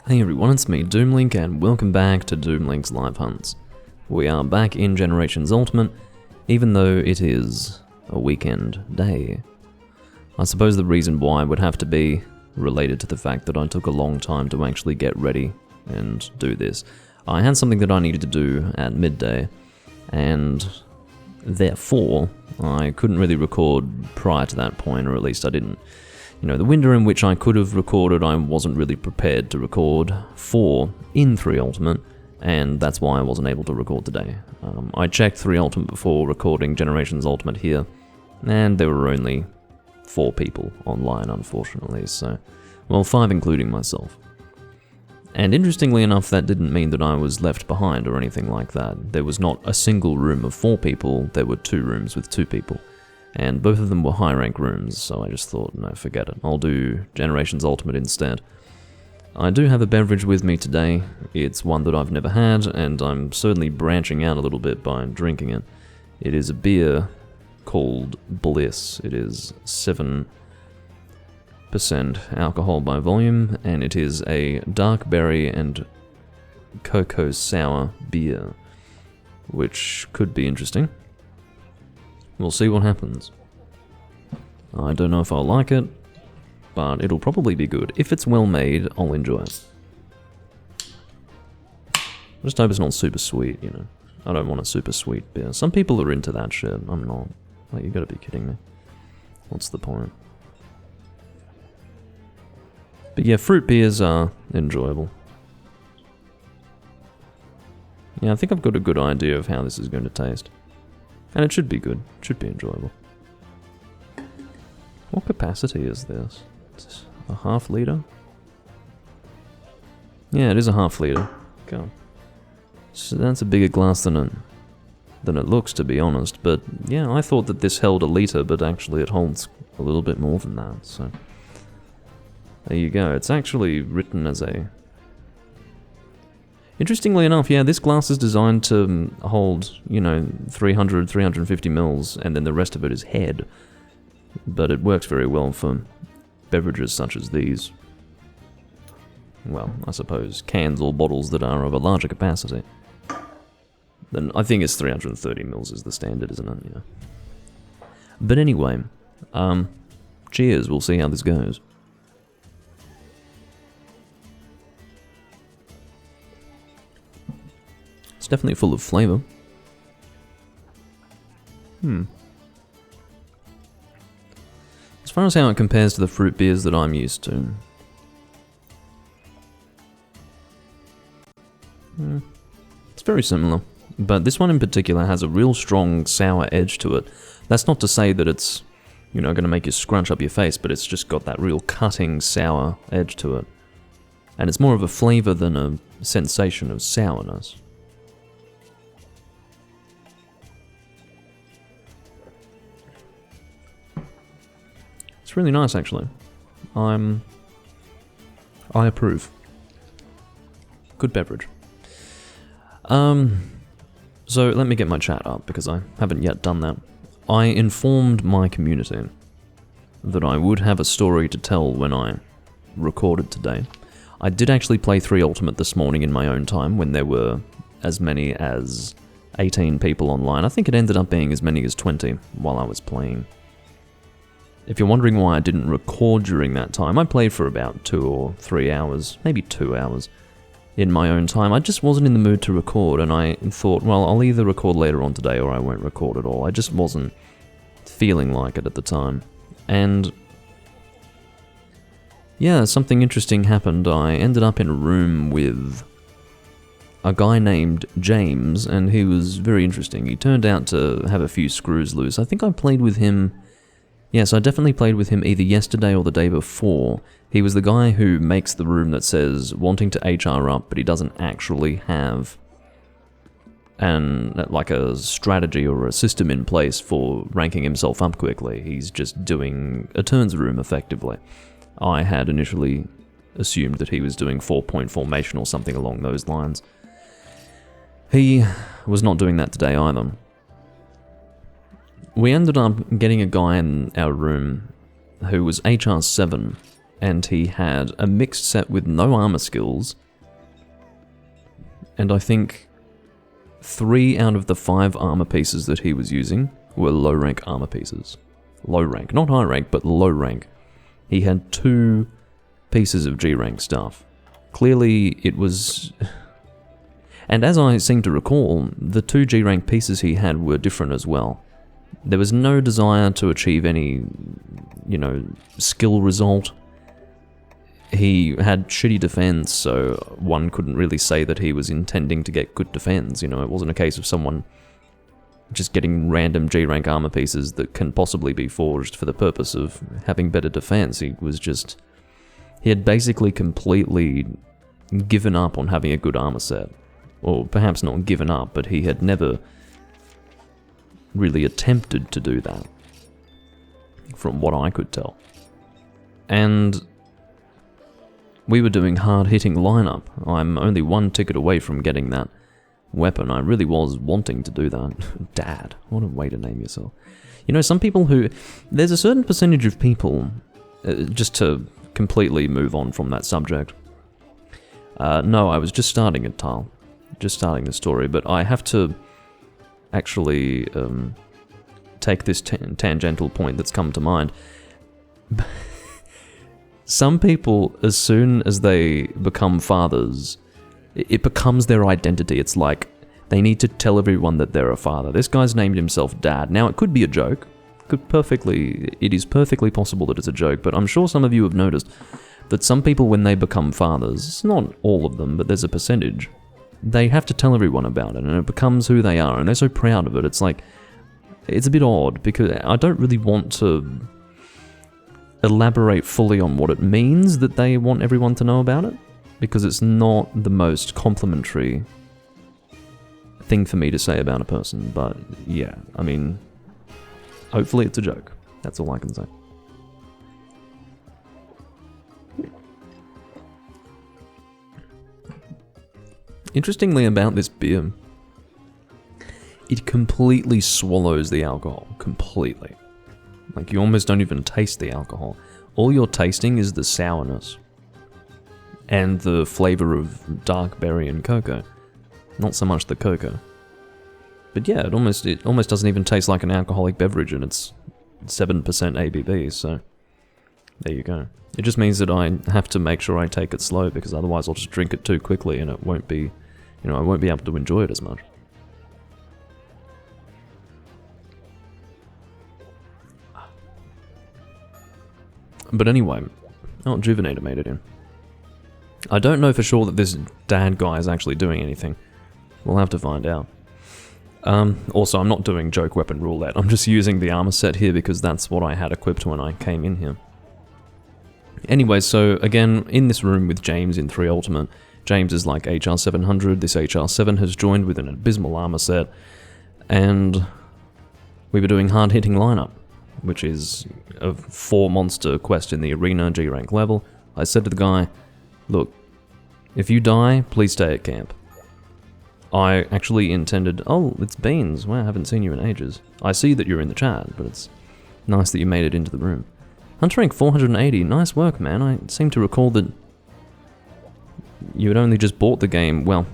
Hey everyone, it's me, Doomlink, and welcome back to Doomlink's Live Hunts. We are back in Generations Ultimate, even though it is a weekend day. I suppose the reason why would have to be related to the fact that I took a long time to actually get ready and do this. I had something that I needed to do at midday, and therefore I couldn't really record prior to that point, or at least I didn't. You know, the window in which I could have recorded, I wasn't really prepared to record for in 3 Ultimate, and that's why I wasn't able to record today. I checked 3 Ultimate before recording Generations Ultimate here, and there were only 4 people online, unfortunately, so, well, 5 including myself. And interestingly enough, that didn't mean that I was left behind or anything like that. There was not a single room of 4 people, there were 2 rooms with 2 people. And both of them were high-rank rooms, so I just thought, no, forget it. I'll do Generations Ultimate instead. I do have a beverage with me today. It's one that I've never had, and I'm certainly branching out a little bit by drinking it. It is a beer called Bliss. It is 7% alcohol by volume, and it is a dark berry and cocoa sour beer, which could be interesting. We'll see what happens. I don't know if I'll like it, but it'll probably be good. If it's well made, I'll enjoy it. I just hope it's not super sweet, you know. I don't want a super sweet beer. Some people are into that shit. I'm not. Like, you gotta be kidding me. What's the point? But yeah, fruit beers are enjoyable. Yeah, I think I've got a good idea of how this is going to taste. And it should be good. It should be enjoyable. What capacity is this? It's a half litre? Yeah, it is a half litre. God. So that's a bigger glass than it looks, to be honest. But yeah, I thought that this held a litre, but actually it holds a little bit more than that. So there you go. It's actually written as a... Interestingly enough, yeah, this glass is designed to hold, you know, 300, 350 mils, and then the rest of it is head. But it works very well for beverages such as these. Well, I suppose cans or bottles that are of a larger capacity. Then I think it's 330 mils is the standard, isn't it? Yeah. But anyway, cheers, we'll see how this goes. It's definitely full of flavour. As far as how it compares to the fruit beers that I'm used to. It's very similar. But this one in particular has a real strong sour edge to it. That's not to say that it's, you know, going to make you scrunch up your face, but it's just got that real cutting sour edge to it. And it's more of a flavour than a sensation of sourness. It's really nice, actually. I approve. Good beverage. So let me get my chat up, because I haven't yet done that. I informed my community that I would have a story to tell when I recorded today. I did actually play 3 Ultimate this morning in my own time, when there were as many as 18 people online. I think it ended up being as many as 20 while I was playing. If you're wondering why I didn't record during that time, I played for about 2 or 3 hours, maybe 2 hours, in my own time. I just wasn't in the mood to record, and I thought, well, I'll either record later on today or I won't record at all. I just wasn't feeling like it at the time. And yeah, something interesting happened. I ended up in a room with a guy named James, and he was very interesting. He turned out to have a few screws loose. I think I played with him... Yes, I definitely played with him either yesterday or the day before. He was the guy who makes the room that says wanting to HR up, but he doesn't actually have like a strategy or a system in place for ranking himself up quickly. He's just doing a turns room effectively. I had initially assumed that he was doing 4-point formation or something along those lines. He was not doing that today either. We ended up getting a guy in our room who was HR 7, and he had a mixed set with no armor skills, and I think 3 out of the 5 armor pieces that he was using were low rank armor pieces. Low rank, not high rank, but low rank. He had 2 pieces of G rank stuff. Clearly it was... And as I seem to recall, the 2 G rank pieces he had were different as well. There was no desire to achieve any, skill result. He had shitty defense, so one couldn't really say that he was intending to get good defense. It wasn't a case of someone just getting random G rank armor pieces that can possibly be forged for the purpose of having better defense. He had basically completely given up on having a good armor set. Or perhaps not given up, but he had never really attempted to do that, from what I could tell. And we were doing hard-hitting lineup. I'm only 1 ticket away from getting that weapon. I really was wanting to do that. Dad, what a way to name yourself. Some people who... There's a certain percentage of people, just to completely move on from that subject. No, I was just starting it, Tile. Just starting the story, but I have to actually take this tangential point that's come to mind. Some people, as soon as they become fathers, it becomes their identity. It's like they need to tell everyone that they're a father. This guy's named himself Dad. Now, it could be a joke. It is perfectly possible that it's a joke, but I'm sure some of you have noticed that some people, when they become fathers, not all of them, but there's a percentage, they have to tell everyone about it, and it becomes who they are, and they're so proud of it. It's like, it's a bit odd, because I don't really want to elaborate fully on what it means that they want everyone to know about it, because it's not the most complimentary thing for me to say about a person. But yeah, I mean, hopefully it's a joke. That's all I can say. Interestingly about this beer, it completely swallows the alcohol. Completely. Like, you almost don't even taste the alcohol. All you're tasting is the sourness and the flavor of dark berry and cocoa. Not so much the cocoa. But yeah, it almost doesn't even taste like an alcoholic beverage, and it's 7% ABV, so there you go. It just means that I have to make sure I take it slow, because otherwise I'll just drink it too quickly and it won't be... I won't be able to enjoy it as much. But anyway, Juvenator made it in. I don't know for sure that this Dad guy is actually doing anything. We'll have to find out. Also, I'm not doing joke weapon roulette. I'm just using the armor set here because that's what I had equipped when I came in here. Anyway, so again, in this room with James in 3 Ultimate, James is like HR 700, this HR 7 has joined with an abysmal armor set, and we were doing hard-hitting lineup, which is a 4-monster quest in the arena G rank level. I said to the guy, look, if you die, please stay at camp. I actually intended, oh, it's Beans, wow, I haven't seen you in ages. I see that you're in the chat, but it's nice that you made it into the room. Hunter rank 480, nice work, man. I seem to recall that you had only just bought the game. Well,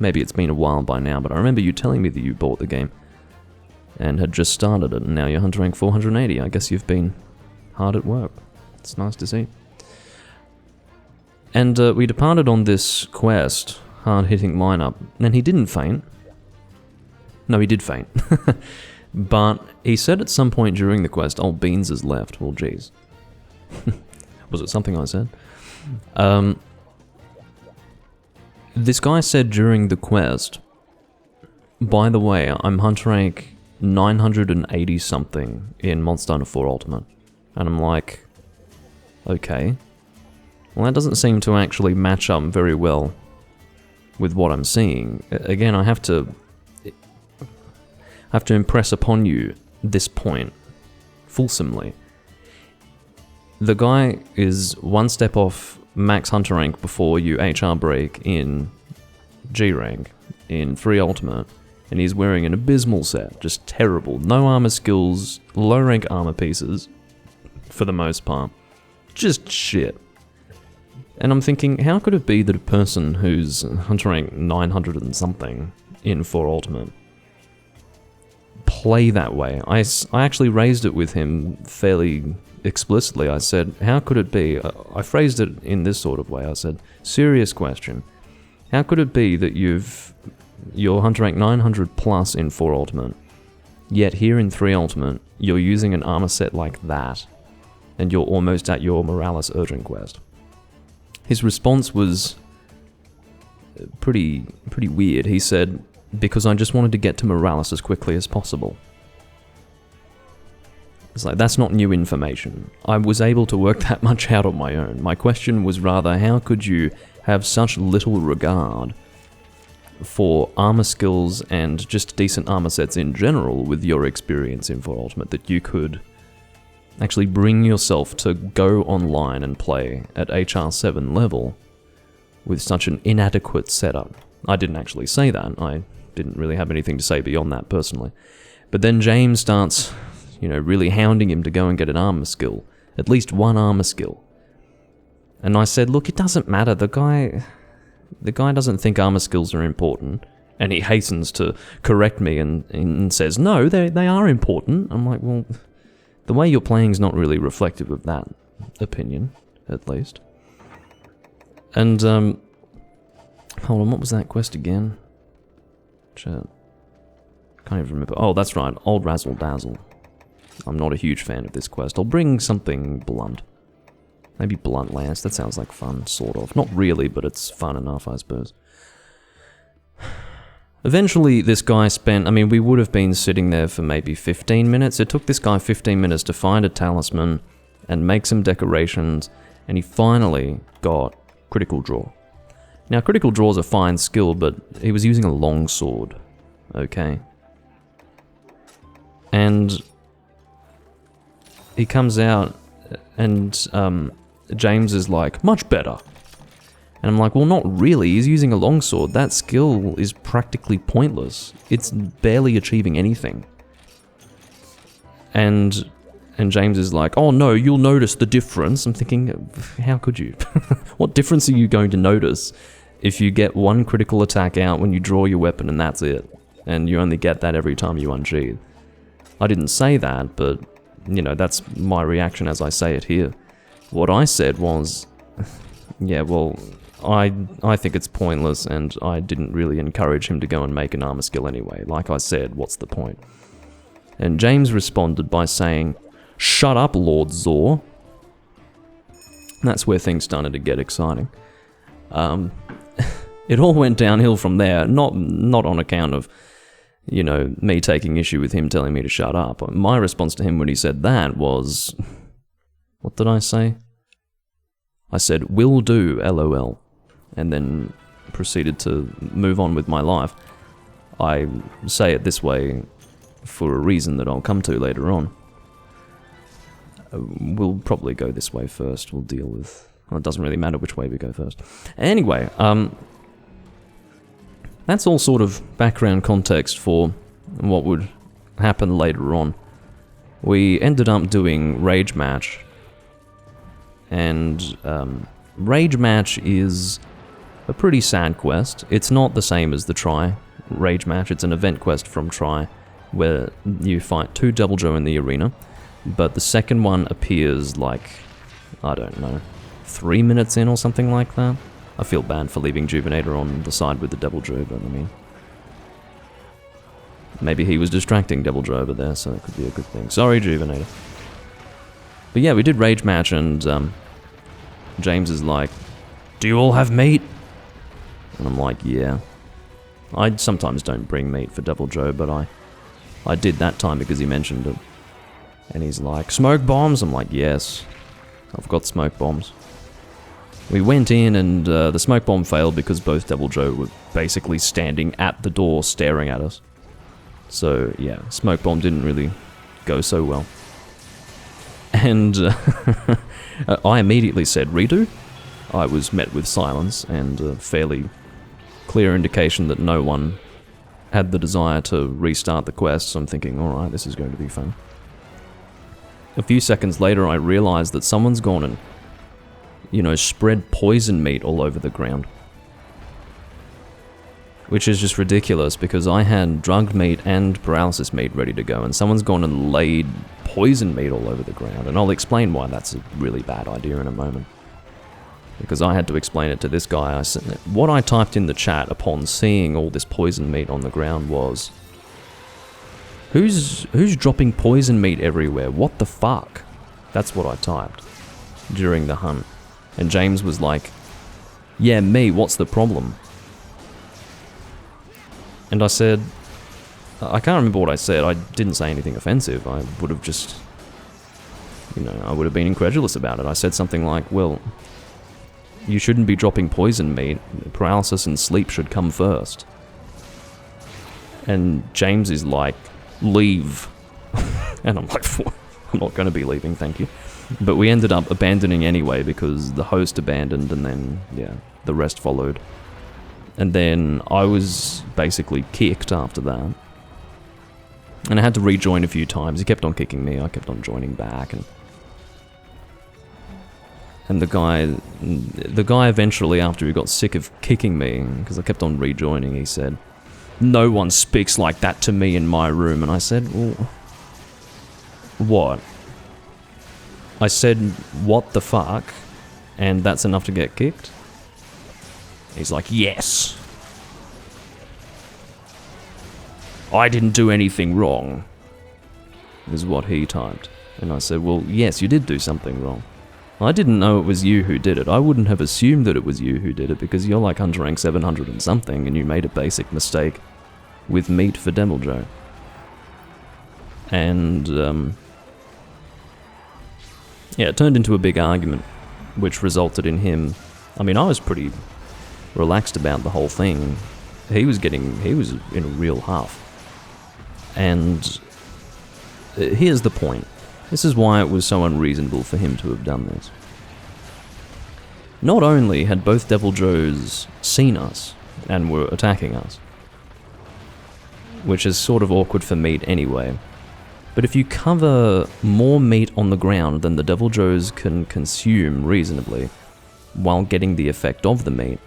maybe it's been a while by now, but I remember you telling me that you bought the game and had just started it, and now you're Hunter rank 480. I guess you've been hard at work. It's nice to see. And we departed on this quest, hard-hitting lineup, and he didn't faint. No, he did faint. But he said at some point during the quest, oh, Beans has left. Well, geez. Was it something I said? This guy said during the quest, by the way, I'm Hunter rank 980 something in Monster Hunter 4 Ultimate. And I'm like, okay. Well, that doesn't seem to actually match up very well with what I'm seeing. Again, I have to impress upon you this point fulsomely. The guy is 1 step off max Hunter rank before you HR break in G rank in 3 Ultimate, and he's wearing an abysmal set, just terrible. No armor skills, low rank armor pieces for the most part. just shit. And I'm thinking, how could it be that a person who's hunter rank 900 and something in 4 Ultimate play that way? I actually raised it with him fairly explicitly. I said, how could it be? I phrased it in this sort of way. I said, serious question. How could it be that you're hunter rank 900 plus in 4 Ultimate, yet here in 3 Ultimate, you're using an armor set like that, and you're almost at your Morales urgent quest? His response was pretty weird. He said, because I just wanted to get to Morales as quickly as possible. It's like, that's not new information. I was able to work that much out on my own. My question was rather, how could you have such little regard for armor skills and just decent armor sets in general with your experience in 4 Ultimate that you could actually bring yourself to go online and play at HR 7 level with such an inadequate setup? I didn't actually say that. I didn't really have anything to say beyond that personally. But then James starts, really hounding him to go and get an armor skill. At least one armor skill. And I said, look, it doesn't matter. The guy doesn't think armor skills are important. And he hastens to correct me and says, no, they are important. I'm like, well, the way you're playing is not really reflective of that opinion, at least. And, hold on, what was that quest again? Chat. Can't even remember. Oh, that's right, Old Razzle Dazzle. I'm not a huge fan of this quest. I'll bring something blunt. Maybe Blunt Lance, that sounds like fun, sort of. Not really, but it's fun enough, I suppose. Eventually, this guy spent, we would have been sitting there for maybe 15 minutes. It took this guy 15 minutes to find a talisman and make some decorations, and he finally got Critical Draw. Now, Critical Draw is a fine skill, but he was using a long sword, okay? And he comes out, and James is like, much better. And I'm like, well, not really. He's using a longsword. That skill is practically pointless. It's barely achieving anything. And James is like, oh no, you'll notice the difference. I'm thinking, how could you? What difference are you going to notice if you get one critical attack out when you draw your weapon and that's it? And you only get that every time you unsheath. I didn't say that, but, that's my reaction as I say it here. What I said was, yeah, well, I think it's pointless, and I didn't really encourage him to go and make an armor skill anyway. Like I said, what's the point? And James responded by saying, shut up, Lord Zor. That's where things started to get exciting. It all went downhill from there, not on account of, me taking issue with him telling me to shut up. My response to him when he said that was, what did I say? I said, will do, LOL, and then proceeded to move on with my life. I say it this way for a reason that I'll come to later on. We'll probably go this way first. We'll deal with... Well, it doesn't really matter which way we go first. Anyway, that's all sort of background context for what would happen later on. We ended up doing Rage Match. And Rage Match is a pretty sad quest. It's not the same as the Try Rage Match. It's an event quest from Try where you fight 2 Devil Joe in the arena. But the second one appears like, I don't know, 3 minutes in or something like that. I feel bad for leaving Juvenator on the side with the Devil Joe, but maybe he was distracting Devil Joe over there, so it could be a good thing. Sorry, Juvenator. But yeah, we did Rage Match, and James is like, do you all have meat? And I'm like, yeah. I sometimes don't bring meat for Devil Joe, but I did that time because he mentioned it. And he's like, smoke bombs? I'm like, yes, I've got smoke bombs. We went in, and the smoke bomb failed because both Devil Joe were basically standing at the door staring at us. So yeah, smoke bomb didn't really go so well. And I immediately said redo. I was met with silence and a fairly clear indication that no one had the desire to restart the quest, so I'm thinking, alright, this is going to be fun. A few seconds later I realized that someone's gone and you know, spread poison meat all over the ground. Which is just ridiculous, because I had drugged meat and paralysis meat ready to go, and someone's gone and laid poison meat all over the ground, and I'll explain why that's a really bad idea in a moment. Because I had to explain it to this guy. What I typed in the chat upon seeing all this poison meat on the ground was, Who's dropping poison meat everywhere? What the fuck? That's what I typed during the hunt. And James was like, yeah, me, what's the problem? And I said, I can't remember what I said. I didn't say anything offensive. I would have just, you know, I would have been incredulous about it. I said something like, well, you shouldn't be dropping poison meat. Paralysis and sleep should come first. And James is like, leave. And I'm like, I'm not going to be leaving, thank you. But we ended up abandoning anyway, because the host abandoned, and then, yeah, the rest followed. And then I was basically kicked after that. And I had to rejoin a few times. He kept on kicking me, I kept on joining back, and the guy eventually, after he got sick of kicking me, because I kept on rejoining, he said, no one speaks like that to me in my room. And I said, well, what? I said, what the fuck? And that's enough to get kicked? He's like, yes. I didn't do anything wrong, is what he typed. And I said, well, yes, you did do something wrong. I didn't know it was you who did it. I wouldn't have assumed that it was you who did it, because you're like Hunter rank 700 and something, and you made a basic mistake with meat for Devil Joe. And, yeah, it turned into a big argument, which resulted in him... I mean, I was pretty relaxed about the whole thing. He was in a real huff. And here's the point. This is why it was so unreasonable for him to have done this. Not only had both Devil Joes seen us and were attacking us, which is sort of awkward for meat anyway, but if you cover more meat on the ground than the Devil Joes can consume reasonably while getting the effect of the meat,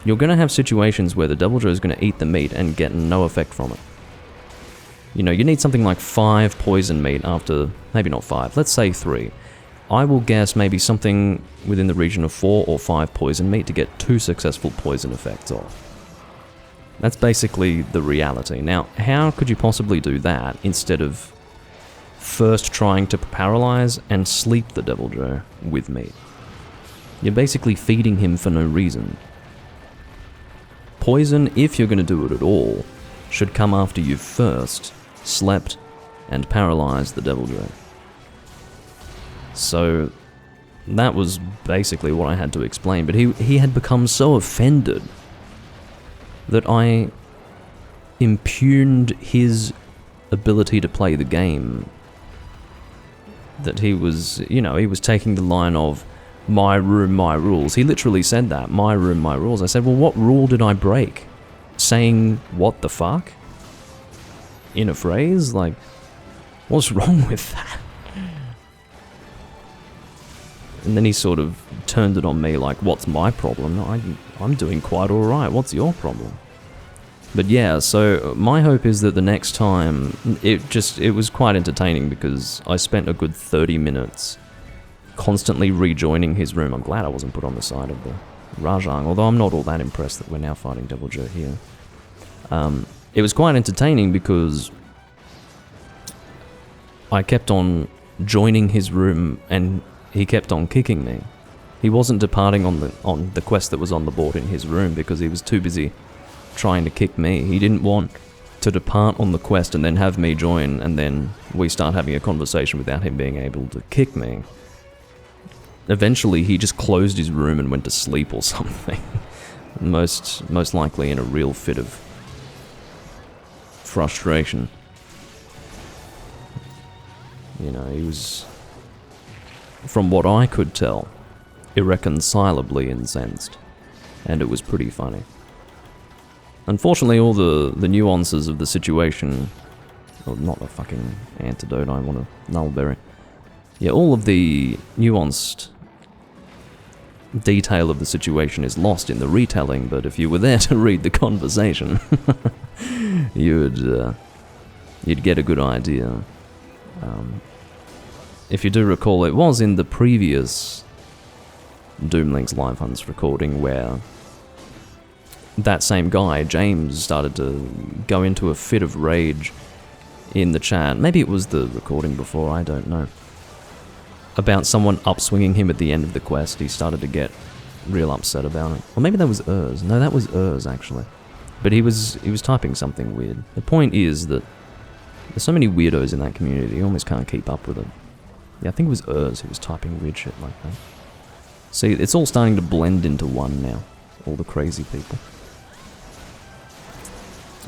you're going to have situations where the Devil Joe is going to eat the meat and get no effect from it. You know, you need something like 5 poison meat after, maybe not 5, let's say 3. I will guess maybe something within the region of 4 or 5 poison meat to get 2 successful poison effects off. That's basically the reality. Now, how could you possibly do that instead of first trying to paralyze and sleep the Devil Joe with meat? You're basically feeding him for no reason. Poison, if you're going to do it at all, should come after you've first slept and paralyzed the Devil Joe. So that was basically what I had to explain, but he had become so offended that I impugned his ability to play the game. That he was, you know, he was taking the line of, my room, my rules. He literally said that, my room, my rules. I said, well, what rule did I break? Saying, what the fuck? In a phrase? Like, what's wrong with that? And then he sort of turned it on me like, what's my problem? No, I'm doing quite alright, what's your problem? But yeah, so my hope is that the next time, it was quite entertaining because I spent a good 30 minutes constantly rejoining his room. I'm glad I wasn't put on the side of the Rajang, although I'm not all that impressed that we're now fighting Devil Joe here. It was quite entertaining because I kept on joining his room and he kept on kicking me. He wasn't departing on the quest that was on the board in his room because he was too busy trying to kick me. He didn't want to depart on the quest and then have me join and then we start having a conversation without him being able to kick me. Eventually he just closed his room and went to sleep or something. most likely in a real fit of frustration. You know, he was, from what I could tell, irreconcilably incensed, and it was pretty funny. Unfortunately, all the nuances of the situation, well, not a fucking antidote, I want a nullberry. Yeah, all of the nuanced detail of the situation is lost in the retelling, but if you were there to read the conversation, you'd get a good idea. If you do recall, it was in the previous Doomlink's Live Hunts recording where that same guy, James, started to go into a fit of rage in the chat. Maybe it was the recording before, I don't know. About someone upswinging him at the end of the quest. He started to get real upset about it. Or maybe that was Urs. No, that was Urs, actually. But he was typing something weird. The point is that there's so many weirdos in that community, you almost can't keep up with it. Yeah, I think it was Urs who was typing weird shit like that. See, it's all starting to blend into one now. All the crazy people.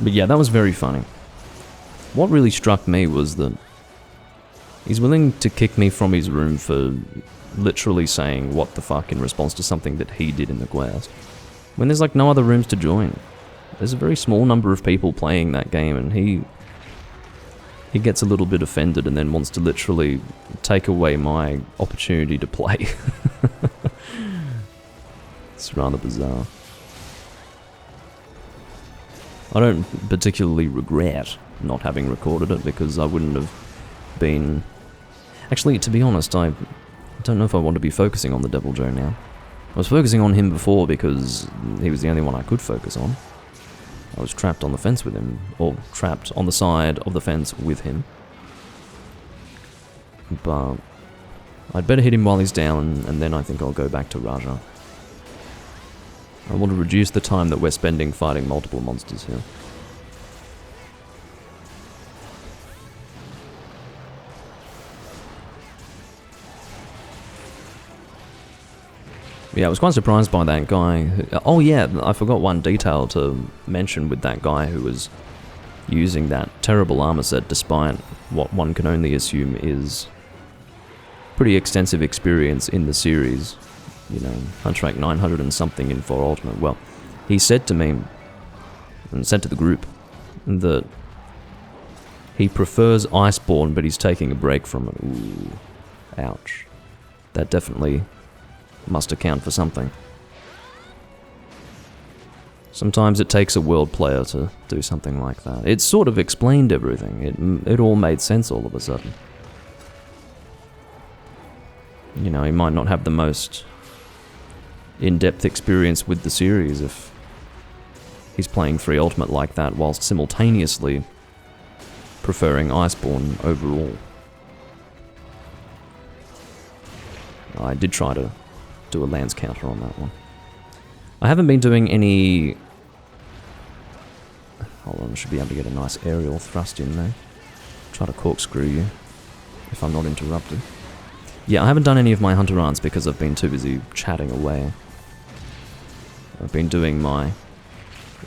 But yeah, that was very funny. What really struck me was that he's willing to kick me from his room for literally saying what the fuck in response to something that he did in the quest. When there's like no other rooms to join. There's a very small number of people playing that game and he gets a little bit offended and then wants to literally take away my opportunity to play. It's rather bizarre. I don't particularly regret not having recorded it because I wouldn't have been... Actually, to be honest, I don't know if I want to be focusing on the Devil Joe now. I was focusing on him before because he was the only one I could focus on. I was trapped on the fence with him, or trapped on the side of the fence with him. But I'd better hit him while he's down, and then I think I'll go back to Raja. I want to reduce the time that we're spending fighting multiple monsters here. Yeah, I was quite surprised by that guy. Oh yeah, I forgot one detail to mention with that guy who was using that terrible armor set despite what one can only assume is pretty extensive experience in the series. You know, Huntrake 900 and something in 4 Ultimate. Well, he said to me, and said to the group, that he prefers Iceborne, but he's taking a break from it. Ooh, ouch. That definitely must account for something. Sometimes it takes a world player to do something like that. It sort of explained everything. It all made sense all of a sudden. You know, he might not have the most in-depth experience with the series if he's playing 3 Ultimate like that whilst simultaneously preferring Iceborne overall. I did try to do a lance counter on that one. I haven't been doing any... Hold on, I should be able to get a nice aerial thrust in there. Try to corkscrew you, if I'm not interrupted. Yeah, I haven't done any of my Hunter Arts because I've been too busy chatting away. I've been doing my...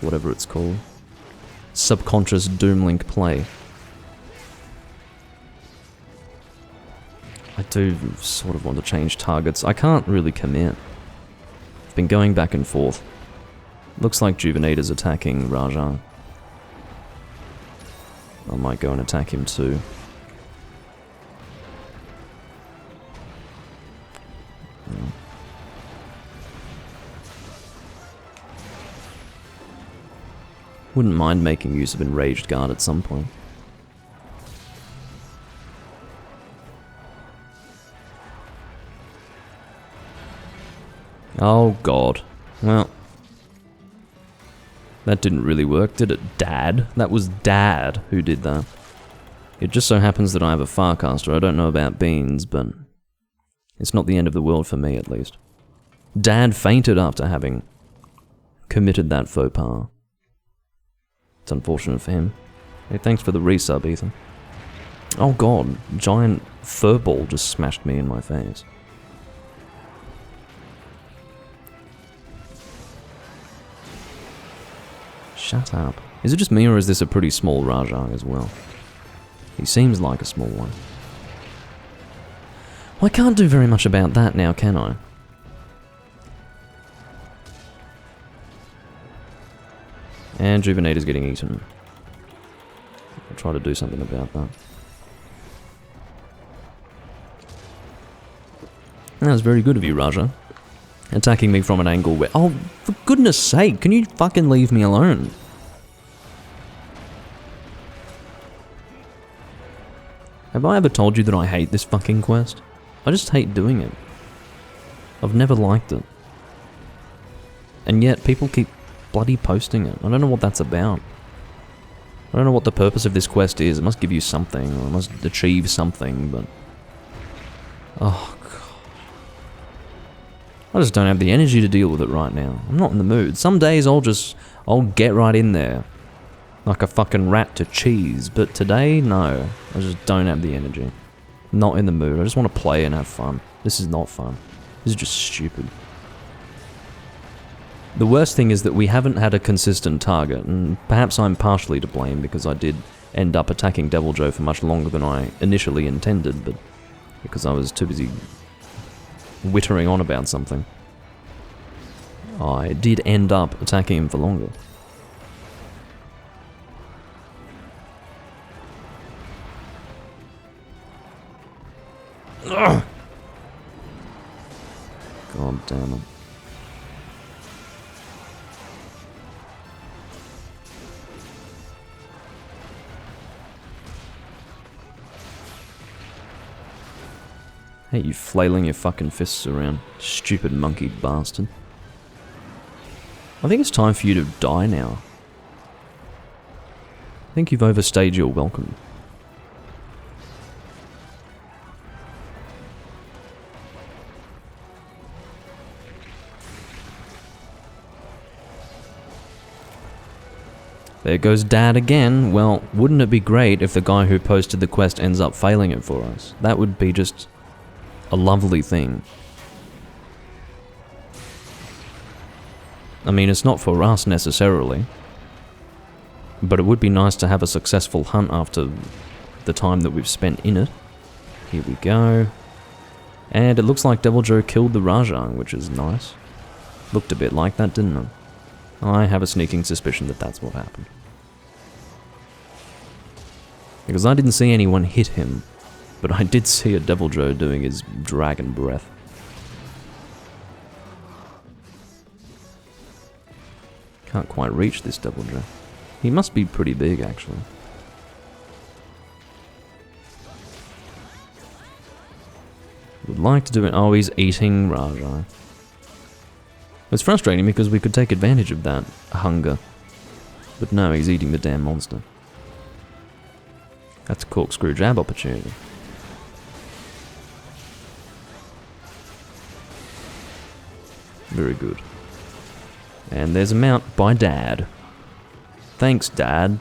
whatever it's called. Subconscious Doomlink play. I do sort of want to change targets. I can't really commit. I've been going back and forth. Looks like Juvenator's attacking Raja. I might go and attack him too. Yeah. Wouldn't mind making use of Enraged Guard at some point. Oh god. Well, that didn't really work, did it, Dad? That was Dad who did that. It just so happens that I have a Farcaster. I don't know about Beans, but it's not the end of the world for me, at least. Dad fainted after having committed that faux pas. It's unfortunate for him. Hey, thanks for the resub, Ethan. Oh god, giant furball just smashed me in my face. Shut up. Is it just me or is this a pretty small Raja as well? He seems like a small one. Well, I can't do very much about that now, can I? And Juvenator's getting eaten. I'll try to do something about that. That was very good of you, Raja. Attacking me from an angle where... Oh, for goodness sake, can you fucking leave me alone? Have I ever told you that I hate this fucking quest? I just hate doing it. I've never liked it. And yet, people keep bloody posting it. I don't know what that's about. I don't know what the purpose of this quest is. It must give you something, or it must achieve something, but... Oh, God. I just don't have the energy to deal with it right now. I'm not in the mood. Some days I'll get right in there. Like a fucking rat to cheese. But today, no. I just don't have the energy. Not in the mood. I just want to play and have fun. This is not fun. This is just stupid. The worst thing is that we haven't had a consistent target, and perhaps I'm partially to blame because I did end up attacking Devil Joe for much longer than I initially intended, but because I was too busy wittering on about something, I did end up attacking him for longer. Ugh. God damn it. Hey, you flailing your fucking fists around, stupid monkey bastard. I think it's time for you to die now. I think you've overstayed your welcome. There goes Dad again. Well, wouldn't it be great if the guy who posted the quest ends up failing it for us? That would be just a lovely thing. I mean, it's not for us necessarily, but it would be nice to have a successful hunt after the time that we've spent in it. Here we go. And it looks like Devil Joe killed the Rajang, which is nice. Looked a bit like that, didn't it? I have a sneaking suspicion that that's what happened. Because I didn't see anyone hit him, but I did see a Devil Joe doing his dragon breath. Can't quite reach this Devil Joe. He must be pretty big, actually. Would like to do it. Oh, he's eating Rajai. It's frustrating because we could take advantage of that hunger. But no, he's eating the damn monster. That's a corkscrew jab opportunity. Very good. And there's a mount by Dad. Thanks, Dad.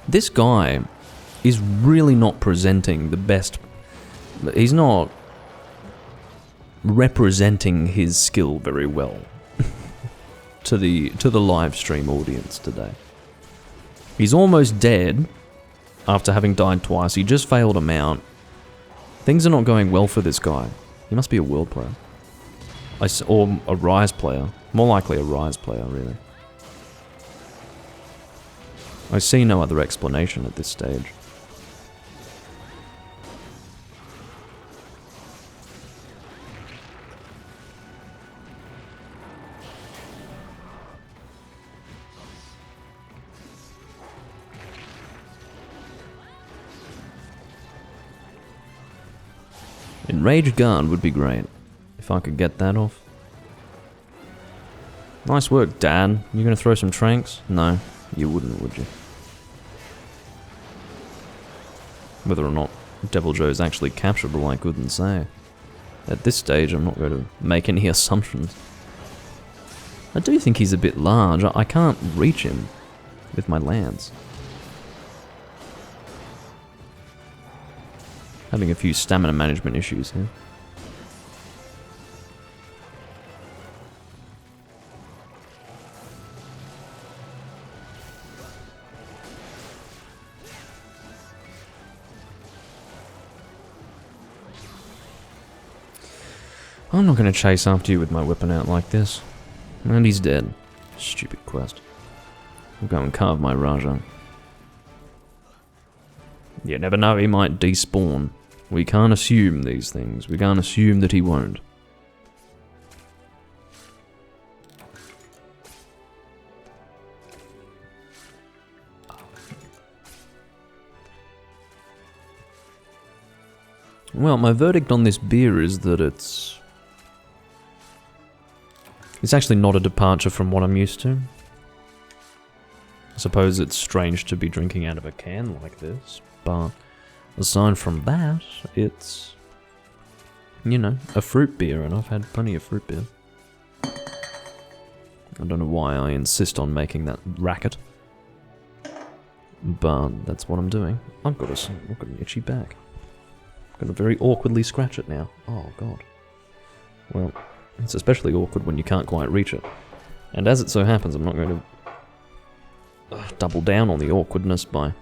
This guy is really not presenting the best. He's not representing his skill very well to the live stream audience today. He's almost dead after having died twice. He just failed a mount. Things are not going well for this guy. He must be a world player. Or a Rise player. More likely a Rise player, really. I see no other explanation at this stage. Enraged Guard would be great, if I could get that off. Nice work, Dad. You gonna throw some tranks? No, you wouldn't, would you? Whether or not Devil Joe is actually capturable, I couldn't say. At this stage, I'm not going to make any assumptions. I do think he's a bit large. I can't reach him with my lance. Having a few stamina management issues here. I'm not going to chase after you with my weapon out like this. And he's dead. Stupid quest. I'll go and carve my Raja. You never know, he might despawn. We can't assume these things. We can't assume that he won't. Well, my verdict on this beer is that it's actually not a departure from what I'm used to. I suppose it's strange to be drinking out of a can like this, but aside from that, it's, you know, a fruit beer, and I've had plenty of fruit beer. I don't know why I insist on making that racket, but that's what I'm doing. I've got an itchy back. I'm gonna very awkwardly scratch it now. Oh god. Well, it's especially awkward when you can't quite reach it. And as it so happens, I'm not going to double down on the awkwardness by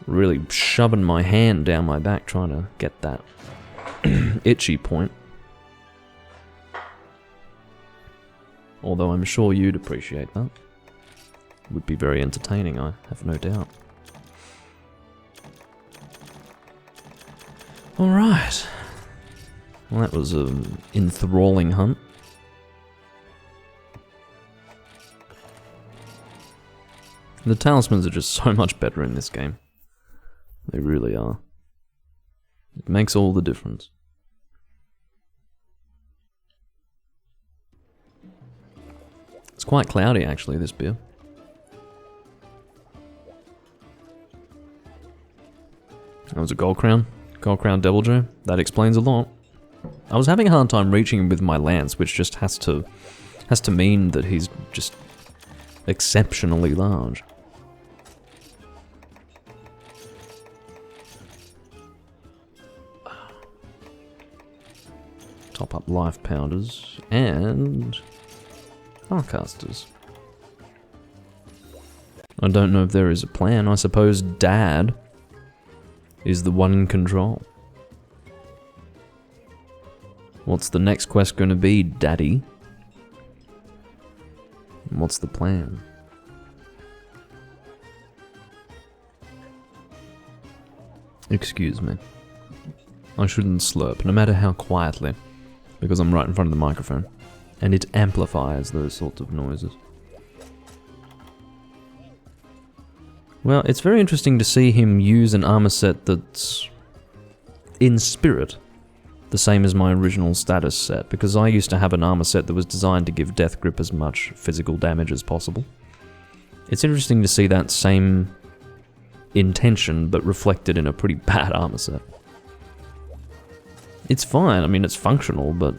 really shoving my hand down my back trying to get that itchy point. Although I'm sure you'd appreciate that. It would be very entertaining, I have no doubt. Alright. Well, that was an enthralling hunt. The talismans are just so much better in this game. They really are. It makes all the difference. It's quite cloudy actually, this beer. That was a Gold Crown. Gold Crown Devil Joe. That explains a lot. I was having a hard time reaching him with my lance, which just has to mean that he's just exceptionally large. Top up life powders and Farcasters. I don't know if there is a plan. I suppose Dad is the one in control. What's the next quest going to be, Daddy? What's the plan? Excuse me. I shouldn't slurp, no matter how quietly, because I'm right in front of the microphone, and it amplifies those sorts of noises. Well, it's very interesting to see him use an armor set that's, in spirit, the same as my original status set, because I used to have an armor set that was designed to give Death Grip as much physical damage as possible. It's interesting to see that same intention, but reflected in a pretty bad armor set. It's fine, I mean it's functional, but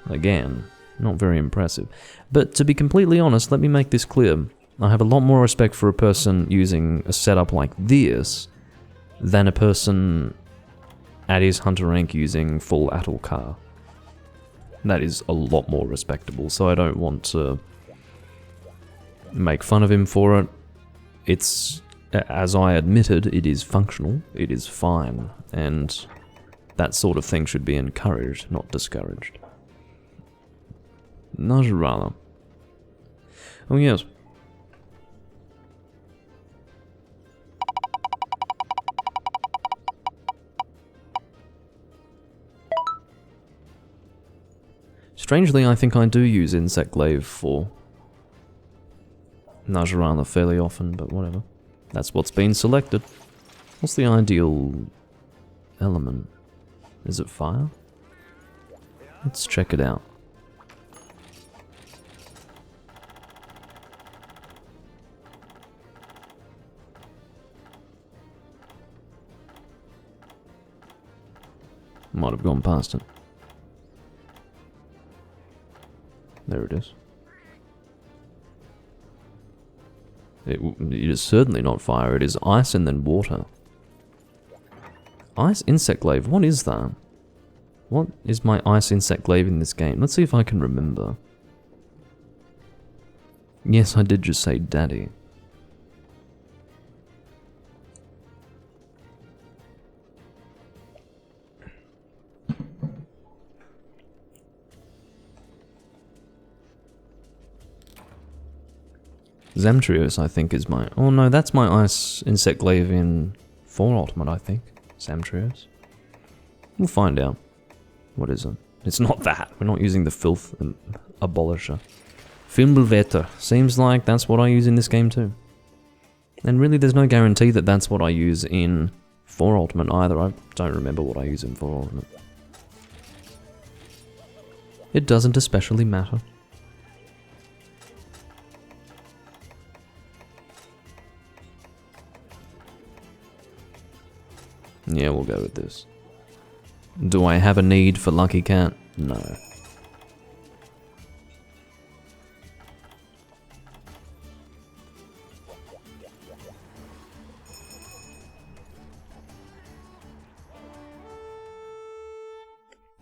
again, not very impressive. But to be completely honest, let me make this clear. I have a lot more respect for a person using a setup like this than a person at his hunter rank using full Atul-Kar. That is a lot more respectable, so I don't want to make fun of him for it. It's, as I admitted, it is functional, it is fine, and that sort of thing should be encouraged, not discouraged. Najrala. Oh yes. Strangely, I think I do use Insect Glaive for Najrala fairly often, but whatever. That's what's been selected. What's the ideal element? Is it fire? Let's check it out. Might have gone past it. There it is. It is certainly not fire, it is ice and then water. Ice Insect Glaive, what is that? What is my Ice Insect Glaive in this game? Let's see if I can remember. Yes, I did just say Daddy. Zamtrios, I think, is my... Oh no, that's my Ice Insect Glaive in 4 Ultimate, I think. Zamtrios. We'll find out. What is it? It's not that. We're not using the Filth Abolisher. Fimbulvetter. Seems like that's what I use in this game too. And really, there's no guarantee that that's what I use in 4 Ultimate either. I don't remember what I use in 4 Ultimate. It doesn't especially matter. Yeah, we'll go with this. Do I have a need for Lucky Cat? No.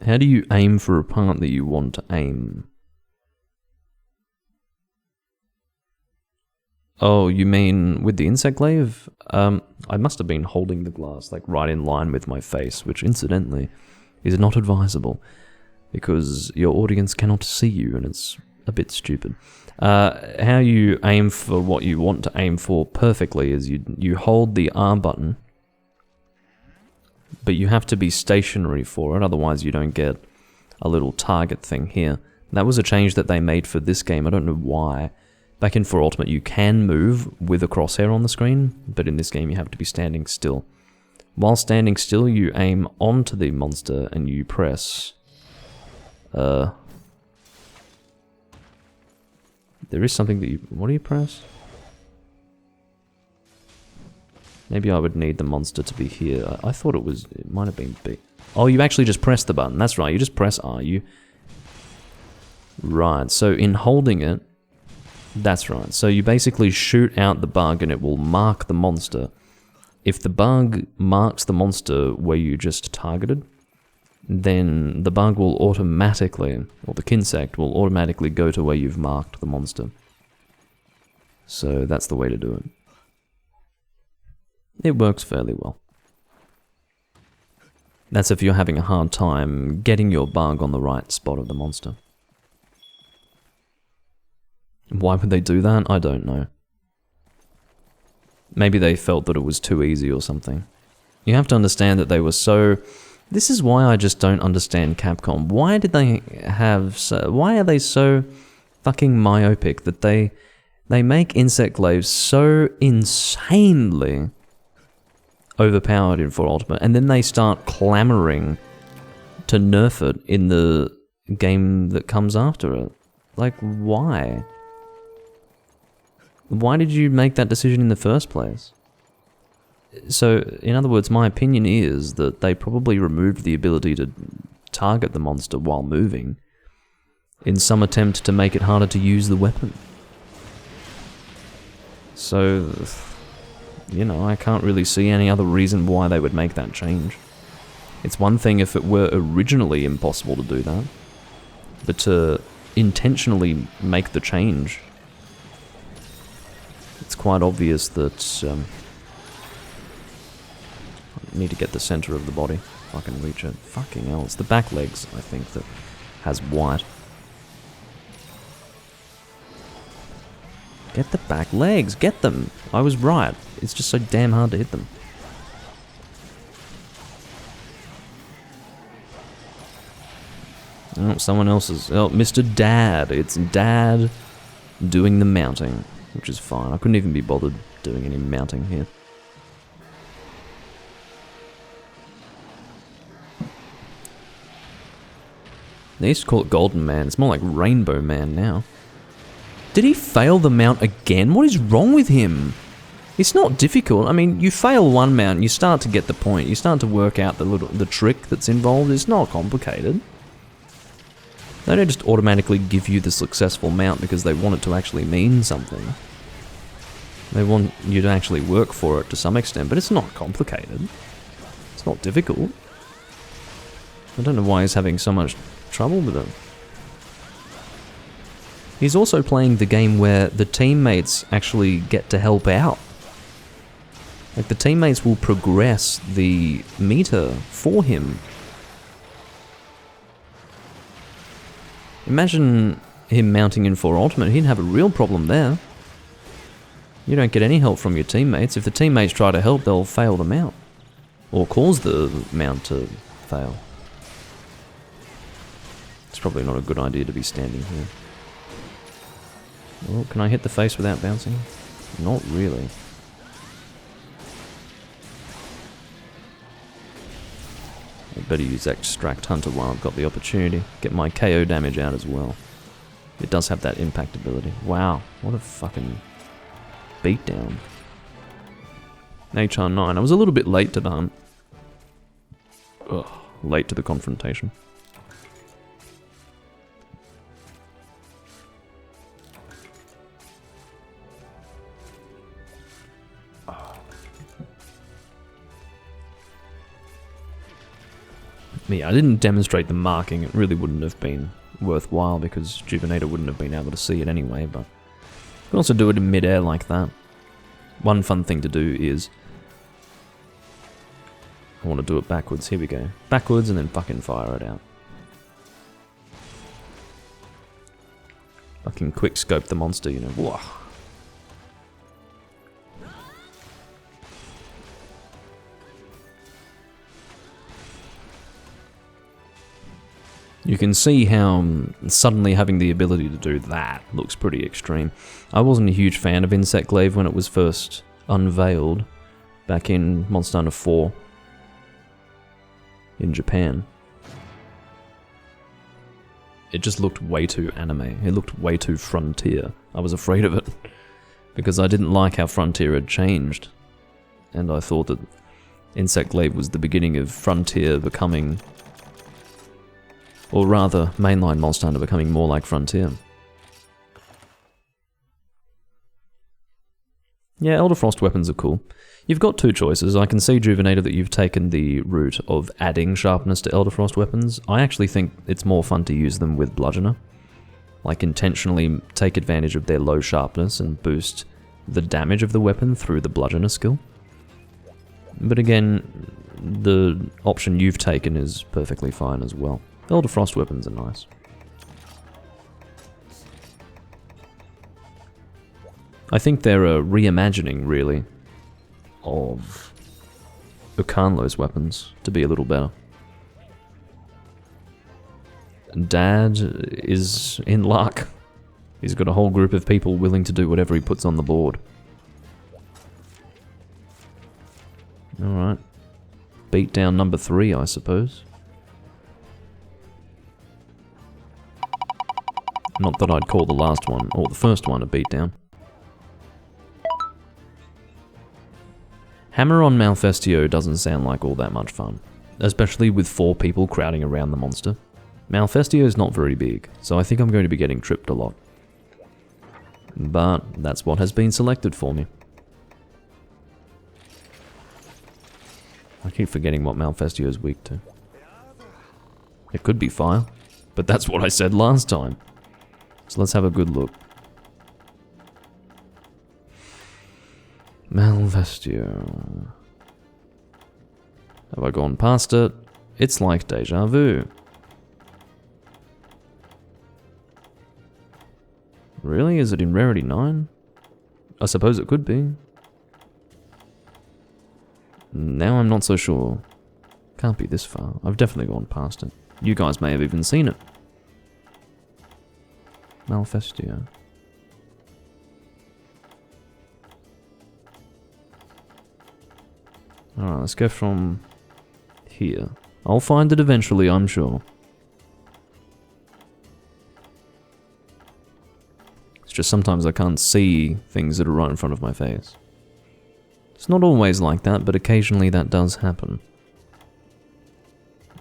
How do you aim for a part that you want to aim? Oh, you mean with the Insect Glaive? I must have been holding the glass like right in line with my face, which incidentally is not advisable because your audience cannot see you and it's a bit stupid. How you aim for what you want to aim for perfectly is you hold the R button, but you have to be stationary for it, otherwise you don't get a little target thing here. That was a change that they made for this game, I don't know why. Back in 4 Ultimate you can move with a crosshair on the screen, but in this game you have to be standing still. While standing still you aim onto the monster and you press... There is something that you... What do you press? Maybe I would need the monster to be here. I thought it was... It might have been B. Oh, you actually just press the button. That's right, you just press R. Right, so in holding it... That's right, so you basically shoot out the bug and it will mark the monster. If the bug marks the monster where you just targeted, then the bug will automatically, or the Kinsect will automatically go to where you've marked the monster. So that's the way to do it. It works fairly well. That's if you're having a hard time getting your bug on the right spot of the monster. Why would they do that? I don't know. Maybe they felt that it was too easy or something. You have to understand that they were so... This is why I just don't understand Capcom. Why did they have so... Why are they so fucking myopic that they make Insect Glaives so insanely overpowered in 4 Ultimate, and then they start clamoring to nerf it in the game that comes after it? Like, why? Why did you make that decision in the first place? So, in other words, my opinion is that they probably removed the ability to target the monster while moving in some attempt to make it harder to use the weapon. So, you know, I can't really see any other reason why they would make that change. It's one thing if it were originally impossible to do that, but to intentionally make the change, it's quite obvious that I need to get the center of the body if I can reach it. Fucking hell, it's the back legs, I think, that has white. Get the back legs, get them! I was right, it's just so damn hard to hit them. Oh, someone else's... Oh, Mr. Dad. It's Dad doing the mounting, which is fine. I couldn't even be bothered doing any mounting here. They used to call it Golden Man. It's more like Rainbow Man now. Did he fail the mount again? What is wrong with him? It's not difficult. I mean, you fail one mount, you start to get the point. You start to work out the trick that's involved. It's not complicated. They don't just automatically give you the successful mount because they want it to actually mean something. They want you to actually work for it to some extent, but it's not complicated. It's not difficult. I don't know why he's having so much trouble with it. He's also playing the game where the teammates actually get to help out. Like, the teammates will progress the meter for him. Imagine him mounting in 4 Ultimate, he'd have a real problem there. You don't get any help from your teammates. If the teammates try to help, they'll fail the mount. Or cause the mount to fail. It's probably not a good idea to be standing here. Oh, can I hit the face without bouncing? Not really. I better use Extract Hunter while I've got the opportunity. Get my KO damage out as well. It does have that impact ability. Wow, what a fucking beatdown. HR9. I was a little bit late to the hunt. Ugh, late to the confrontation. Yeah, I didn't demonstrate the marking. It really wouldn't have been worthwhile because Juvenator wouldn't have been able to see it anyway, but you can also do it in mid-air like that. One fun thing to do is... I want to do it backwards. Here we go. Backwards and then fucking fire it out. Fucking quick scope the monster, you know. Whoa. You can see how suddenly having the ability to do that looks pretty extreme. I wasn't a huge fan of Insect Glaive when it was first unveiled back in Monster Hunter 4 in Japan. It just looked way too anime. It looked way too Frontier. I was afraid of it because I didn't like how Frontier had changed. And I thought that Insect Glaive was the beginning of Frontier becoming... or rather, mainline Monster Hunter becoming more like Frontier. Yeah, Elder Frost weapons are cool. You've got two choices. I can see, Juvenator, that you've taken the route of adding sharpness to Elder Frost weapons. I actually think it's more fun to use them with Bludgeoner. Like, intentionally take advantage of their low sharpness and boost the damage of the weapon through the Bludgeoner skill. But again, the option you've taken is perfectly fine as well. Elder Frost weapons are nice. I think they're a reimagining, really, of Ukanlo's weapons to be a little better. Dad is in luck. He's got a whole group of people willing to do whatever he puts on the board. Alright. Beatdown number 3, I suppose. Not that I'd call the last one, or the first one, a beatdown. Hammer on Malfestio doesn't sound like all that much fun, especially with 4 people crowding around the monster. Malfestio is not very big, so I think I'm going to be getting tripped a lot. But that's what has been selected for me. I keep forgetting what Malfestio is weak to. It could be fire, but that's what I said last time. So let's have a good look. Malfestio. Have I gone past it? It's like deja vu. Really? Is it in rarity 9? I suppose it could be. Now I'm not so sure. Can't be this far. I've definitely gone past it. You guys may have even seen it. Malfestio. Alright, let's go from here. I'll find it eventually, I'm sure. It's just sometimes I can't see things that are right in front of my face. It's not always like that, but occasionally that does happen.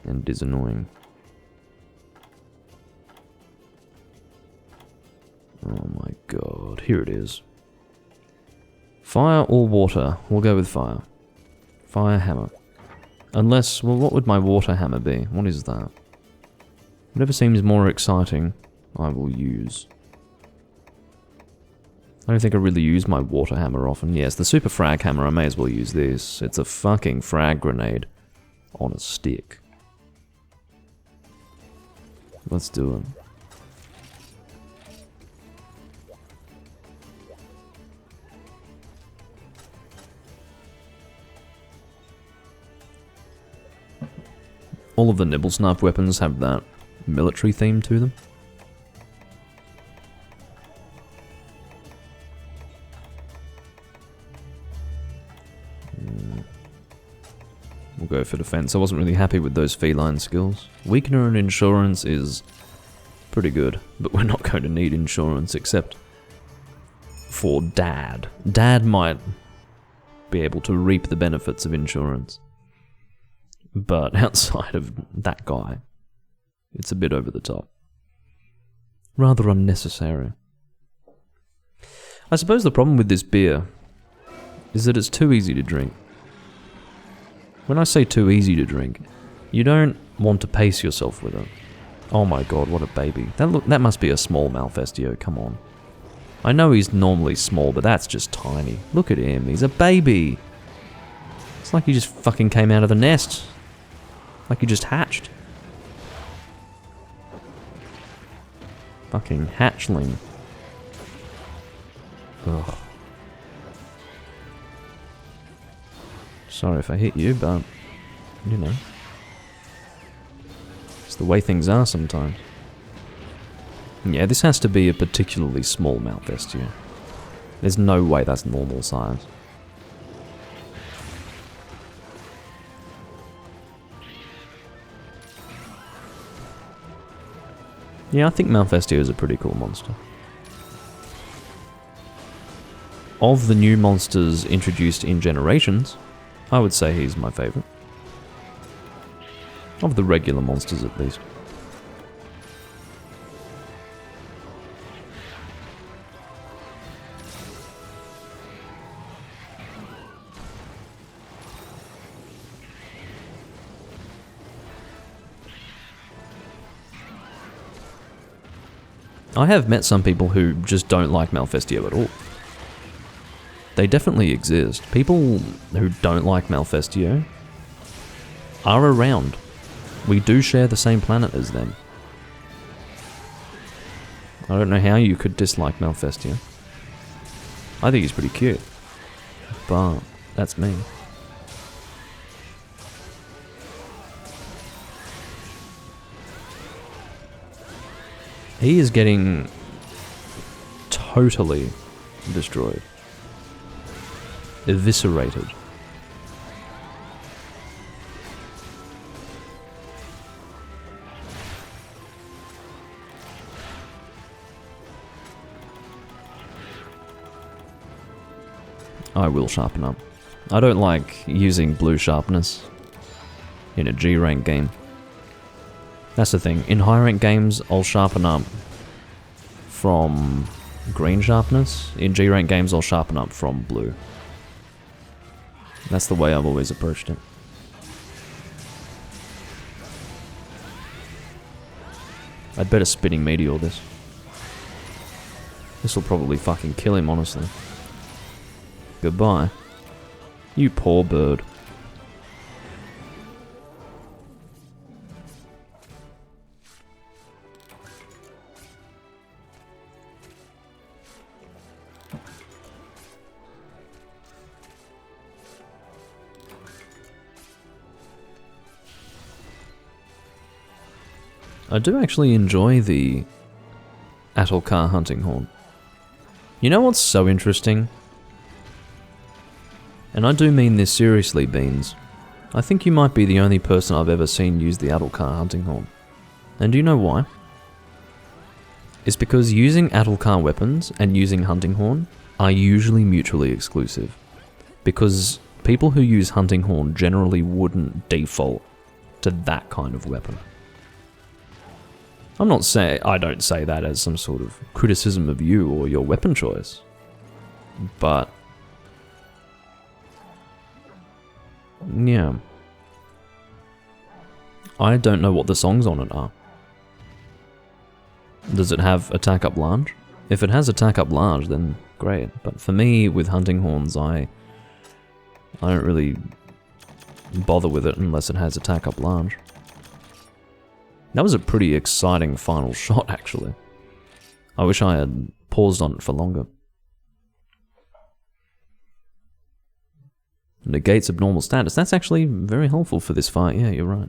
And it is annoying. Oh my god, here it is. Fire or water? We'll go with fire. Fire hammer. Unless, well, what would my water hammer be? What is that? Whatever seems more exciting, I will use. I don't think I really use my water hammer often. Yes, the super frag hammer, I may as well use this. It's a fucking frag grenade on a stick. Let's do it. all of the nibble snuff weapons have that military theme to them. We'll go for defense. I wasn't really happy with those feline skills. Weakener and insurance is pretty good, but we're not going to need insurance except for Dad. Dad might be able to reap the benefits of insurance. But outside of that guy, it's a bit over the top. Rather unnecessary. I suppose the problem with this beer is that it's too easy to drink. When I say too easy to drink, you don't want to pace yourself with it. Oh my god, what a baby. That must be a small Malfestio, come on. I know he's normally small, but that's just tiny. Look at him, he's a baby. It's like he just fucking came out of the nest. Like he just hatched. Fucking hatchling. Ugh. Sorry if I hit you, but, you know. It's the way things are sometimes. Yeah, this has to be a particularly small Malfestio. There's no way that's normal size. Yeah, I think Malfestio is a pretty cool monster. Of the new monsters introduced in Generations, I would say he's my favourite. Of the regular monsters, at least. I have met some people who just don't like Malfestio at all. They definitely exist. People who don't like Malfestio are around. We do share the same planet as them. I don't know how you could dislike Malfestio. I think he's pretty cute. But that's me. He is getting totally destroyed. Eviscerated. I will sharpen up. I don't like using blue sharpness in a G rank game. That's the thing. In high rank games, I'll sharpen up from green sharpness. In G rank games, I'll sharpen up from blue. That's the way I've always approached it. I'd better spinning meteor this. This will probably fucking kill him, honestly. Goodbye. You poor bird. I do actually enjoy the Atulkar hunting horn. You know what's so interesting? And I do mean this seriously, Beans. I think you might be the only person I've ever seen use the Atulkar hunting horn. And do you know why? It's because using Atulkar weapons and using hunting horn are usually mutually exclusive. Because people who use hunting horn generally wouldn't default to that kind of weapon. I don't say that as some sort of criticism of you or your weapon choice. But yeah. I don't know what the songs on it are. Does it have attack up large? If it has attack up large, then great. But for me, with hunting horns, I don't really bother with it unless it has attack up large. That was a pretty exciting final shot, actually. I wish I had paused on it for longer. Negates abnormal status. That's actually very helpful for this fight. Yeah, you're right.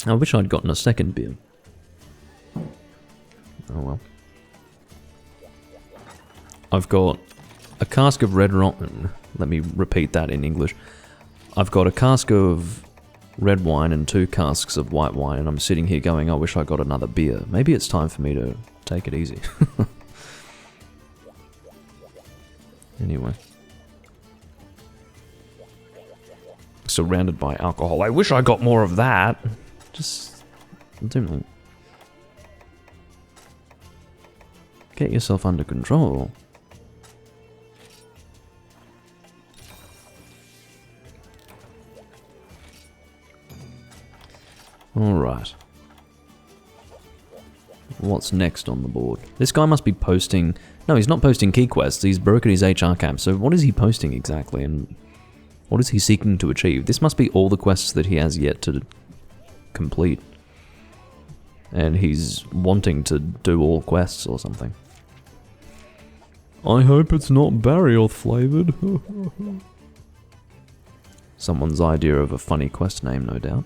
I wish I'd gotten a second beer. Oh well. I've got a cask of red wine. Let me repeat that in English. I've got a cask of red wine and 2 casks of white wine, and I'm sitting here going, I wish I got another beer. Maybe it's time for me to take it easy. Anyway. Surrounded by alcohol. I wish I got more of that. Just... Doomlink. Get yourself under control. Alright. What's next on the board? This guy must be posting... No, he's not posting key quests. He's broken his HR cap. So what is he posting exactly? And what is he seeking to achieve? This must be all the quests that he has yet to complete. And he's wanting to do all quests or something. I hope it's not Barioth flavored. Someone's idea of a funny quest name, no doubt.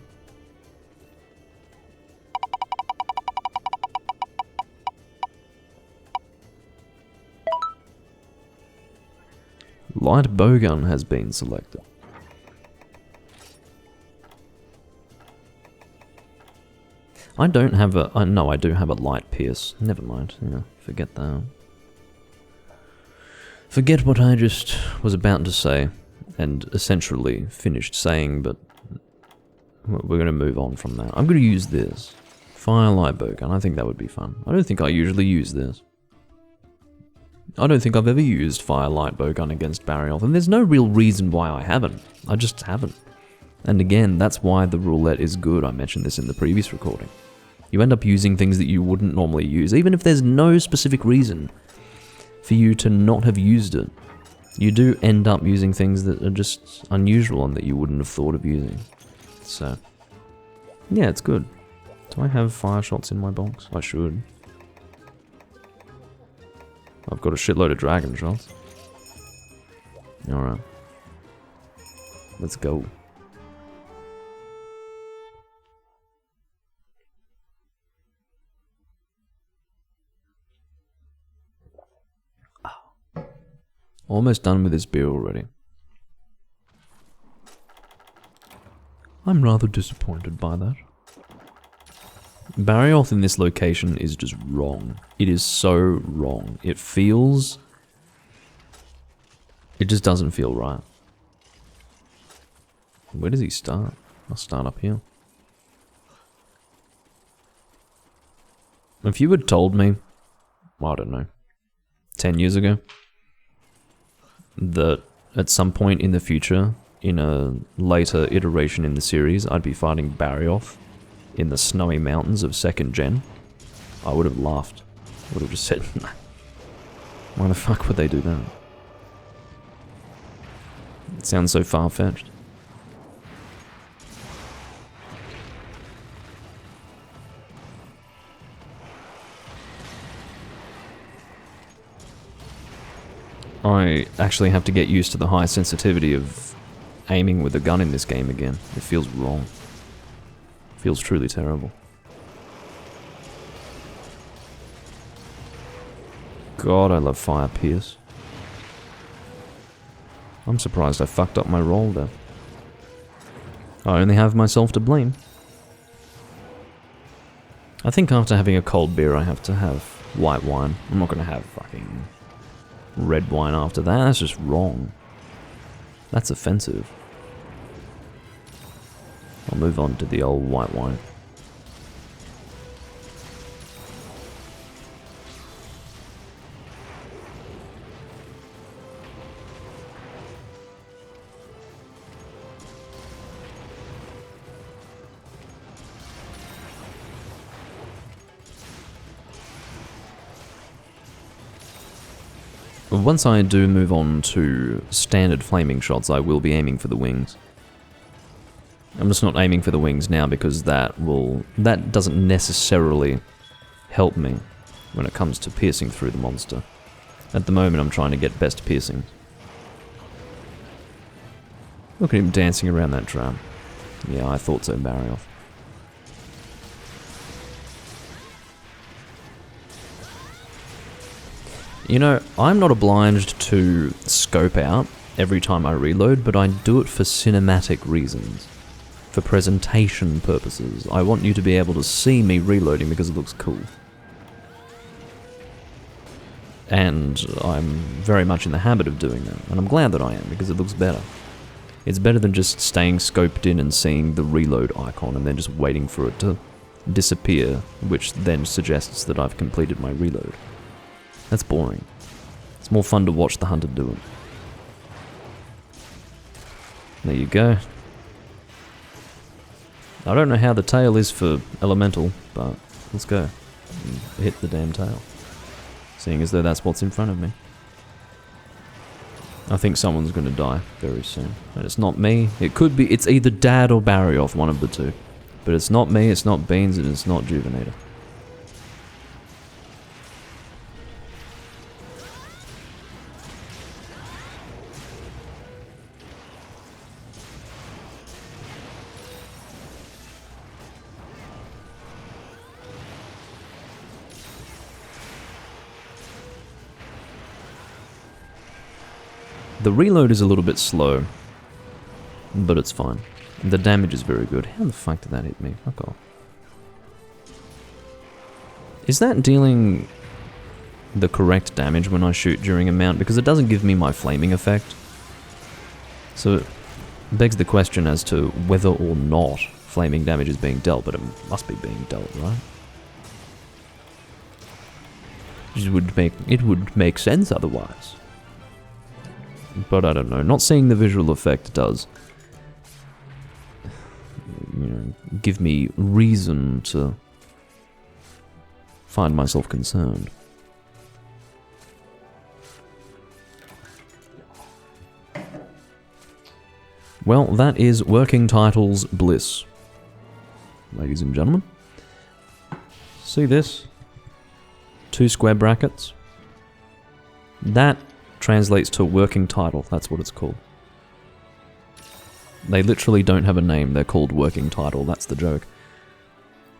Light bowgun has been selected. I don't have a... no, I do have a light pierce. Never mind. Yeah, forget that. Forget what I just was about to say, and essentially finished saying, but we're going to move on from that. I'm going to use this. Firelight bowgun. I think that would be fun. I don't think I usually use this. I don't think I've ever used Firelight bowgun against Barioth, and there's no real reason why I haven't. I just haven't. And again, that's why the roulette is good. I mentioned this in the previous recording. You end up using things that you wouldn't normally use, even if there's no specific reason for you to not have used it. You do end up using things that are just unusual and that you wouldn't have thought of using. So, yeah, it's good. Do I have fire shots in my box? I should. I've got a shitload of dragon shots. Alright. Let's go. Almost done with this beer already. I'm rather disappointed by that. Barioth in this location is just wrong. It is so wrong. It feels... It just doesn't feel right. Where does he start? I'll start up here. If you had told me, I don't know, 10 years ago, that at some point in the future, in a later iteration in the series, I'd be fighting Barioth in the snowy mountains of 2nd gen, I would have laughed. I would have just said, nah. Why the fuck would they do that? It sounds so far-fetched. I actually have to get used to the high sensitivity of aiming with a gun in this game again. It feels wrong. It feels truly terrible. God, I love Fire Pierce. I'm surprised I fucked up my roll there. I only have myself to blame. I think after having a cold beer I have to have white wine. I'm not gonna have fucking red wine after that. That's just wrong. That's offensive. I'll move on to the old white wine. Once I do move on to standard flaming shots, I will be aiming for the wings. I'm just not aiming for the wings now because that doesn't necessarily help me when it comes to piercing through the monster. At the moment I'm trying to get best piercing. Look at him dancing around that trap. Yeah, I thought so, Barioth. You know, I'm not obliged to scope out every time I reload, but I do it for cinematic reasons. For presentation purposes. I want you to be able to see me reloading because it looks cool. And I'm very much in the habit of doing that, and I'm glad that I am, because it looks better. It's better than just staying scoped in and seeing the reload icon and then just waiting for it to disappear, which then suggests that I've completed my reload. That's boring. It's more fun to watch the hunter do it. There you go. I don't know how the tail is for elemental, but let's go. Hit the damn tail. Seeing as though that's what's in front of me. I think someone's going to die very soon. And it's not me. It could be, it's either Dad or Barrioth, one of the two. But it's not me, it's not Beans, and it's not Juvenator. The reload is a little bit slow, but it's fine. The damage is very good. How the fuck did that hit me? Fuck off. Is that dealing the correct damage when I shoot during a mount? Because it doesn't give me my flaming effect. So it begs the question as to whether or not flaming damage is being dealt, but it must be being dealt, right? It would make sense otherwise. But I don't know. Not seeing the visual effect does, you know, give me reason to find myself concerned. Well, that is working titles bliss, ladies and gentlemen. See this? 2 square brackets. That translates to working title, that's what it's called. They literally don't have a name, they're called working title, that's the joke.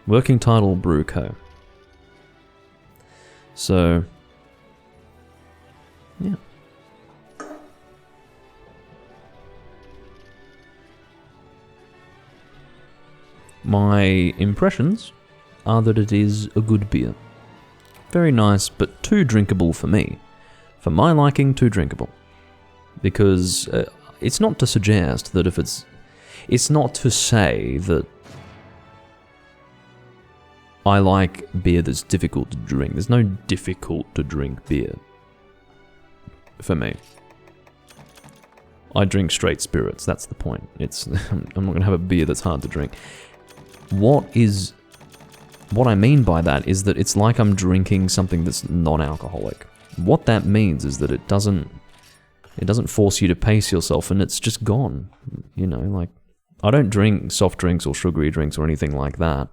Working title Brew Co. So, yeah. My impressions are that it is a good beer. Very nice, but too drinkable for me. For my liking, too drinkable. Because it's not to suggest that if it's not to say that I like beer that's difficult to drink. There's no difficult to drink beer. For me. I drink straight spirits, that's the point. I'm not going to have a beer that's hard to drink. What I mean by that is that it's like I'm drinking something that's non-alcoholic. What that means is that it doesn't force you to pace yourself, and it's just gone. You know, like, I don't drink soft drinks or sugary drinks or anything like that.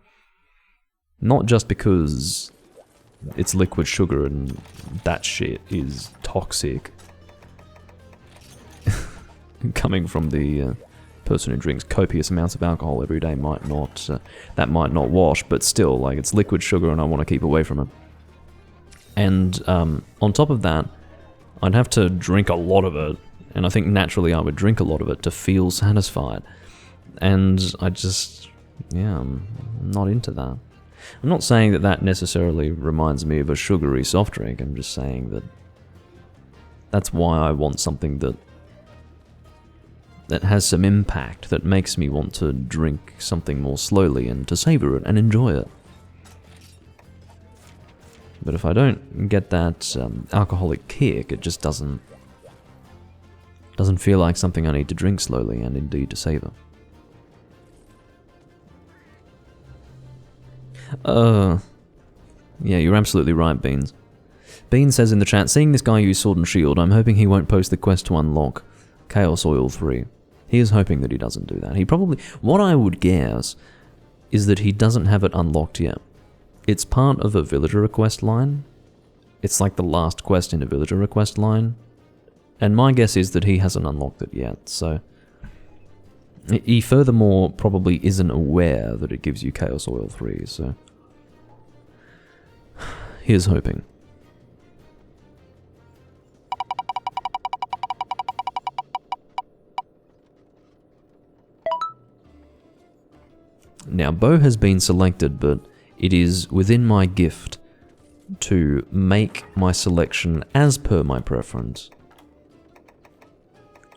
Not just because it's liquid sugar and that shit is toxic. Coming from the person who drinks copious amounts of alcohol every day might not, that might not wash, but still, like, it's liquid sugar and I want to keep away from it. And on top of that, I'd have to drink a lot of it, and I think naturally I would drink a lot of it to feel satisfied. And I just, yeah, I'm not into that. I'm not saying that that necessarily reminds me of a sugary soft drink, I'm just saying that that's why I want something that has some impact, that makes me want to drink something more slowly and to savor it and enjoy it. But if I don't get that alcoholic kick, it just doesn't feel like something I need to drink slowly and indeed to savor. Yeah, you're absolutely right, Beans. Beans says in the chat, seeing this guy use Sword and Shield, I'm hoping he won't post the quest to unlock Chaos Oil 3. He is hoping that he doesn't do that. He probably... What I would guess is that he doesn't have it unlocked yet. It's part of a villager request line. It's like the last quest in a villager request line. And my guess is that he hasn't unlocked it yet, so... He furthermore probably isn't aware that it gives you Chaos Oil 3, so... Here's hoping. Now, bow has been selected, but it is within my gift to make my selection as per my preference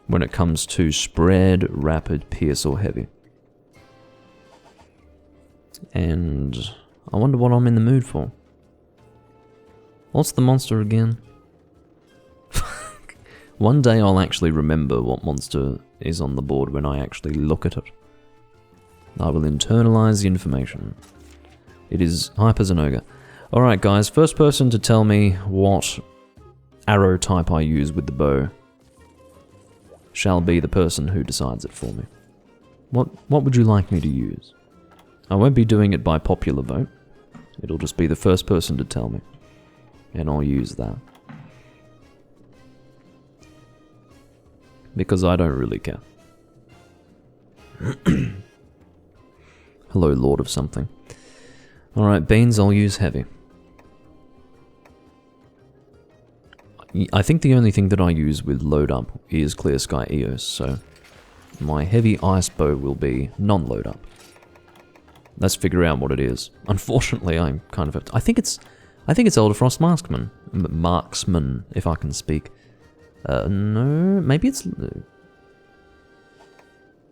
when it comes to spread, rapid, pierce, or heavy. And I wonder what I'm in the mood for. What's the monster again? One day I'll actually remember what monster is on the board when I actually look at it. I will internalize the information. It is Hyper's an ogre. Alright guys, first person to tell me what arrow type I use with the bow shall be the person who decides it for me. What would you like me to use? I won't be doing it by popular vote. It'll just be the first person to tell me. And I'll use that. Because I don't really care. Hello, Lord of something. Alright, beans, I'll use heavy. I think the only thing that I use with load up is Clear Sky Eos, so my heavy ice bow will be non-load up. Let's figure out what it is. Unfortunately, I'm kind of... I think it's Elder Frost Marksman. Marksman, if I can speak. No, maybe it's...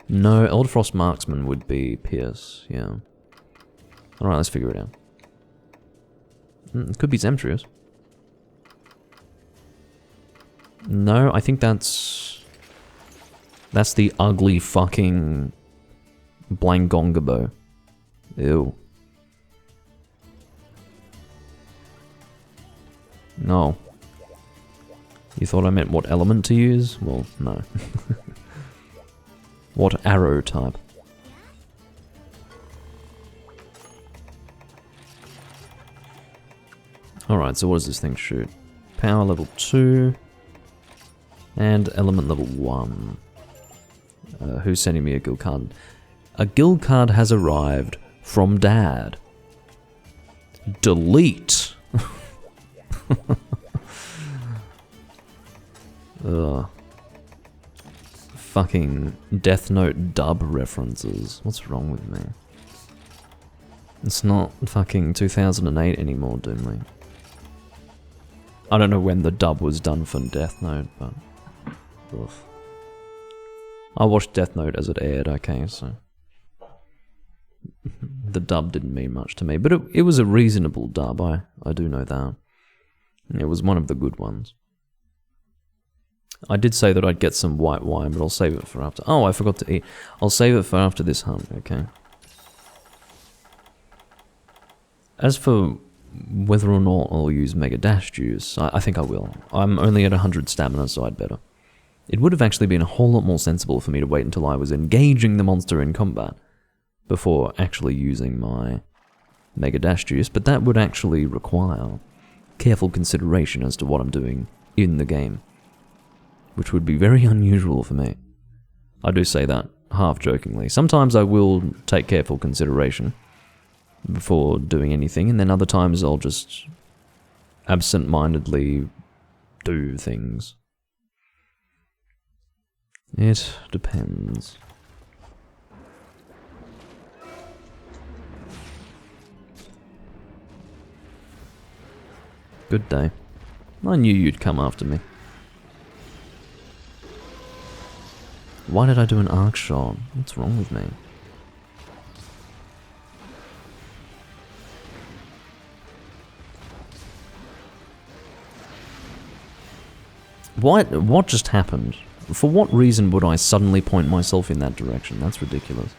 No, Elder Frost Marksman would be Pierce, yeah. Alright, let's figure it out. It could be Zemtrius. No, I think that's the ugly fucking Blangonga bow. Ew. No. You thought I meant what element to use? Well, no. What arrow type? Alright, so what does this thing shoot? Power level 2. And element level 1. Who's sending me a guild card? A guild card has arrived from Dad. Delete! Ugh. Fucking Death Note dub references. What's wrong with me? It's not fucking 2008 anymore, Doomlink. I don't know when the dub was done for Death Note, but... Ugh. I watched Death Note as it aired, okay, so... The dub didn't mean much to me, but it was a reasonable dub, I do know that. It was one of the good ones. I did say that I'd get some white wine, but I'll save it for after... Oh, I forgot to eat. I'll save it for after this hunt, okay? As for whether or not I'll use Mega Dash Juice, I think I will. I'm only at 100 stamina, so I'd better. It would have actually been a whole lot more sensible for me to wait until I was engaging the monster in combat before actually using my Mega Dash Juice, but that would actually require careful consideration as to what I'm doing in the game, which would be very unusual for me. I do say that half-jokingly. Sometimes I will take careful consideration before doing anything, and then other times I'll just absent-mindedly do things. It depends. Good day. I knew you'd come after me. Why did I do an arc shot? What's wrong with me? What just happened? For what reason would I suddenly point myself in that direction? That's ridiculous.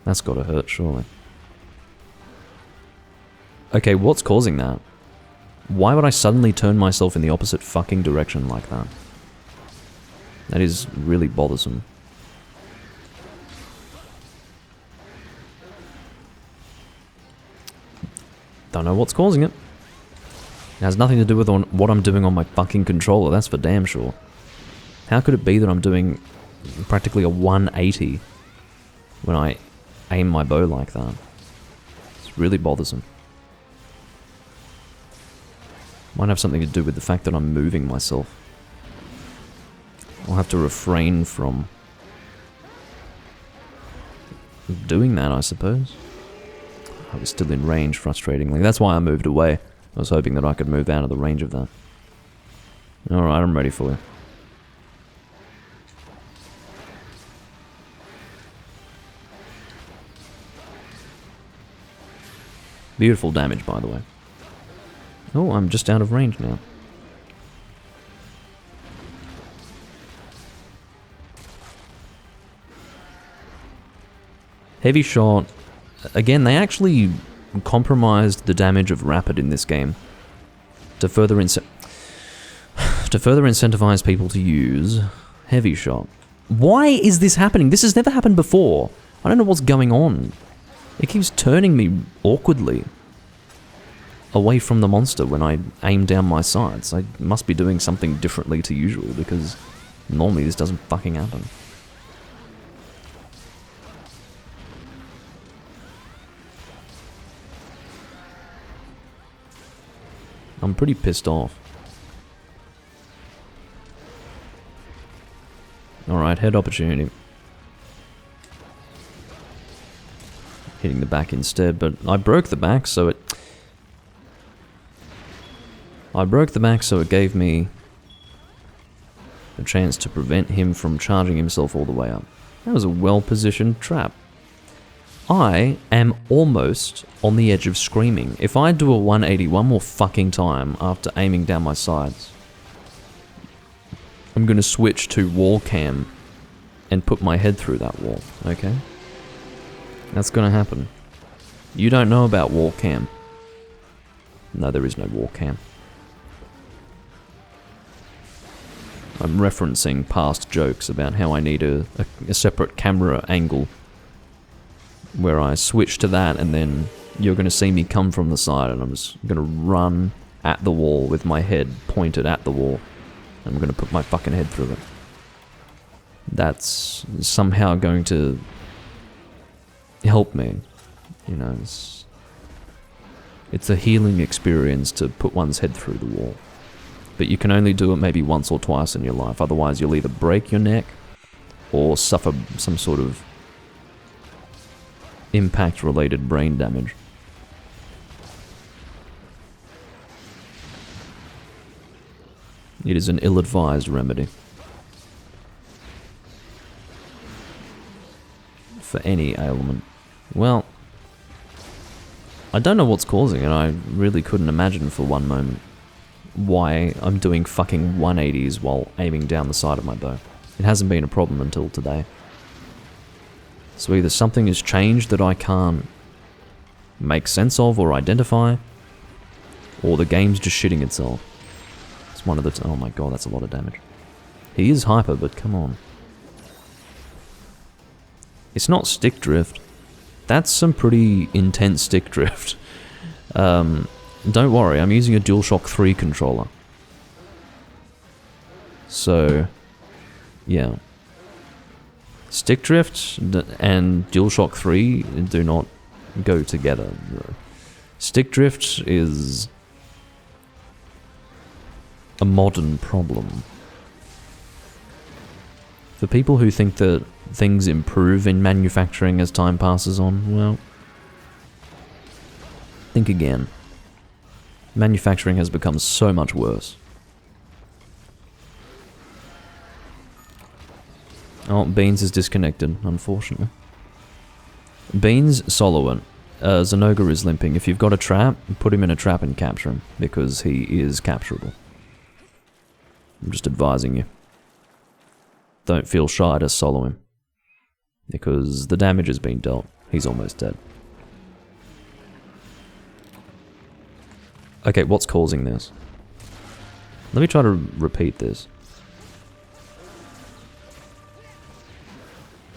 That's gotta hurt, surely. Okay, what's causing that? Why would I suddenly turn myself in the opposite fucking direction like that? That is really bothersome. Don't know what's causing it. It has nothing to do with what I'm doing on my fucking controller, that's for damn sure. How could it be that I'm doing practically a 180 when I aim my bow like that? It's really bothersome. Might have something to do with the fact that I'm moving myself. I'll have to refrain from doing that, I suppose. I was still in range, frustratingly. That's why I moved away. I was hoping that I could move out of the range of that. Alright, I'm ready for you. Beautiful damage, by the way. Oh, I'm just out of range now. Heavy shot. Again, they actually compromised the damage of rapid in this game to further incentivize people to use heavy shot. Why is this happening? This has never happened before. I don't know what's going on. It keeps turning me awkwardly away from the monster when I aim down my sights. I must be doing something differently to usual, because normally this doesn't fucking happen. I'm pretty pissed off. Alright, head opportunity. Hitting the back instead, but I broke the back, so it... gave me a chance to prevent him from charging himself all the way up. That was a well-positioned trap. I am almost on the edge of screaming. If I do a 180 one more fucking time after aiming down my sides, I'm gonna switch to wall cam and put my head through that wall, okay? That's gonna happen. You don't know about wall cam. No, there is no wall cam. I'm referencing past jokes about how I need a separate camera angle where I switch to that, and then you're going to see me come from the side, and I'm just going to run at the wall with my head pointed at the wall. I'm going to put my fucking head through it. That's somehow going to help me. You know, it's a healing experience to put one's head through the wall. But you can only do it maybe once or twice in your life, otherwise you'll either break your neck or suffer some sort of impact-related brain damage. It is an ill-advised remedy for any ailment. Well, I don't know what's causing it. I really couldn't imagine for one moment why I'm doing fucking 180s while aiming down the side of my bow. It hasn't been a problem until today. So either something has changed that I can't make sense of or identify, or the game's just shitting itself. It's one of the... oh my god, that's a lot of damage. He is hyper, but come on. It's not stick drift. That's some pretty intense stick drift. Don't worry, I'm using a DualShock 3 controller. So, yeah. Stick drift and DualShock 3 do not go together. Stick drift is a modern problem. For people who think that things improve in manufacturing as time passes on, well, think again. Manufacturing has become so much worse. Oh, Beans is disconnected, unfortunately. Beans, solo it. Zenoga is limping. If you've got a trap, put him in a trap and capture him, because he is capturable. I'm just advising you. Don't feel shy to solo him, because the damage has been dealt. He's almost dead. Okay, what's causing this? Let me try to repeat this.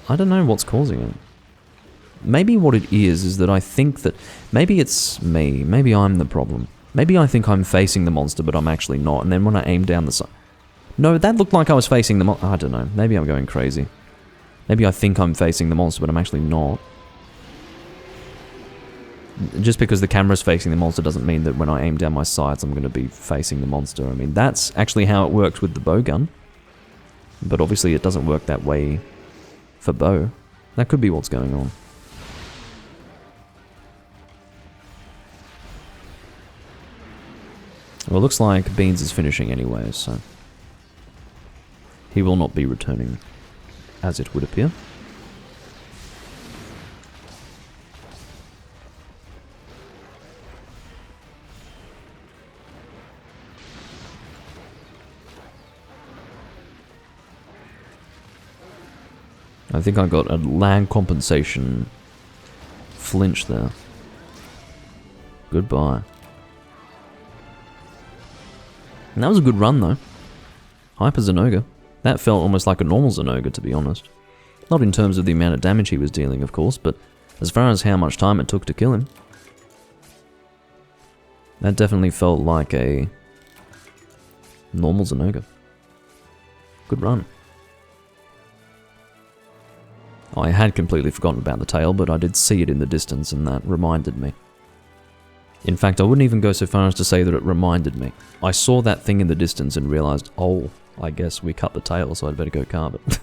I don't know what's causing it. Maybe what it is that I think that... maybe it's me. Maybe I'm the problem. Maybe I think I'm facing the monster, but I'm actually not. And then when I aim down the side... no, that looked like I was facing the monster. I don't know. Maybe I'm going crazy. Maybe I think I'm facing the monster, but I'm actually not. Just because the camera's facing the monster doesn't mean that when I aim down my sights, I'm going to be facing the monster. I mean, that's actually how it works with the bowgun. But obviously it doesn't work that way for bow. That could be what's going on. Well, it looks like Beans is finishing anyway, so he will not be returning, as it would appear. I think I got a lag compensation flinch there. Goodbye. And that was a good run though. Hyper Zenoga. That felt almost like a normal Zenoga, to be honest. Not in terms of the amount of damage he was dealing, of course, but as far as how much time it took to kill him. That definitely felt like a normal Zenoga. Good run. I had completely forgotten about the tail, but I did see it in the distance and that reminded me. In fact, I wouldn't even go so far as to say that it reminded me. I saw that thing in the distance and realised, oh, I guess we cut the tail, so I'd better go carve it.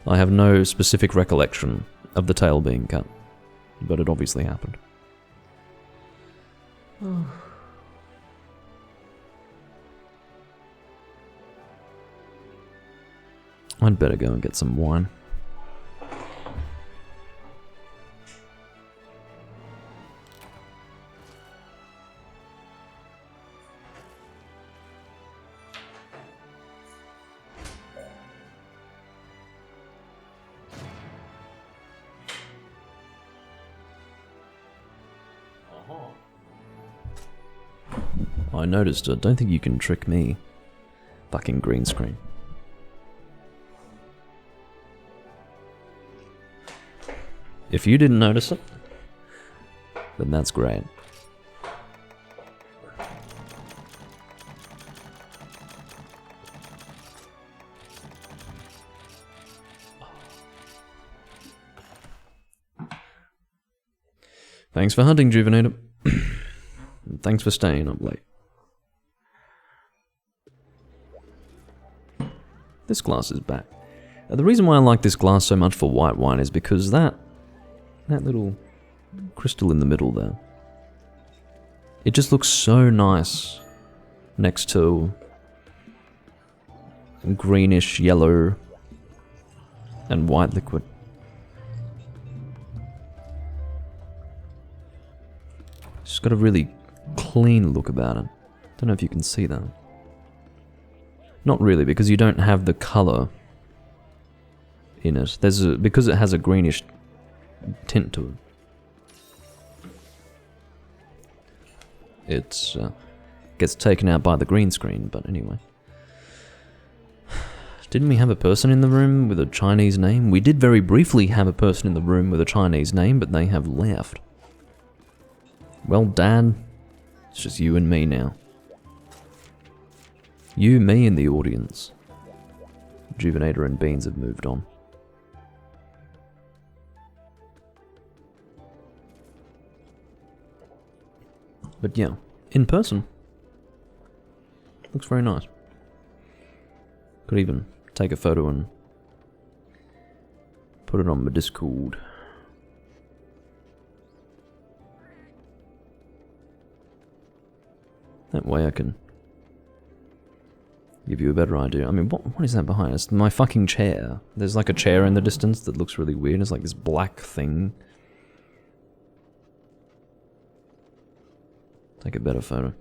I have no specific recollection of the tail being cut, but it obviously happened. I'd better go and get some wine. I noticed it. Don't think you can trick me. Fucking green screen. If you didn't notice it, then that's great. Thanks for hunting, Juvenator. And thanks for staying up late. This glass is back. The reason why I like this glass so much for white wine is because that little crystal in the middle there, it just looks so nice next to greenish yellow and white liquid. It's just got a really clean look about it. Don't know if you can see that. Not really, because you don't have the colour in it. Because it has a greenish tint to it. It gets taken out by the green screen, but anyway. Didn't we have a person in the room with a Chinese name? We did very briefly have a person in the room with a Chinese name, but they have left. Well, Dad, it's just you and me now. You, me, and the audience. Juvenator and Beans have moved on. But yeah, in person, looks very nice. Could even take a photo and put it on my Discord. That way I can give you a better idea. I mean, what is that behind us? My fucking chair. There's like a chair in the distance that looks really weird. It's like this black thing. Take a better photo.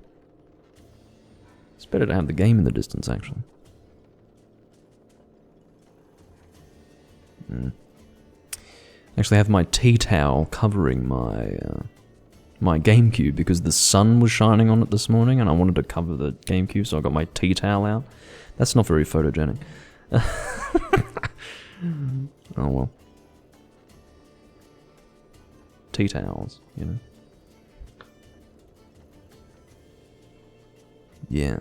It's better to have the game in the distance, actually. Actually, I have my tea towel covering my my GameCube because the sun was shining on it this morning and I wanted to cover the GameCube, so I got my tea towel out. That's not very photogenic. Oh well. Tea towels, you know. Yeah.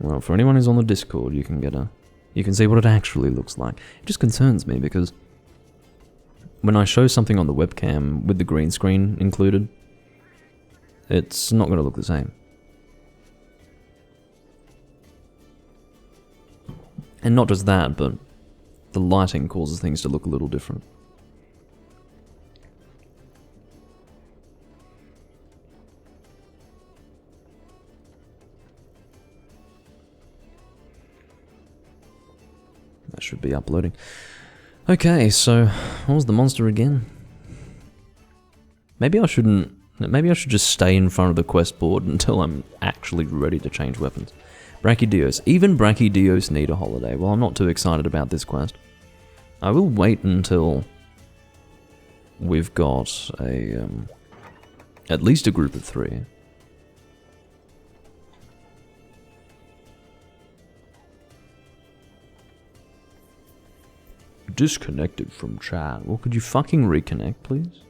Well, for anyone who's on the Discord, you can see what it actually looks like. It just concerns me because when I show something on the webcam with the green screen included, it's not going to look the same. And not just that, but the lighting causes things to look a little different. should be uploading. Okay, so what was the monster again? Maybe I shouldn't. Maybe I should just stay in front of the quest board until I'm actually ready to change weapons. Brachydios. Even Brachydios need a holiday. Well, I'm not too excited about this quest. I will wait until we've got a at least a group of 3. Disconnected from chat. Well, could you fucking reconnect, please?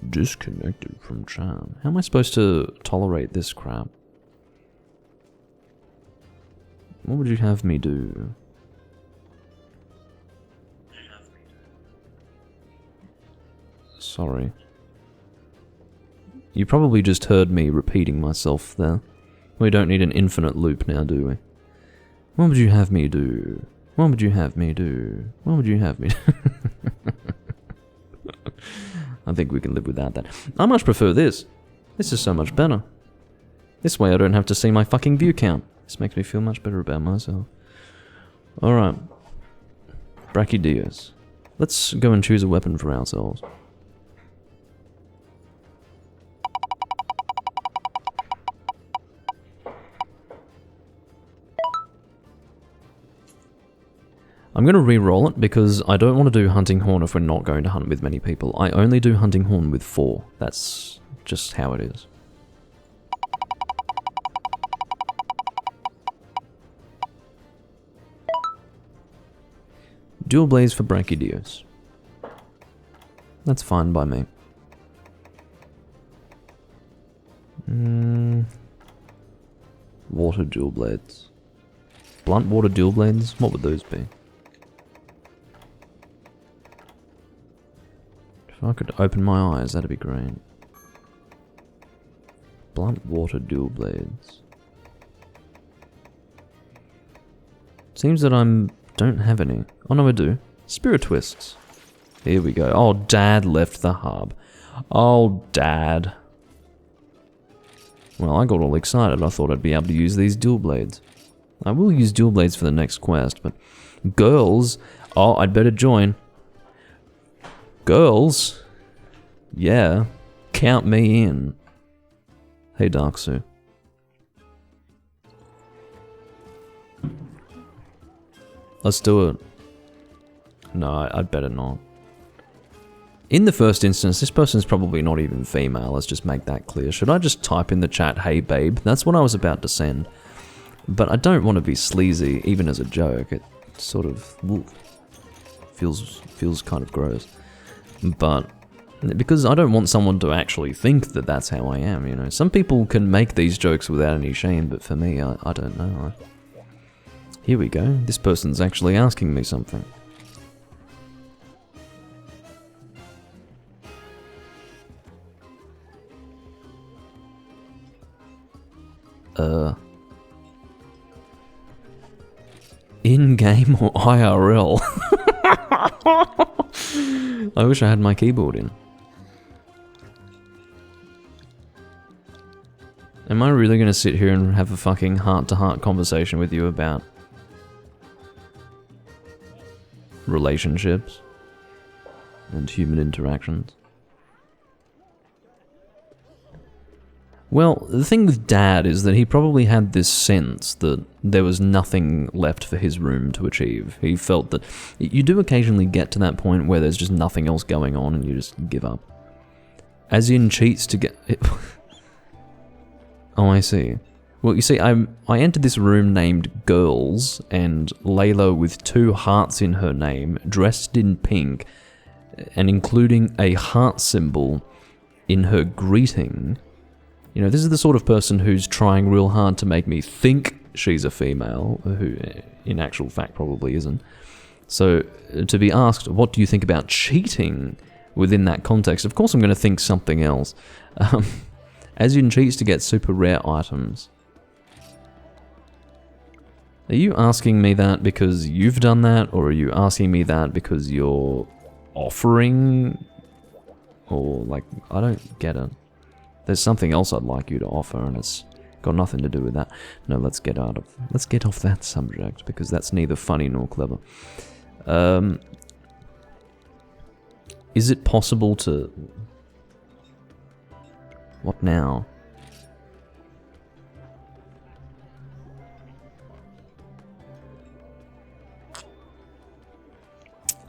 Disconnected from chat. How am I supposed to tolerate this crap? What would you have me do? Sorry. You probably just heard me repeating myself there. We don't need an infinite loop now, do we? What would you have me do? What would you have me do? What would you have me do? I think we can live without that. I much prefer this. This is so much better. This way I don't have to see my fucking view count. This makes me feel much better about myself. Alright. Brachydios. Let's go and choose a weapon for ourselves. I'm going to re-roll it because I don't want to do Hunting Horn if we're not going to hunt with many people. I only do Hunting Horn with 4. That's just how it is. Dual Blaze for Brachydios. That's fine by me. Water Dual Blades. Blunt Water Dual Blades? What would those be? If I could open my eyes, that'd be great. Blunt Water Dual Blades. Seems that don't have any. Oh no, I do. Spirit Twists. Here we go. Oh, Dad left the hub. Oh, Dad. Well, I got all excited. I thought I'd be able to use these dual blades. I will use dual blades for the next quest, but... Girls! Oh, I'd better join. Girls? Yeah. Count me in. Hey, Darksu. Let's do it. No, I'd better not. In the first instance, this person's probably not even female, let's just make that clear. Should I just type in the chat, hey babe? That's what I was about to send. But I don't want to be sleazy, even as a joke. It sort of feels kind of gross. But because I don't want someone to actually think that that's how I am, you know. Some people can make these jokes without any shame, but for me, I don't know. Here we go. This person's actually asking me something. In-game or IRL? I wish I had my keyboard in. Am I really gonna sit here and have a fucking heart-to-heart conversation with you about relationships and human interactions? Well, the thing with Dad is that he probably had this sense that there was nothing left for his room to achieve. He felt that you do occasionally get to that point where there's just nothing else going on and you just give up. As in cheats to get... Oh, I see. Well, you see, I entered this room named Girls, and Layla with 2 hearts in her name, dressed in pink, and including a heart symbol in her greeting. You know, this is the sort of person who's trying real hard to make me think she's a female, who in actual fact probably isn't. So, to be asked, what do you think about cheating within that context? Of course I'm going to think something else. As in cheats to get super rare items. Are you asking me that because you've done that, or are you asking me that because you're offering? Or, like, I don't get it. There's something else I'd like you to offer, and it's Got nothing to do with that. No, let's get off that subject, because that's neither funny nor clever. Is it possible to... What now?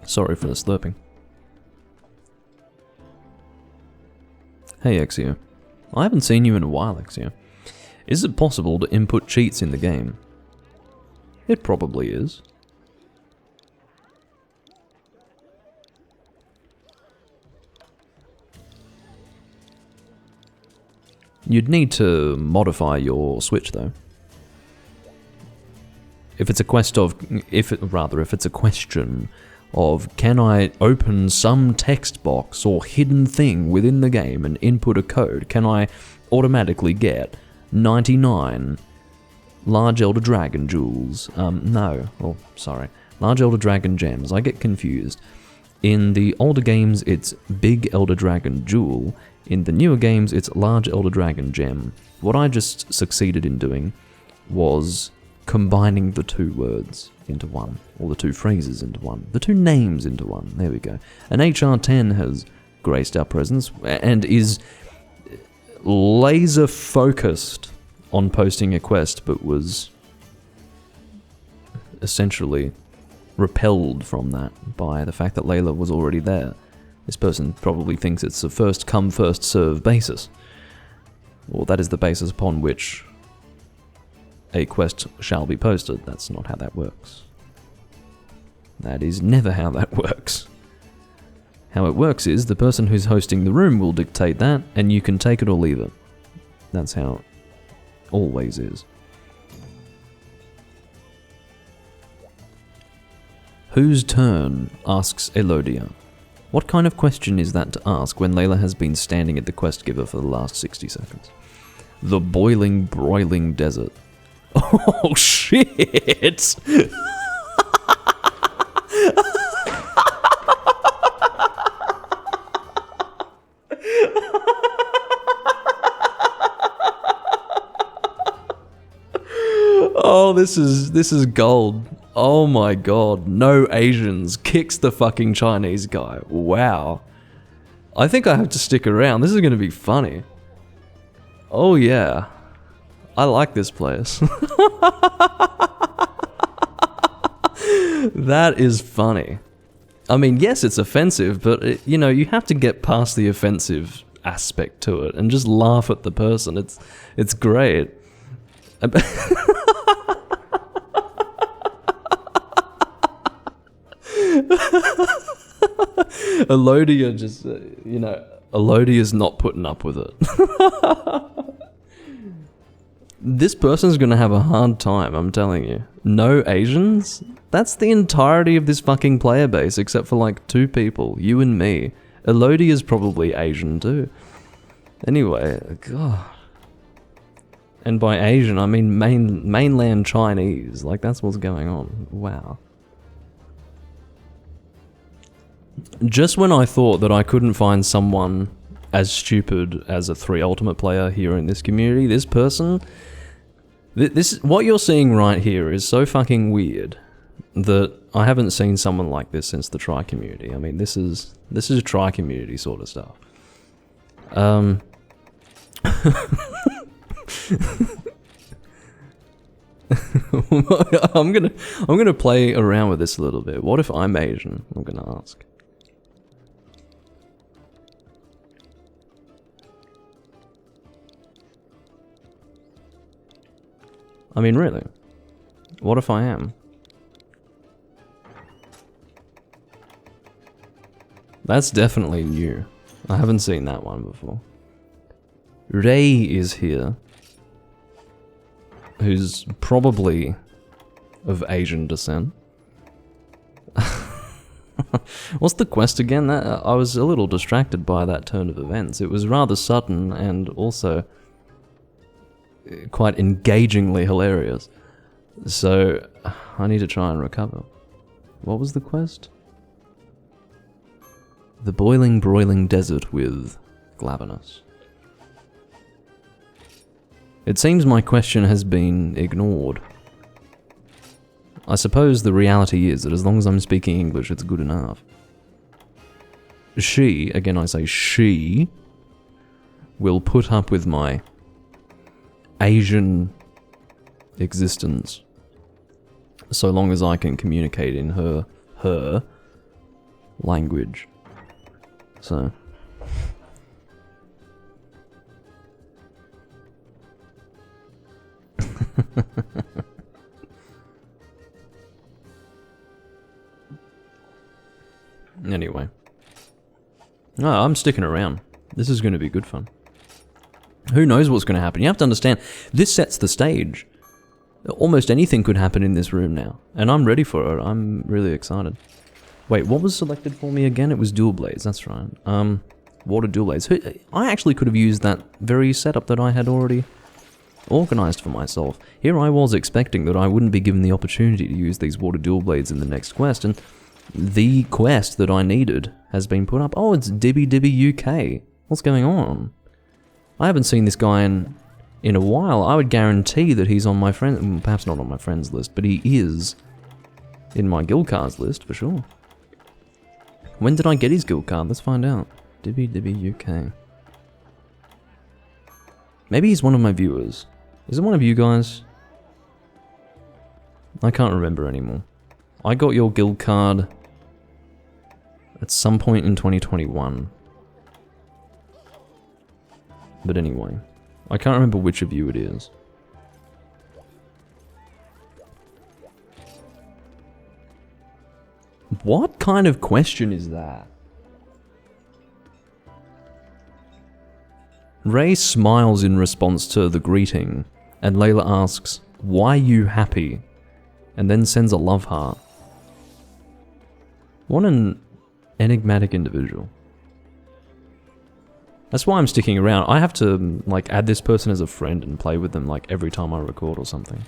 Sorry for the slurping. Hey, Exio. I haven't seen you in a while, Exio. Is it possible to input cheats in the game? It probably is. You'd need to modify your Switch, though. If it's a if it's a question of, can I open some text box or hidden thing within the game and input a code? Can I automatically get 99 large Elder Dragon jewels? No. Oh, sorry. Large Elder Dragon gems. I get confused. In the older games, it's Big Elder Dragon jewel. In the newer games, it's Large Elder Dragon gem. What I just succeeded in doing was combining the two words into one, or the two phrases into one, the two names into one. There we go. And HR10 has graced our presence and is laser focused on posting a quest, but was essentially repelled from that by the fact that Layla was already there. This person probably thinks it's a first come, first serve basis. Or that is the basis upon which a quest shall be posted. That's not how that works. That is never how that works. How it works is the person who's hosting the room will dictate that, and you can take it or leave it. That's how it always is. Whose turn? Asks Elodia. What kind of question is that to ask when Layla has been standing at the quest giver for the last 60 seconds? The boiling, broiling desert. Oh, shit! Oh, this is gold. Oh my god, no Asians, kicks the fucking Chinese guy. Wow. I think I have to stick around. This is going to be funny. Oh yeah. I like this place. That is funny. I mean, yes, it's offensive, but you know, you have to get past the offensive aspect to it and just laugh at the person. It's great. Elodia just, Elodia's not putting up with it. This person's gonna have a hard time, I'm telling you. No Asians? That's the entirety of this fucking player base, except for like 2 people, you and me. Elodia's probably Asian too. Anyway, god. And by Asian, I mean mainland Chinese. Like, that's what's going on. Wow. Just when I thought that I couldn't find someone as stupid as a 3 Ultimate player here in this community, this person... what you're seeing right here is so fucking weird that I haven't seen someone like this since the Tri community. I mean, this is Tri community sort of stuff. I'm gonna play around with this a little bit. What if I'm Asian? I'm gonna ask. I mean, really? What if I am? That's definitely new. I haven't seen that one before. Ray is here, who's probably of Asian descent. What's the quest again? I was a little distracted by that turn of events. It was rather sudden and also quite engagingly hilarious. So, I need to try and recover. What was the quest? The boiling, broiling desert with Glavenus. It seems my question has been ignored. I suppose the reality is that as long as I'm speaking English, it's good enough. She, again I say she, will put up with my Asian existence so long as I can communicate in her language. So... Anyway. No, I'm sticking around. This is going to be good fun. Who knows what's going to happen? You have to understand, this sets the stage. Almost anything could happen in this room now. And I'm ready for it. I'm really excited. Wait, what was selected for me again? It was dual blades, that's right. Water dual blades. I actually could have used that very setup that I had already organized for myself. Here I was expecting that I wouldn't be given the opportunity to use these water dual blades in the next quest, and the quest that I needed has been put up. Oh, it's Dibby UK. What's going on? I haven't seen this guy in a while. I would guarantee that he's on my friend, perhaps not on my friends list, but he is in my guild cards list for sure. When did I get his guild card? Let's find out. Dibby UK. Maybe he's one of my viewers. Is it one of you guys? I can't remember anymore. I got your guild card at some point in 2021. But anyway, I can't remember which of you it is. What kind of question is that? Ray smiles in response to the greeting, and Layla asks, "Why you happy?" and then sends a love heart. What an enigmatic individual. That's why I'm sticking around. I have to, like, add this person as a friend and play with them, like, every time I record or something.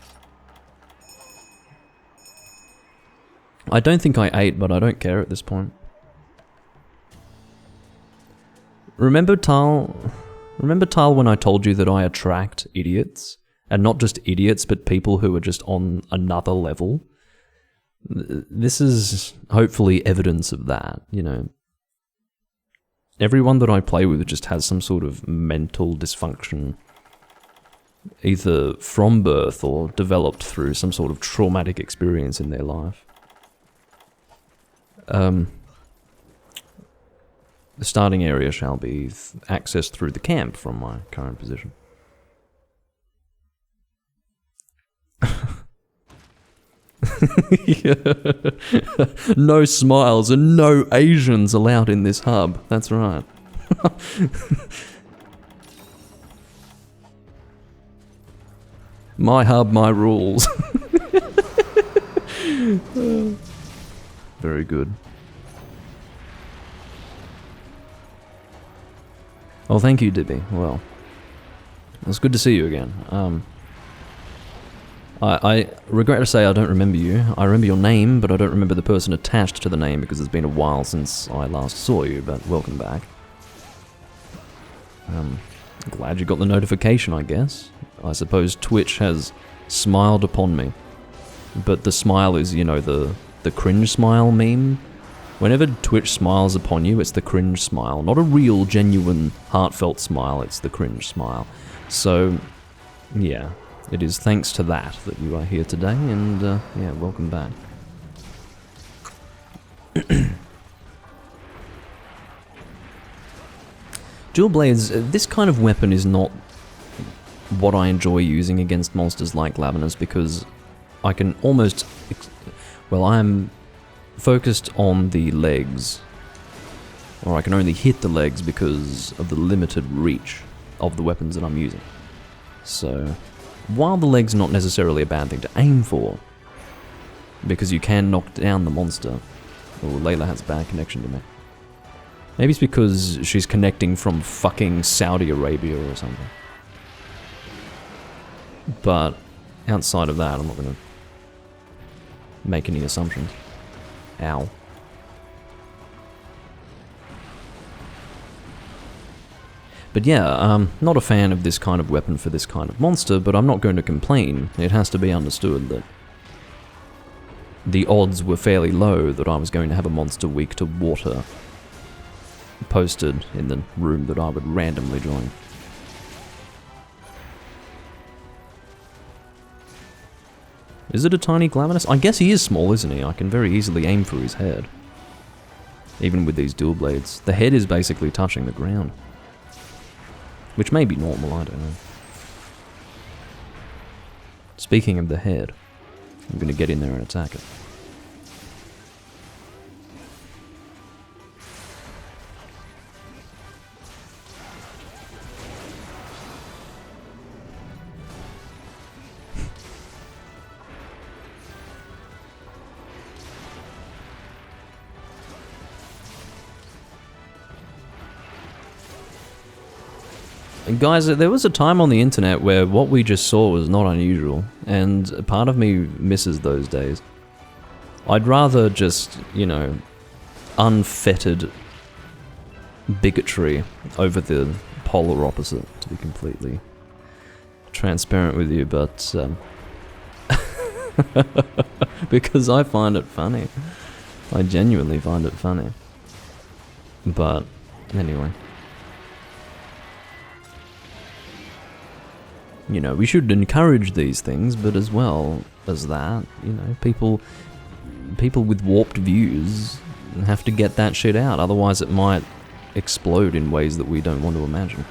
I don't think I ate, but I don't care at this point. Remember Tal when I told you that I attract idiots? And not just idiots, but people who are just on another level? This is hopefully evidence of that, you know. Everyone that I play with just has some sort of mental dysfunction, either from birth or developed through some sort of traumatic experience in their life. The starting area shall be accessed through the camp from my current position. No smiles and no Asians allowed in this hub. That's right. My hub, my rules. Very good. Oh, thank you, Dibby. Well, it's good to see you again. I regret to say I don't remember you. I remember your name, but I don't remember the person attached to the name because it's been a while since I last saw you, but welcome back. Glad you got the notification, I guess. I suppose Twitch has smiled upon me. But the smile is, you know, the cringe smile meme. Whenever Twitch smiles upon you, it's the cringe smile. Not a real, genuine, heartfelt smile, it's the cringe smile. So, yeah. It is thanks to that you are here today, and yeah, welcome back. Dual blades, this kind of weapon is not what I enjoy using against monsters like Lavinus, because I can almost... well, I'm focused on the legs, or I can only hit the legs because of the limited reach of the weapons that I'm using. So... while the leg's not necessarily a bad thing to aim for, because you can knock down the monster. Oh, Layla has a bad connection to me. Maybe it's because she's connecting from fucking Saudi Arabia or something. But outside of that, I'm not gonna make any assumptions. Ow. But yeah, not a fan of this kind of weapon for this kind of monster, but I'm not going to complain. It has to be understood that the odds were fairly low that I was going to have a monster weak to water posted in the room that I would randomly join. Is it a tiny Glavenus? I guess he is small, isn't he? I can very easily aim for his head. Even with these dual blades. The head is basically touching the ground. Which may be normal, I don't know. Speaking of the head, I'm going to get in there and attack it. Guys, there was a time on the internet where what we just saw was not unusual, and part of me misses those days. I'd rather just, you know, unfettered bigotry over the polar opposite, to be completely transparent with you, but because I find it funny. I genuinely find it funny. But anyway. You know, we should encourage these things, but as well as that, you know, people with warped views have to get that shit out, otherwise it might explode in ways that we don't want to imagine.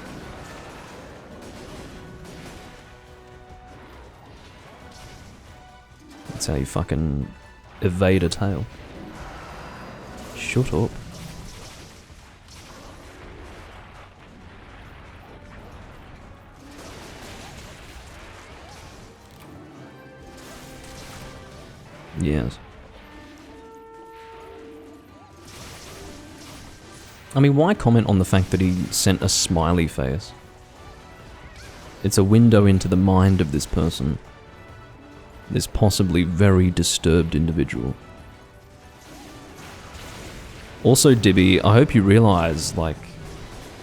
That's how you fucking evade a tail. Shut up. Yes. I mean, why comment on the fact that he sent a smiley face? It's a window into the mind of this person. This possibly very disturbed individual. Also, Dibby, I hope you realize, like,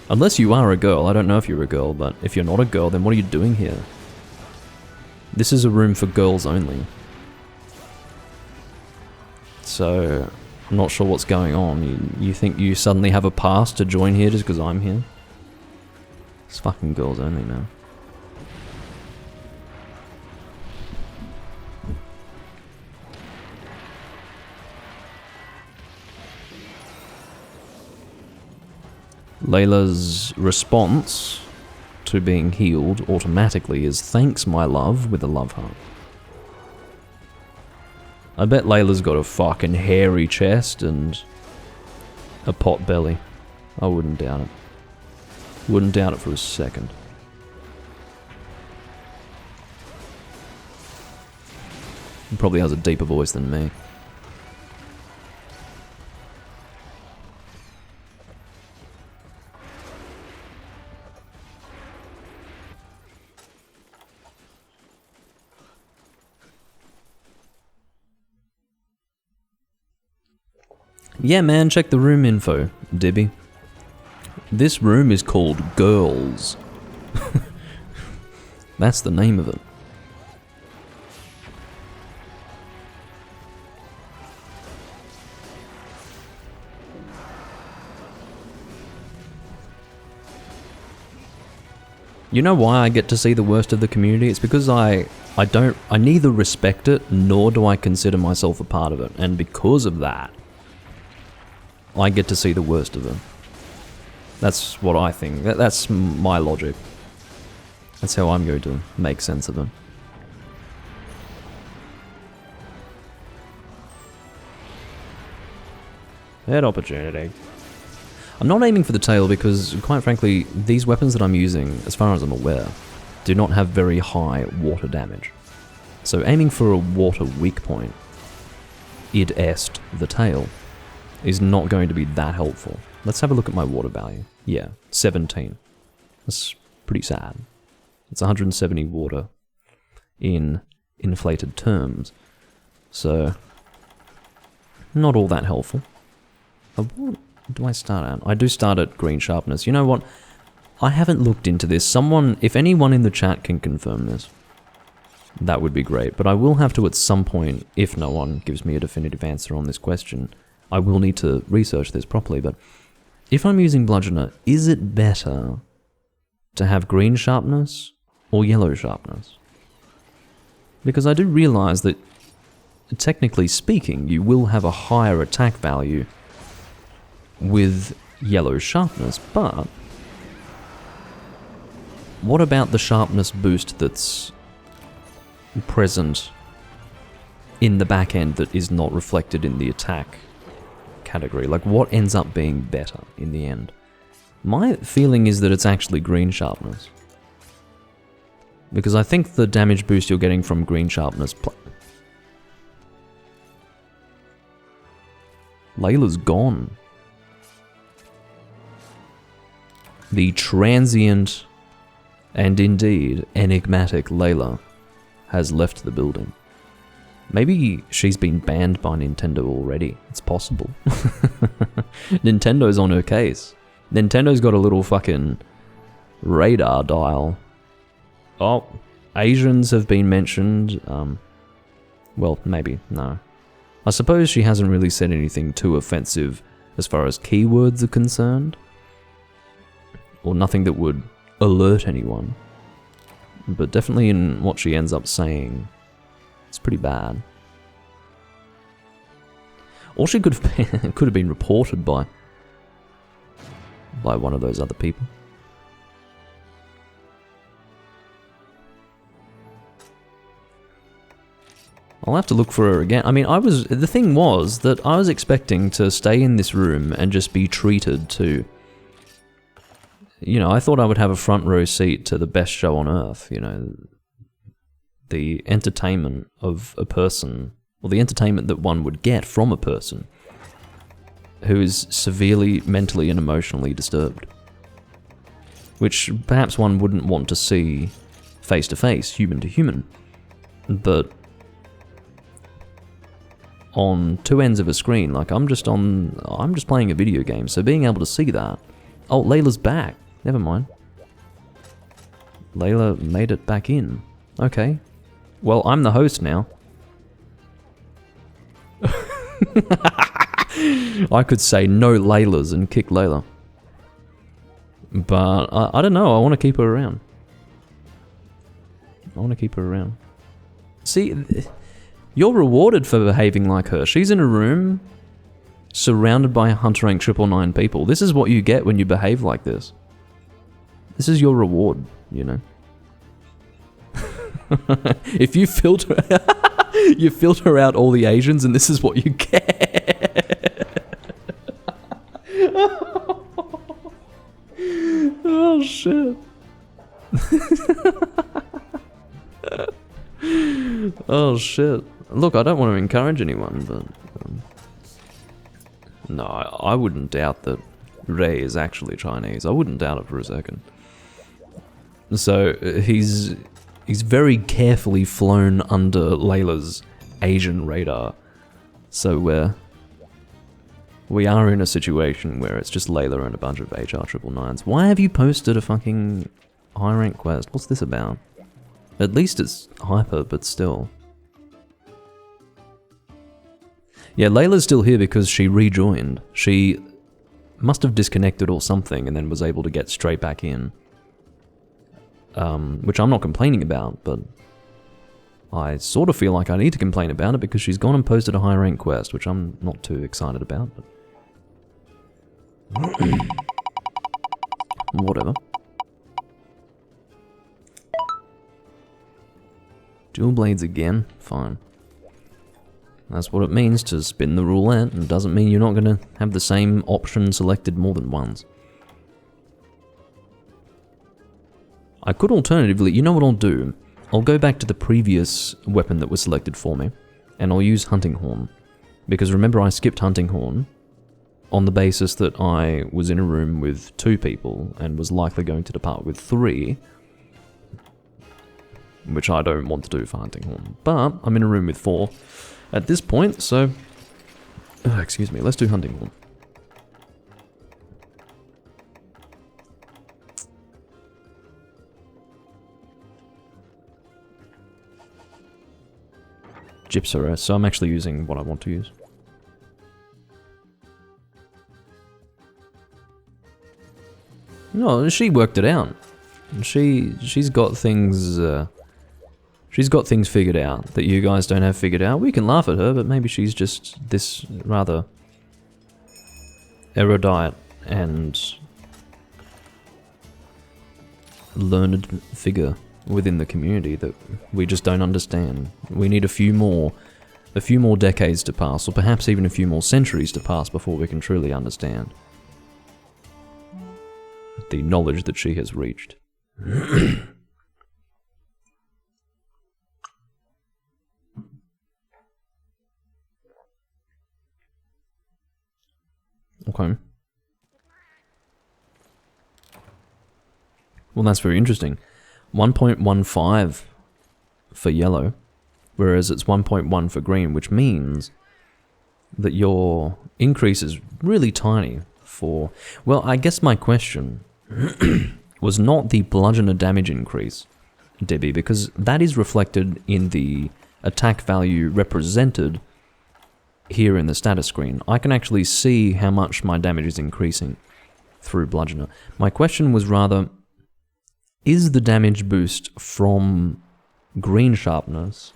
unless you are a girl, I don't know if you're a girl, but if you're not a girl, then what are you doing here? This is a room for girls only. So, I'm not sure what's going on. You think you suddenly have a pass to join here just because I'm here? It's fucking girls only, man. Layla's response to being healed automatically is thanks, my love, with a love heart. I bet Layla's got a fucking hairy chest and a pot belly. I wouldn't doubt it. Wouldn't doubt it for a second. He probably has a deeper voice than me. Yeah, man, check the room info, Dibby. This room is called Girls. That's the name of it. You know why I get to see the worst of the community? It's because I neither respect it, nor do I consider myself a part of it. And because of that, I get to see the worst of them. That's what I think. That's my logic. That's how I'm going to make sense of them. Head opportunity. I'm not aiming for the tail because, quite frankly, these weapons that I'm using, as far as I'm aware, do not have very high water damage. So aiming for a water weak point, id est the tail, is not going to be that helpful. Let's have a look at my water value. Yeah, 17. That's pretty sad. It's 170 water in inflated terms. So, not all that helpful. What do I start at? I do start at green sharpness. You know what? I haven't looked into this. Someone, if anyone in the chat can confirm this, that would be great. But I will have to at some point, if no one gives me a definitive answer on this question, I will need to research this properly. But if I'm using Bludgeoner, is it better to have green sharpness or yellow sharpness? Because I do realize that, technically speaking, you will have a higher attack value with yellow sharpness, but what about the sharpness boost that's present in the back end that is not reflected in the attack category? Like, what ends up being better in the end? My feeling is that it's actually green sharpness. Because I think the damage boost you're getting from green sharpness... Layla's gone. The transient and indeed enigmatic Layla has left the building. Maybe she's been banned by Nintendo already. It's possible. Nintendo's on her case. Nintendo's got a little fucking radar dial. Oh, Asians have been mentioned. Well, maybe, no. I suppose she hasn't really said anything too offensive as far as keywords are concerned. Or nothing that would alert anyone. But definitely in what she ends up saying, it's pretty bad. Or she could have been reported by one of those other people. I'll have to look for her again. I mean, the thing was that I was expecting to stay in this room and just be treated to, you know, I thought I would have a front row seat to the best show on earth, you know, the entertainment of a person, or the entertainment that one would get from a person who is severely mentally and emotionally disturbed, which perhaps one wouldn't want to see face to face, human to human, but on two ends of a screen, like I'm just playing a video game, so being able to see that. Oh, Layla's back. Never mind. Layla made it back in. Okay. Well, I'm the host now. I could say no Laylas and kick Layla. But I don't know, I want to keep her around. See, you're rewarded for behaving like her. She's in a room surrounded by Hunter Rank 999 people. This is what you get when you behave like this. This is your reward, you know. If you filter out all the Asians and this is what you get. Oh shit. Oh shit. Look, I don't want to encourage anyone, but no, I wouldn't doubt that Ray is actually Chinese. I wouldn't doubt it for a second. So he's very carefully flown under Layla's Asian radar. So we are in a situation where it's just Layla and a bunch of HR 999s. Why have you posted a fucking high rank quest? What's this about? At least it's hyper, but still. Yeah, Layla's still here because she rejoined. She must have disconnected or something and then was able to get straight back in. Which I'm not complaining about, but I sort of feel like I need to complain about it because she's gone and posted a high rank quest, which I'm not too excited about, but whatever. Dual blades again? Fine. That's what it means to spin the roulette, and doesn't mean you're not going to have the same option selected more than once. I could alternatively, you know what I'll do? I'll go back to the previous weapon that was selected for me, and I'll use Hunting Horn. Because remember, I skipped Hunting Horn on the basis that I was in a room with 2 people and was likely going to depart with 3, which I don't want to do for Hunting Horn. But I'm in a room with 4 at this point, so excuse me, let's do Hunting Horn. Gypsaress, so I'm actually using what I want to use. No, she worked it out. She's got things. She's got things figured out that you guys don't have figured out. We can laugh at her, but maybe she's just this rather erudite and learned figure within the community that we just don't understand. We need a few more decades to pass, or perhaps even a few more centuries to pass before we can truly understand the knowledge that she has reached. Okay. Well, that's very interesting. 1.15 for yellow, whereas it's 1.1 for green, which means that your increase is really tiny for... Well, I guess my question was not the bludgeoner damage increase, Debbie, because that is reflected in the attack value represented here in the status screen. I can actually see how much my damage is increasing through bludgeoner. My question was rather, is the damage boost from green sharpness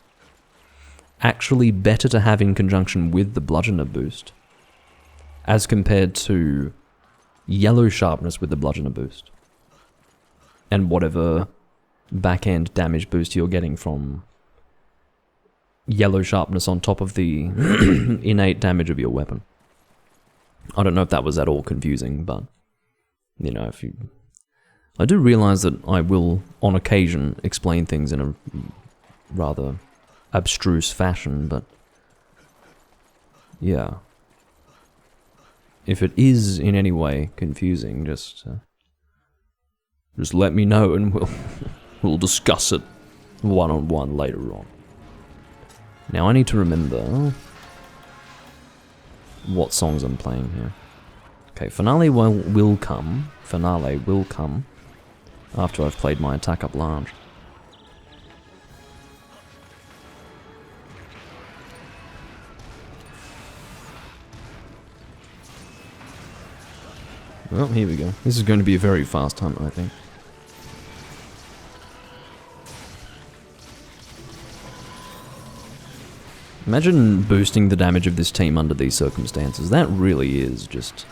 actually better to have in conjunction with the bludgeoner boost as compared to yellow sharpness with the bludgeoner boost and whatever back-end damage boost you're getting from yellow sharpness on top of the innate damage of your weapon? I don't know if that was at all confusing, but you know, if you... I do realize that I will, on occasion, explain things in a rather abstruse fashion, but yeah. If it is in any way confusing, just let me know and we'll discuss it one-on-one later on. Now I need to remember what songs I'm playing here. Okay, finale will come. Finale will come after I've played my attack up large. Well, here we go. This is going to be a very fast hunt, I think. Imagine boosting the damage of this team under these circumstances. That really is just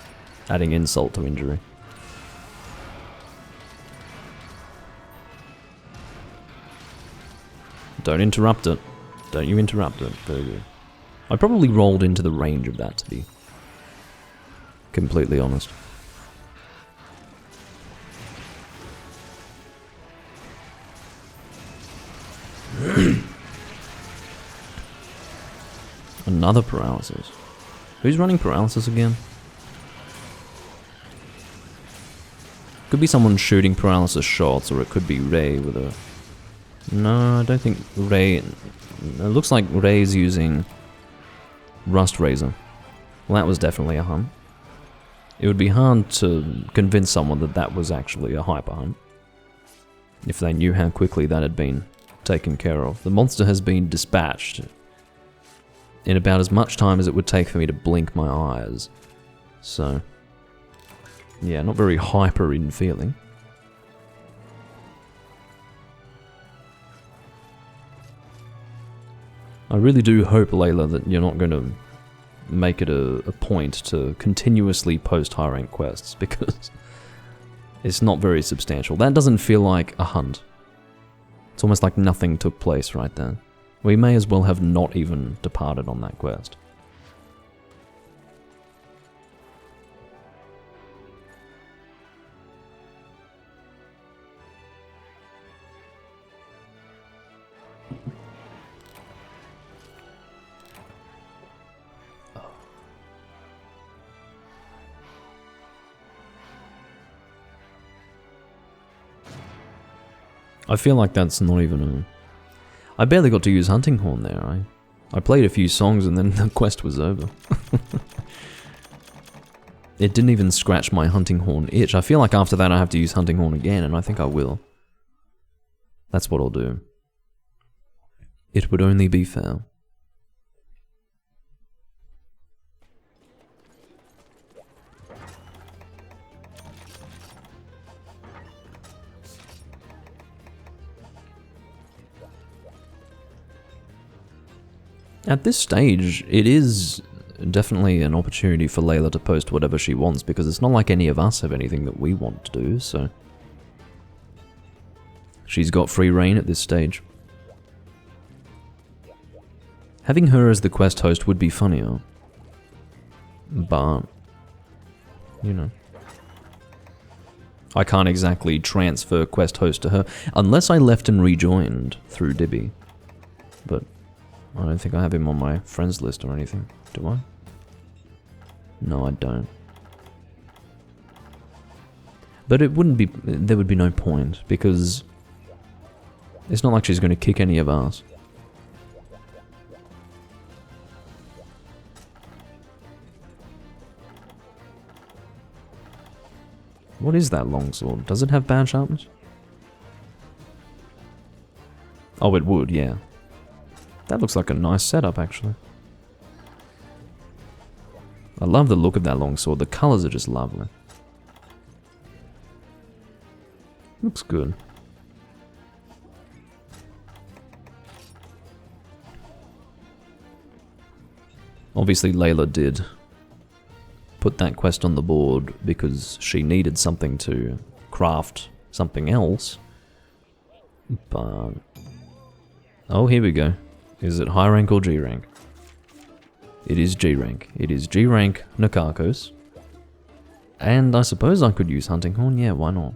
adding insult to injury. Don't interrupt it. Don't you interrupt it. Very good. I probably rolled into the range of that, to be completely honest. Another paralysis. Who's running paralysis again? Could be someone shooting paralysis shots, or it could be Ray with a... No, I don't think Ray... It looks like Ray's using Rust Razor. Well, that was definitely a hunt. It would be hard to convince someone that that was actually a hyper hunt if they knew how quickly that had been taken care of. The monster has been dispatched in about as much time as it would take for me to blink my eyes. So, yeah, not very hyper in feeling. I really do hope, Layla, that you're not going to make it a point to continuously post high rank quests, because it's not very substantial. That doesn't feel like a hunt. It's almost like nothing took place right there. We may as well have not even departed on that quest. I feel like that's not even a... I barely got to use Hunting Horn there. I played a few songs and then the quest was over. It didn't even scratch my Hunting Horn itch. I feel like after that I have to use Hunting Horn again, and I think I will. That's what I'll do. It would only be fair. At this stage, it is definitely an opportunity for Layla to post whatever she wants, because it's not like any of us have anything that we want to do, so... She's got free reign at this stage. Having her as the quest host would be funnier. But... you know... I can't exactly transfer quest host to her, unless I left and rejoined through Dibby. But I don't think I have him on my friends list or anything, do I? No, I don't. But it wouldn't be... there would be no point, because... it's not like she's going to kick any of ours. What is that longsword? Does it have bad sharpness? Oh, it would, yeah. That looks like a nice setup, actually. I love the look of that longsword. The colours are just lovely. Looks good. Obviously, Layla did put that quest on the board because she needed something to craft something else. But... oh, here we go. Is it high rank or G rank? It is G rank. It is G rank Nakakos. And I suppose I could use Hunting Horn. Yeah, why not?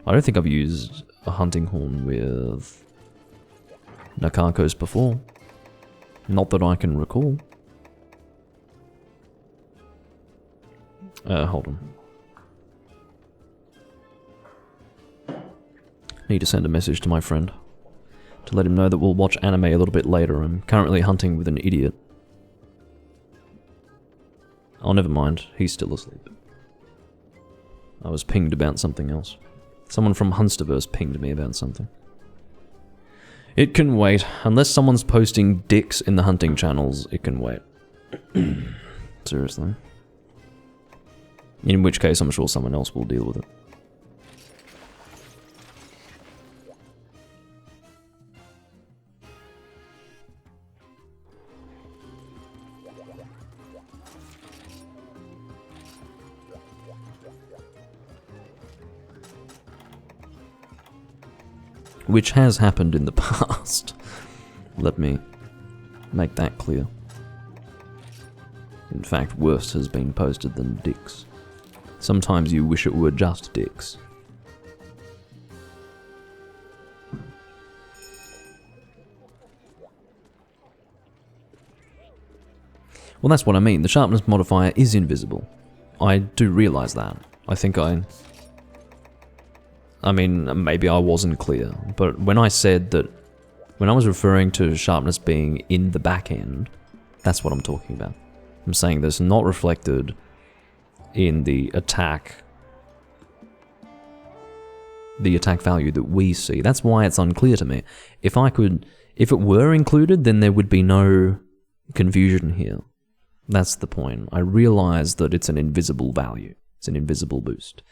I don't think I've used a Hunting Horn with Nakakos before. Not that I can recall. Hold on. Need to send a message to my friend to let him know that we'll watch anime a little bit later. I'm currently hunting with an idiot. Oh, never mind. He's still asleep. I was pinged about something else. Someone from Hunsterverse pinged me about something. It can wait. Unless someone's posting dicks in the hunting channels, it can wait. Seriously. In which case, I'm sure someone else will deal with it. Which has happened in the past. Let me make that clear. In fact, worse has been posted than dicks. Sometimes you wish it were just dicks. Well, that's what I mean. The sharpness modifier is invisible. I do realize that. I think I mean, maybe I wasn't clear, but when I said that, when I was referring to sharpness being in the back end, that's what I'm talking about. I'm saying this not reflected in the attack value that we see. That's why it's unclear to me. If it were included, then there would be no confusion here. That's the point. I realize that it's an invisible value. It's an invisible boost.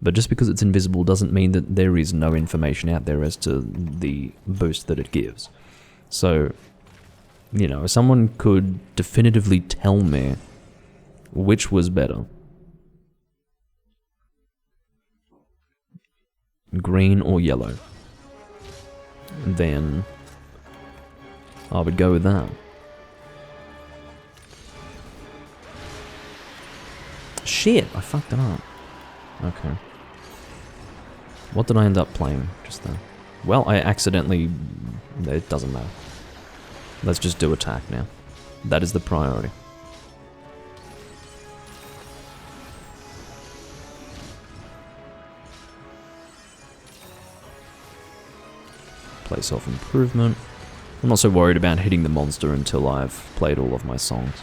But just because it's invisible doesn't mean that there is no information out there as to the boost that it gives. So, you know, someone could definitively tell me which was better. Green or yellow. Then I would go with that. Shit, I fucked it up. Okay. What did I end up playing just then? Well, I accidentally... it doesn't matter. Let's just do attack now. That is the priority. Play self-improvement. I'm not so worried about hitting the monster until I've played all of my songs.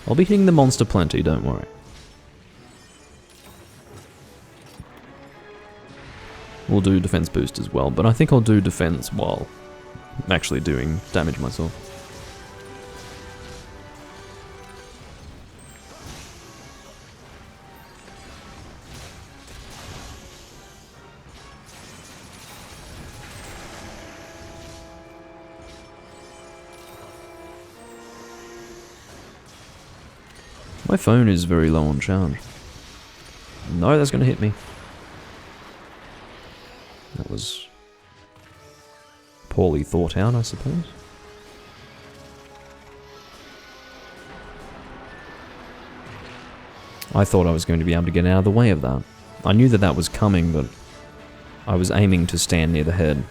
I'll be hitting the monster plenty, don't worry. We'll do defense boost as well, but I think I'll do defense while actually doing damage myself. My phone is very low on charge. No, that's going to hit me. That was poorly thought out, I suppose. I thought I was going to be able to get out of the way of that. I knew that that was coming, but I was aiming to stand near the head,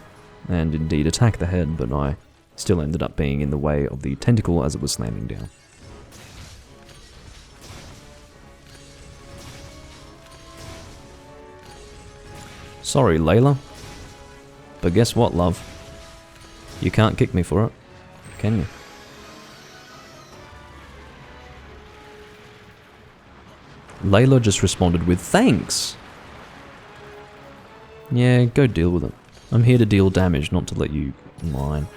and indeed attack the head, but I still ended up being in the way of the tentacle as it was slamming down. Sorry, Layla. But guess what, love? You can't kick me for it, can you? Layla just responded with thanks. Yeah, go deal with it. I'm here to deal damage, not to let you whine.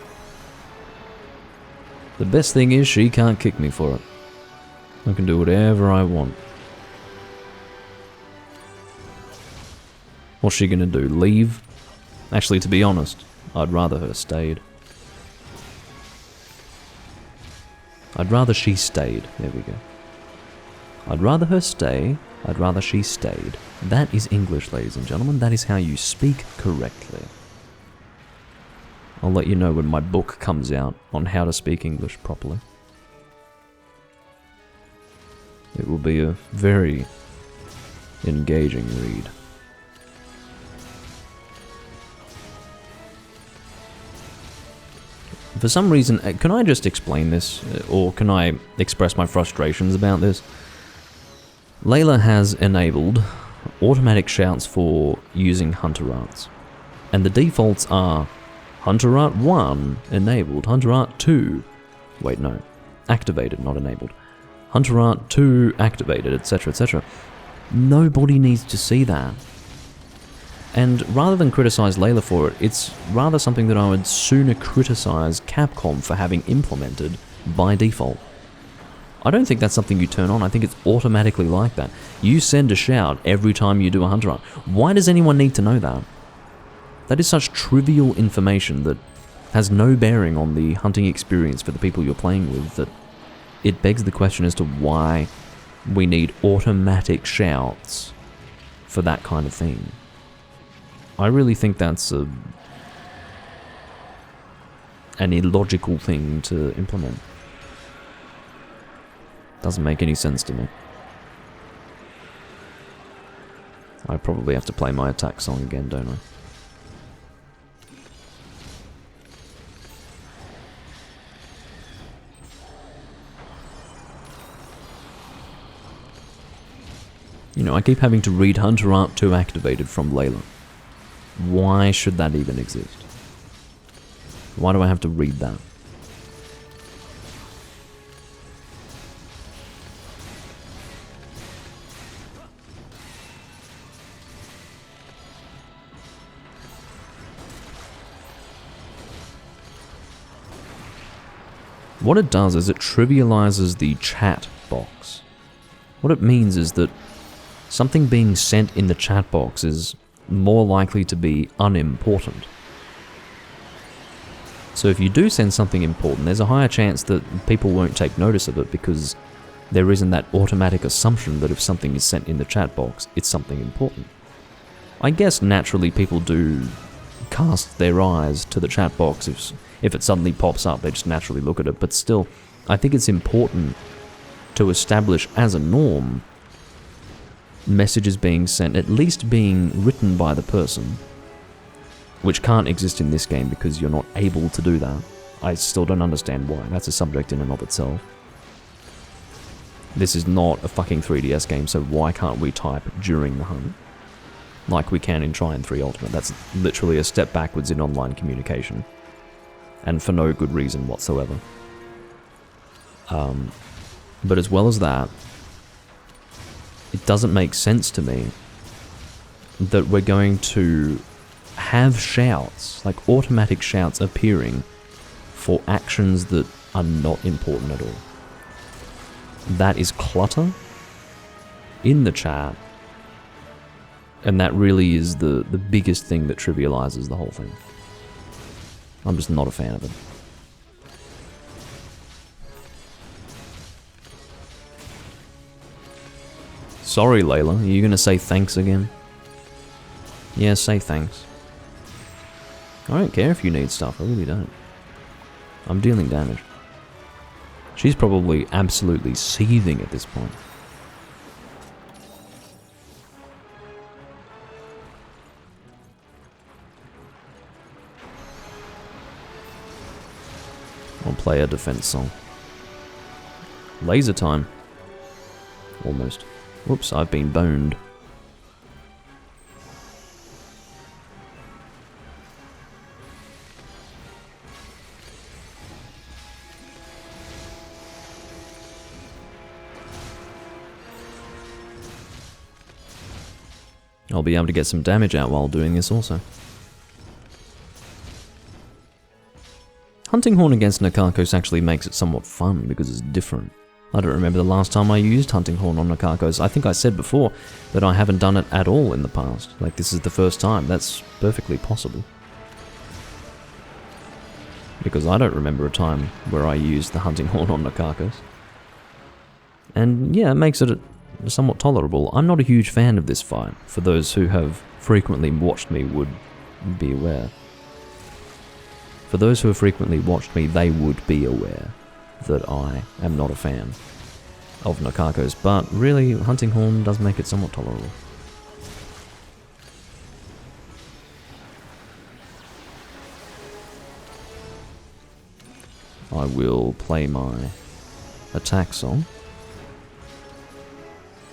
The best thing is she can't kick me for it. I can do whatever I want. What's she gonna do, leave? Actually, to be honest, I'd rather her stayed. I'd rather she stayed. There we go. I'd rather her stay. I'd rather she stayed. That is English, ladies and gentlemen. That is how you speak correctly. I'll let you know when my book comes out on how to speak English properly. It will be a very engaging read. For some reason, can I just explain this, or can I express my frustrations about this? Layla has enabled automatic shouts for using Hunter Arts, and the defaults are Hunter Art 1 enabled, Hunter Art 2, wait no, activated, not enabled, Hunter Art 2 activated, etc, etc. Nobody needs to see that. And rather than criticize Layla for it, it's rather something that I would sooner criticize Capcom for having implemented by default. I don't think that's something you turn on, I think it's automatically like that. You send a shout every time you do a Hunter Art. Why does anyone need to know that? That is such trivial information that has no bearing on the hunting experience for the people you're playing with that it begs the question as to why we need automatic shouts for that kind of thing. I really think that's an illogical thing to implement. Doesn't make any sense to me. I probably have to play my attack song again, don't I? You know, I keep having to read Hunter Art 2 activated from Layla. Why should that even exist? Why do I have to read that? What it does is it trivializes the chat box. What it means is that something being sent in the chat box is more likely to be unimportant. So if you do send something important, there's a higher chance that people won't take notice of it because there isn't that automatic assumption that if something is sent in the chat box, it's something important. I guess naturally people do cast their eyes to the chat box if it suddenly pops up, they just naturally look at it, but still, I think it's important to establish as a norm messages being sent, at least being written by the person, which can't exist in this game because you're not able to do that. I still don't understand why. That's a subject in and of itself. This is not a fucking 3DS game, so why can't we type during the hunt? Like we can in Trine 3 Ultimate. That's literally a step backwards in online communication. And for no good reason whatsoever. But as well as that, it doesn't make sense to me that we're going to have shouts, like automatic shouts appearing for actions that are not important at all. That is clutter in the chat, and that really is the biggest thing that trivializes the whole thing. I'm just not a fan of it. Sorry, Layla. Are you gonna say thanks again? Yeah, say thanks. I don't care if you need stuff. I really don't. I'm dealing damage. She's probably absolutely seething at this point. I'll play a defense song. Laser time. Almost. Whoops, I've been boned. I'll be able to get some damage out while doing this also. Hunting Horn against Nikakos actually makes it somewhat fun because it's different. I don't remember the last time I used Hunting Horn on Nikakos. I think I said before that I haven't done it at all in the past. Like, this is the first time. That's perfectly possible. Because I don't remember a time where I used the Hunting Horn on Nikakos. And yeah, it makes it somewhat tolerable. I'm not a huge fan of this fight. For those who have frequently watched me would be aware. For those who have frequently watched me, they would be aware that I am not a fan of Nikakos, but really, Hunting Horn does make it somewhat tolerable. I will play my attack song.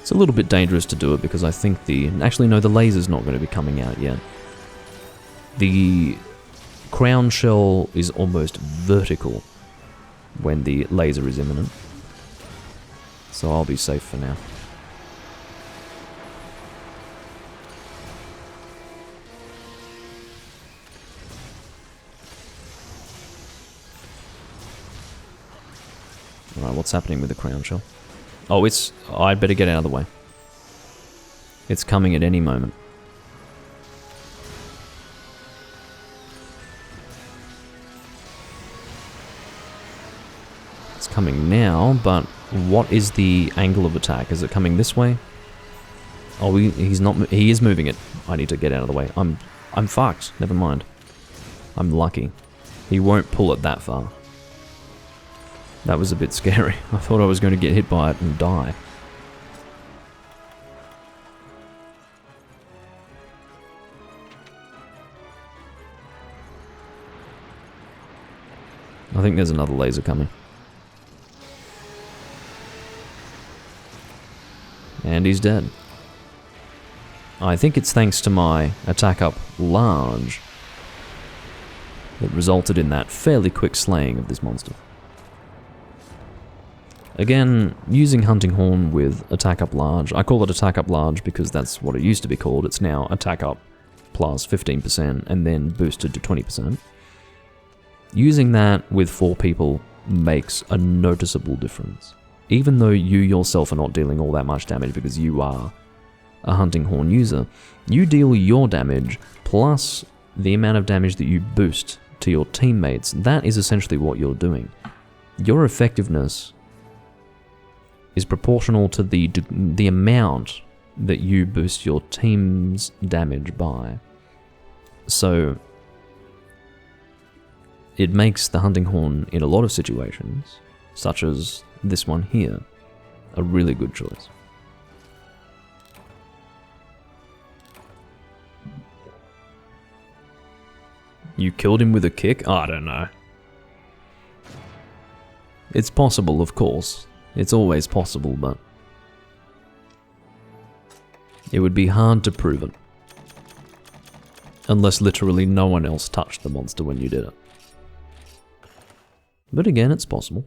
It's a little bit dangerous to do it because I think actually no, the laser's not going to be coming out yet. The crown shell is almost vertical when the laser is imminent. So I'll be safe for now. Alright, what's happening with the crown shell? Oh, I'd better get out of the way. It's coming at any moment. It's coming now, but what is the angle of attack? Is it coming this way? Oh, he's not. He is moving it. I need to get out of the way. I'm fucked. Never mind. I'm lucky. He won't pull it that far. That was a bit scary. I thought I was going to get hit by it and die. I think there's another laser coming. And he's dead. I think it's thanks to my attack up large that resulted in that fairly quick slaying of this monster. Again, using Hunting Horn with attack up large. I call it attack up large because that's what it used to be called. It's now attack up plus 15% and then boosted to 20%. Using that with 4 people makes a noticeable difference. Even though you yourself are not dealing all that much damage because you are a Hunting Horn user, you deal your damage plus the amount of damage that you boost to your teammates. That is essentially what you're doing. Your effectiveness is proportional to the amount that you boost your team's damage by. So it makes the Hunting Horn in a lot of situations, such as this one here, a really good choice. You killed him with a kick? I don't know. It's possible, of course. It's always possible, but it would be hard to prove it. Unless literally no one else touched the monster when you did it. But again, it's possible.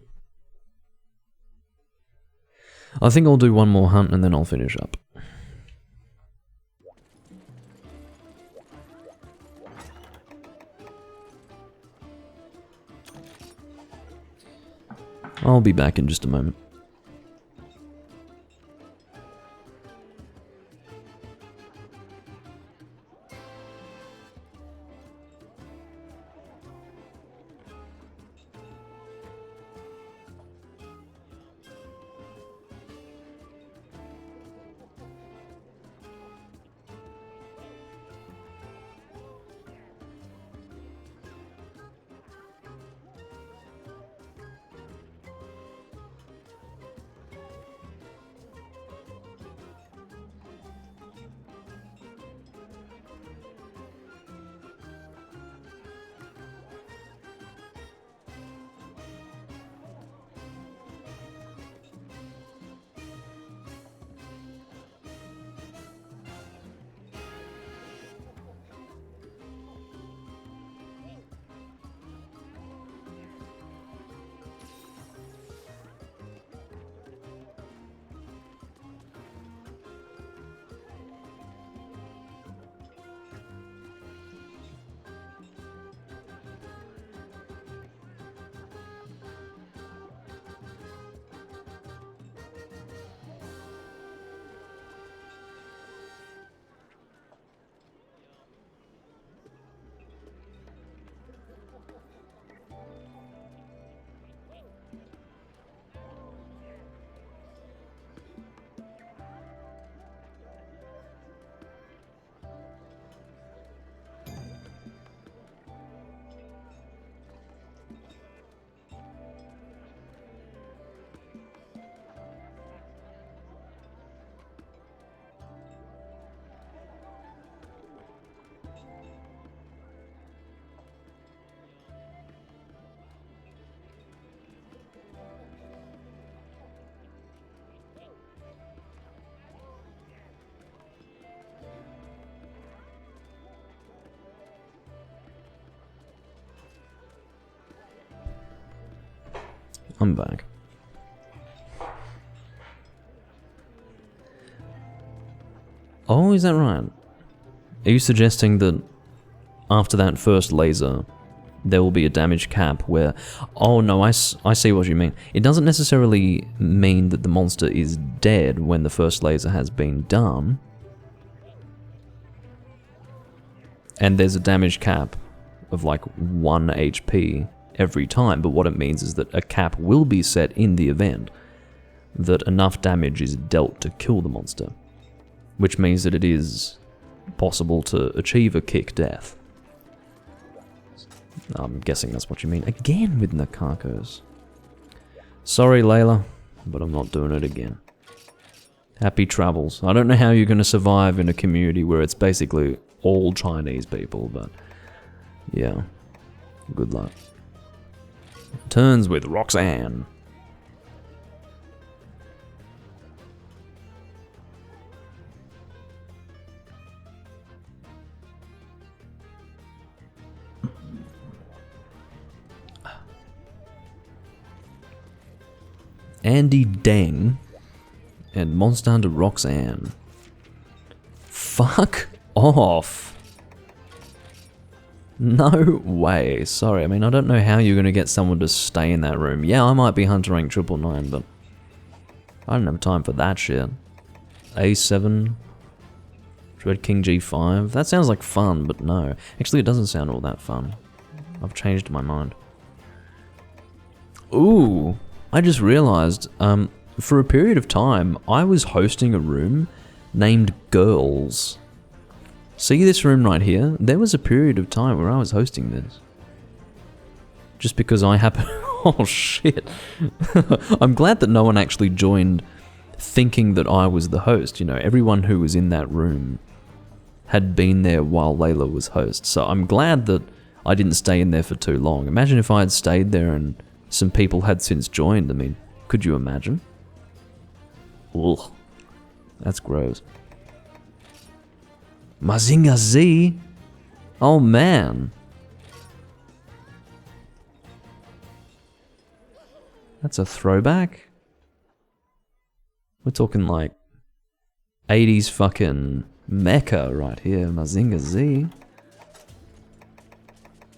I think I'll do one more hunt and then I'll finish up. I'll be back in just a moment. I'm back. Oh, is that right? Are you suggesting that after that first laser, there will be a damage cap where... Oh no, I see what you mean. It doesn't necessarily mean that the monster is dead when the first laser has been done. And there's a damage cap of like 1 HP every time, but what it means is that a cap will be set in the event that enough damage is dealt to kill the monster, which means that it is possible to achieve a kick death. I'm guessing that's what you mean. Again with Nakakos. Sorry, Layla, but I'm not doing it again. Happy travels. I don't know how you're going to survive in a community where it's basically all Chinese people, but yeah, good luck. Turns with Roxanne. Andy Deng and Monster Hunter Roxanne. Fuck off. No way. Sorry, I mean, I don't know how you're going to get someone to stay in that room. Yeah, I might be Hunter rank 999, but I don't have time for that shit. A7. Dread King G5. That sounds like fun, but no. Actually, it doesn't sound all that fun. I've changed my mind. Ooh. I just realized, for a period of time, I was hosting a room named Girls. See this room right here? There was a period of time where I was hosting this. Just because I happen... Oh shit. I'm glad that no one actually joined thinking that I was the host. You know, everyone who was in that room had been there while Layla was host. So I'm glad that I didn't stay in there for too long. Imagine if I had stayed there and some people had since joined. I mean, could you imagine? Ugh. That's gross. Mazinga Z? Oh man. That's a throwback? We're talking like 80s fucking Mecca right here, Mazinga Z.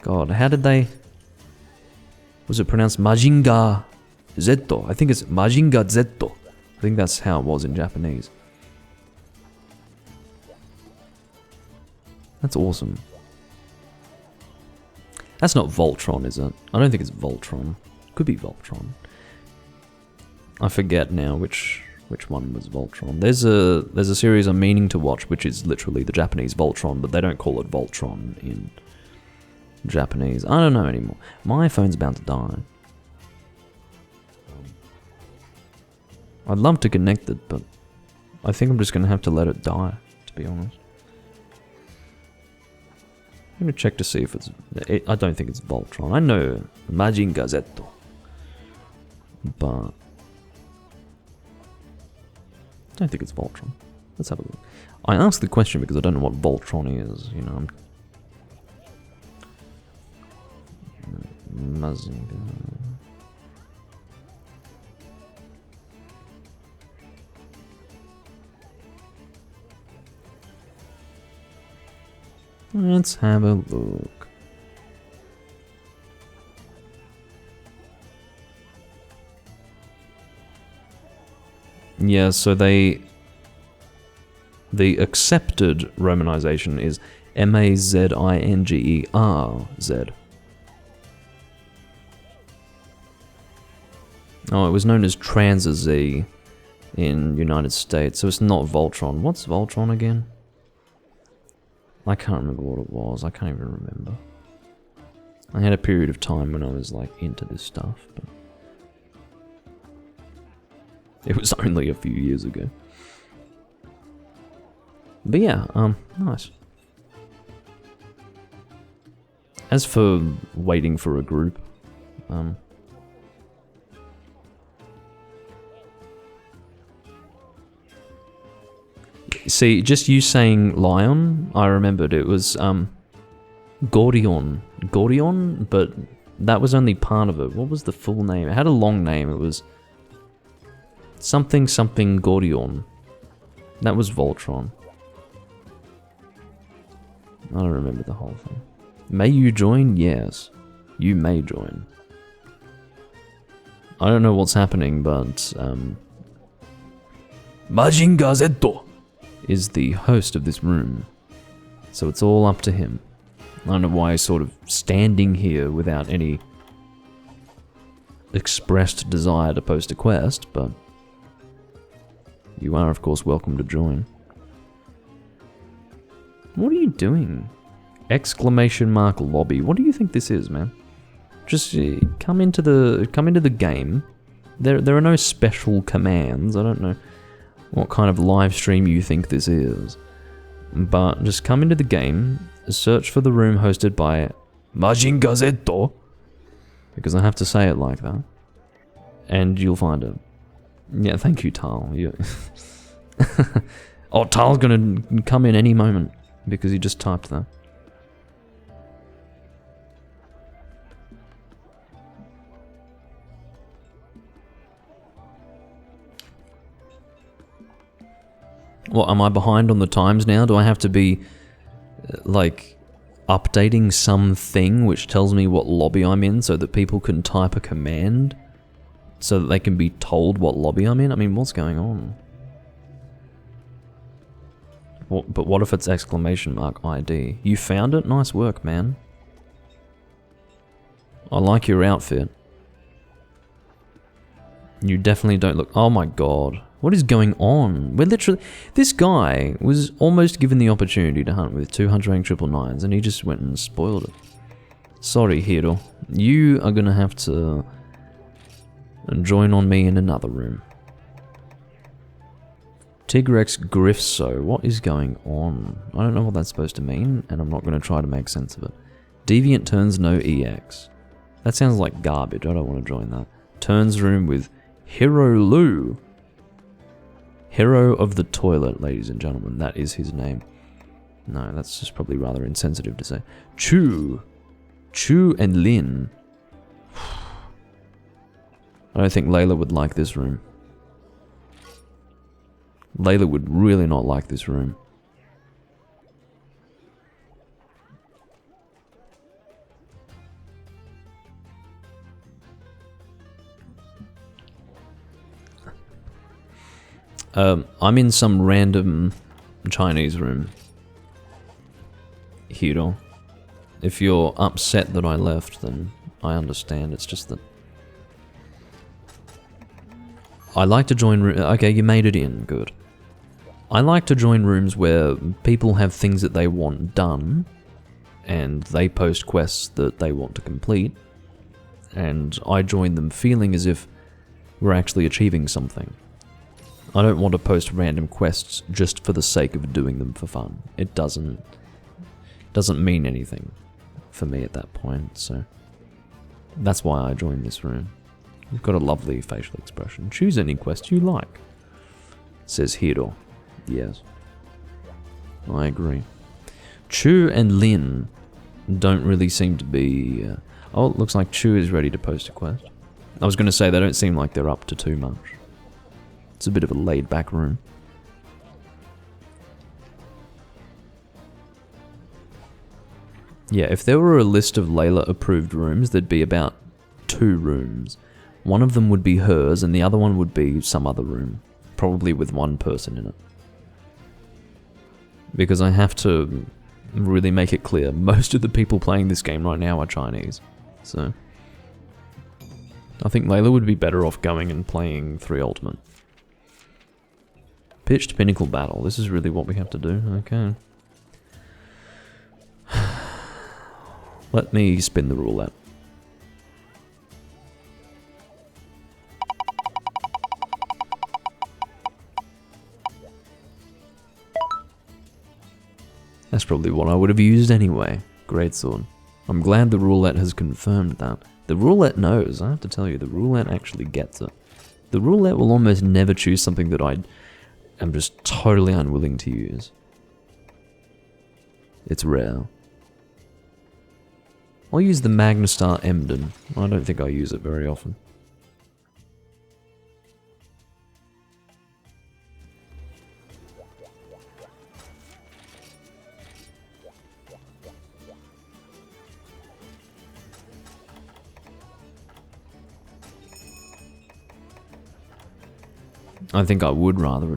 God, how did they... Was it pronounced Majinga Zetto? I think it's Majinga Zetto. I think that's how it was in Japanese. That's awesome. That's not Voltron, is it? I don't think it's Voltron. Could be Voltron. I forget now which one was Voltron. There's a series I'm meaning to watch, which is literally the Japanese Voltron, but they don't call it Voltron in Japanese. I don't know anymore. My phone's about to die. I'd love to connect it, but I think I'm just going to have to let it die, to be honest. I'm going to check to see if it's... I don't think it's Voltron. I know Majinga Zetto, but I don't think it's Voltron. Let's have a look. I asked the question because I don't know what Voltron is, you know. Mazinga... Let's have a look. Yeah, so the accepted romanization is Mazingerz. Oh, it was known as Trans-Z in United States, so it's not Voltron. What's Voltron again? I can't remember what it was. I can't even remember. I had a period of time when I was like into this stuff, but it was only a few years ago. But yeah, nice. As for waiting for a group, see, just you saying Lion, I remembered it was Gordion, but that was only part of it. What was the full name? It had a long name. It was something something Gordion. That was Voltron. I don't remember the whole thing. May you join? Yes. You may join. I don't know what's happening, but Majinga Zetto is the host of this room. So it's all up to him. I don't know why he's sort of standing here without any expressed desire to post a quest, but you are, of course, welcome to join. What are you doing? Exclamation mark lobby. What do you think this is, man? Just come into the game. There are no special commands. I don't know what kind of live stream you think this is, but just come into the game, search for the room hosted by Majinga Zetto, because I have to say it like that, and you'll find it. Yeah, thank you, Tal. Oh, Tal's gonna come in any moment because he just typed that. What, am I behind on the times now? Do I have to be, like, updating something which tells me what lobby I'm in so that people can type a command so that they can be told what lobby I'm in? I mean, what's going on? But what if it's exclamation mark ID? You found it? Nice work, man. I like your outfit. You definitely don't look... Oh my god. What is going on? We're literally... This guy was almost given the opportunity to hunt with 200 rank 999s and he just went and spoiled it. Sorry, Hiro. You are gonna have to join on me in another room. Tigrex Griffso. What is going on? I don't know what that's supposed to mean, and I'm not going to try to make sense of it. Deviant turns no EX. That sounds like garbage. I don't want to join that. Turns room with Hiro Lu. Hero of the Toilet, ladies and gentlemen. That is his name. No, that's just probably rather insensitive to say. Chu and Lin. I don't think Layla would like this room. Layla would really not like this room. I'm in some random Chinese room. Hiro. If you're upset that I left, then I understand. It's just that I like to join rooms. Okay, you made it in. Good. I like to join rooms where people have things that they want done, and they post quests that they want to complete, and I join them feeling as if we're actually achieving something. I don't want to post random quests just for the sake of doing them for fun. It doesn't mean anything for me at that point, so that's why I joined this room. You've got a lovely facial expression. Choose any quest you like, says Hiro. Yes, I agree. Chu and Lin don't really seem to be... oh, it looks like Chu is ready to post a quest. I was going to say they don't seem like they're up to too much. It's a bit of a laid-back room. Yeah, if there were a list of Layla-approved rooms, there'd be about 2 rooms. One of them would be hers, and the other one would be some other room. Probably with 1 person in it. Because I have to really make it clear, most of the people playing this game right now are Chinese. So I think Layla would be better off going and playing 3 Ultimate. Pitched Pinnacle Battle. This is really what we have to do. Okay. Let me spin the roulette. That's probably what I would have used anyway. Greatsword. I'm glad the roulette has confirmed that. The roulette knows, I have to tell you, the roulette actually gets it. The roulette will almost never choose something that I am just totally unwilling to use. It's rare. I'll use the Magnestar Emden. I don't think I use it very often. I think I would rather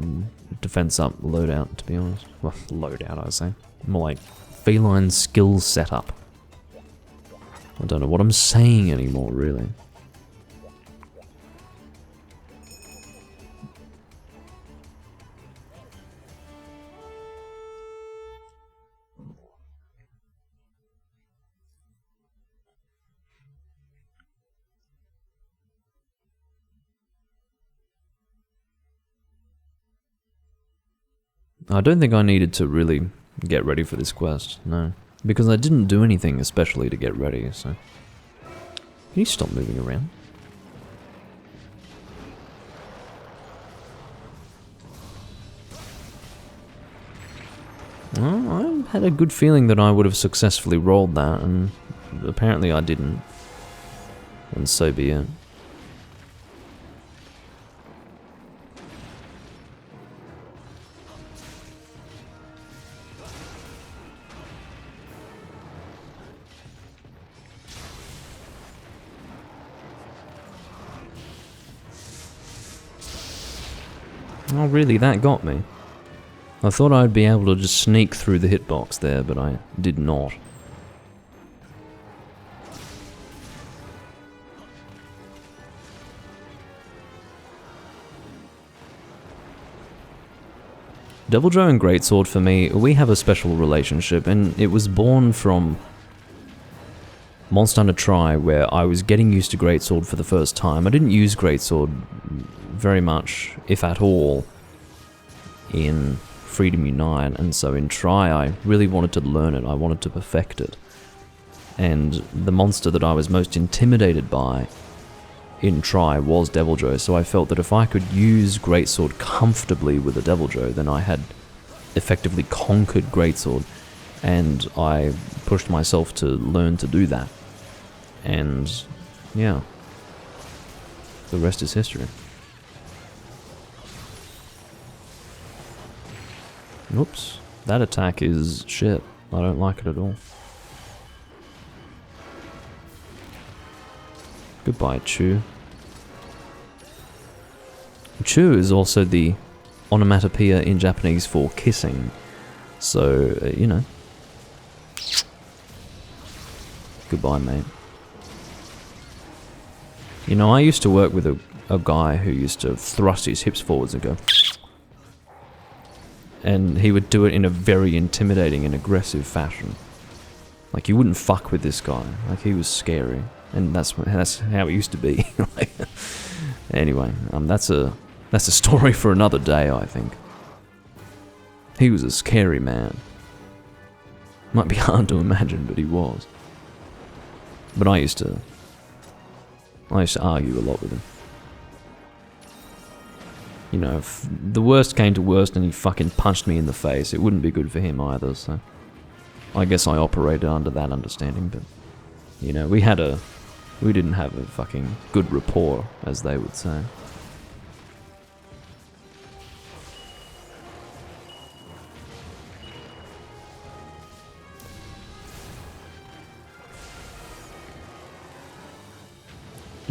defense up loadout, to be honest. Well, loadout, I say. More like feline skill setup. I don't know what I'm saying anymore, really. I don't think I needed to really get ready for this quest, no. Because I didn't do anything especially to get ready, so... Can you stop moving around? Well, I had a good feeling that I would have successfully rolled that, and apparently I didn't. And so be it. Oh really, that got me. I thought I'd be able to just sneak through the hitbox there, but I did not. Deviljho and Greatsword for me, we have a special relationship, and it was born from Monster Hunter Tri, where I was getting used to Greatsword for the first time. I didn't use Greatsword very much, if at all, in Freedom Unite, and so in Tri I really wanted to learn it, I wanted to perfect it. And the monster that I was most intimidated by in Tri was Deviljho, so I felt that if I could use Greatsword comfortably with a Deviljho, then I had effectively conquered Greatsword, and I pushed myself to learn to do that. And yeah, the rest is history. Oops, that attack is shit. I don't like it at all. Goodbye, Chu. Chu is also the onomatopoeia in Japanese for kissing. So, you know. Goodbye, mate. You know, I used to work with a guy who used to thrust his hips forwards and go... And he would do it in a very intimidating and aggressive fashion. Like, you wouldn't fuck with this guy. Like, he was scary. And that's how it used to be. Like, anyway, that's a story for another day, I think. He was a scary man. Might be hard to imagine, but he was. But I used to argue a lot with him. You know, if the worst came to worst and he fucking punched me in the face, it wouldn't be good for him either, so... I guess I operated under that understanding, but... You know, we didn't have a fucking good rapport, as they would say.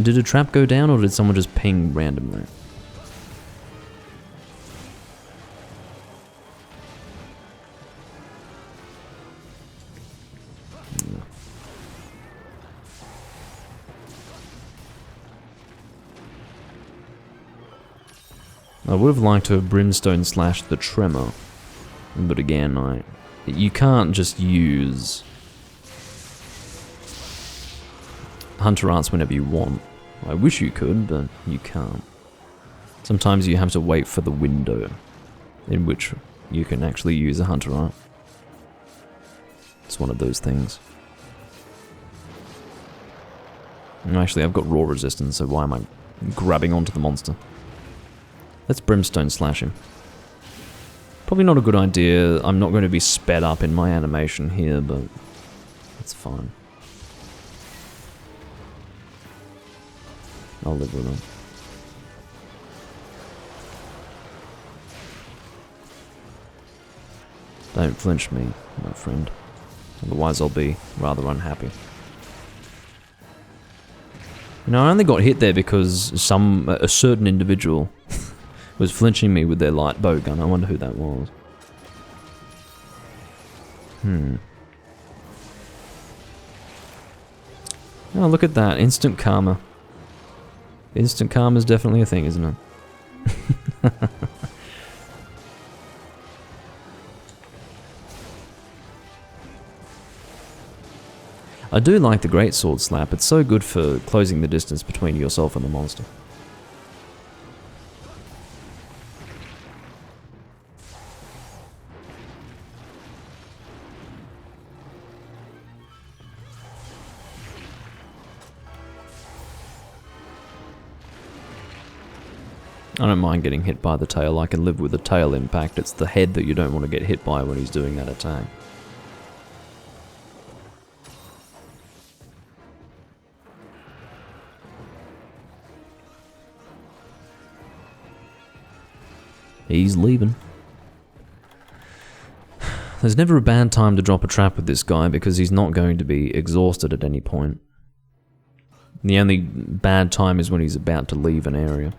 Did a trap go down, or did someone just ping randomly? I would have liked to have Brimstone slashed the Tremor, but again, you can't just use Hunter Arts whenever you want. I wish you could, but you can't. Sometimes you have to wait for the window in which you can actually use a Hunter Art. It's one of those things. And actually, I've got raw resistance, so why am I grabbing onto the monster? Let's Brimstone slash him. Probably not a good idea. I'm not going to be sped up in my animation here, but that's fine. I'll live with them. Don't flinch me, my friend. Otherwise I'll be rather unhappy. You know, I only got hit there because a certain individual was flinching me with their light bow gun. I wonder who that was. Oh, look at that. Instant karma. Instant karma is definitely a thing, isn't it? I do like the greatsword slap. It's so good for closing the distance between yourself and the monster. I don't mind getting hit by the tail. I can live with the tail impact. It's the head that you don't want to get hit by when he's doing that attack. He's leaving. There's never a bad time to drop a trap with this guy because he's not going to be exhausted at any point. The only bad time is when he's about to leave an area.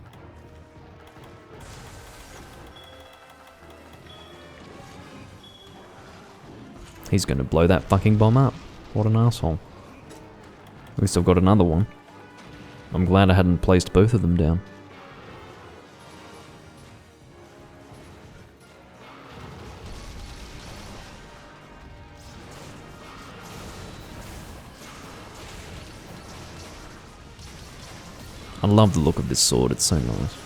He's going to blow that fucking bomb up. What an asshole. At least I've got another one. I'm glad I hadn't placed both of them down. I love the look of this sword, it's so nice.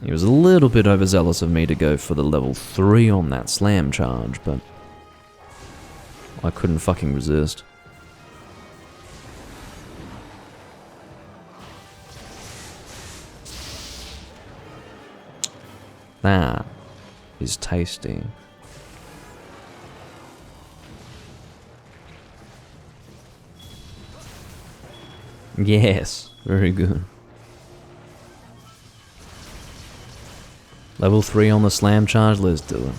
It was a little bit overzealous of me to go for the level 3 on that slam charge, but I couldn't fucking resist. That is tasty. Yes, very good. Level 3 on the slam charge, let's do it.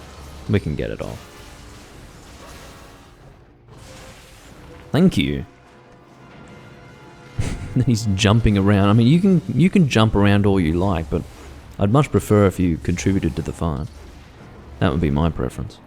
We can get it off. Thank you. He's jumping around. I mean, you can jump around all you like, but I'd much prefer if you contributed to the fight. That would be my preference.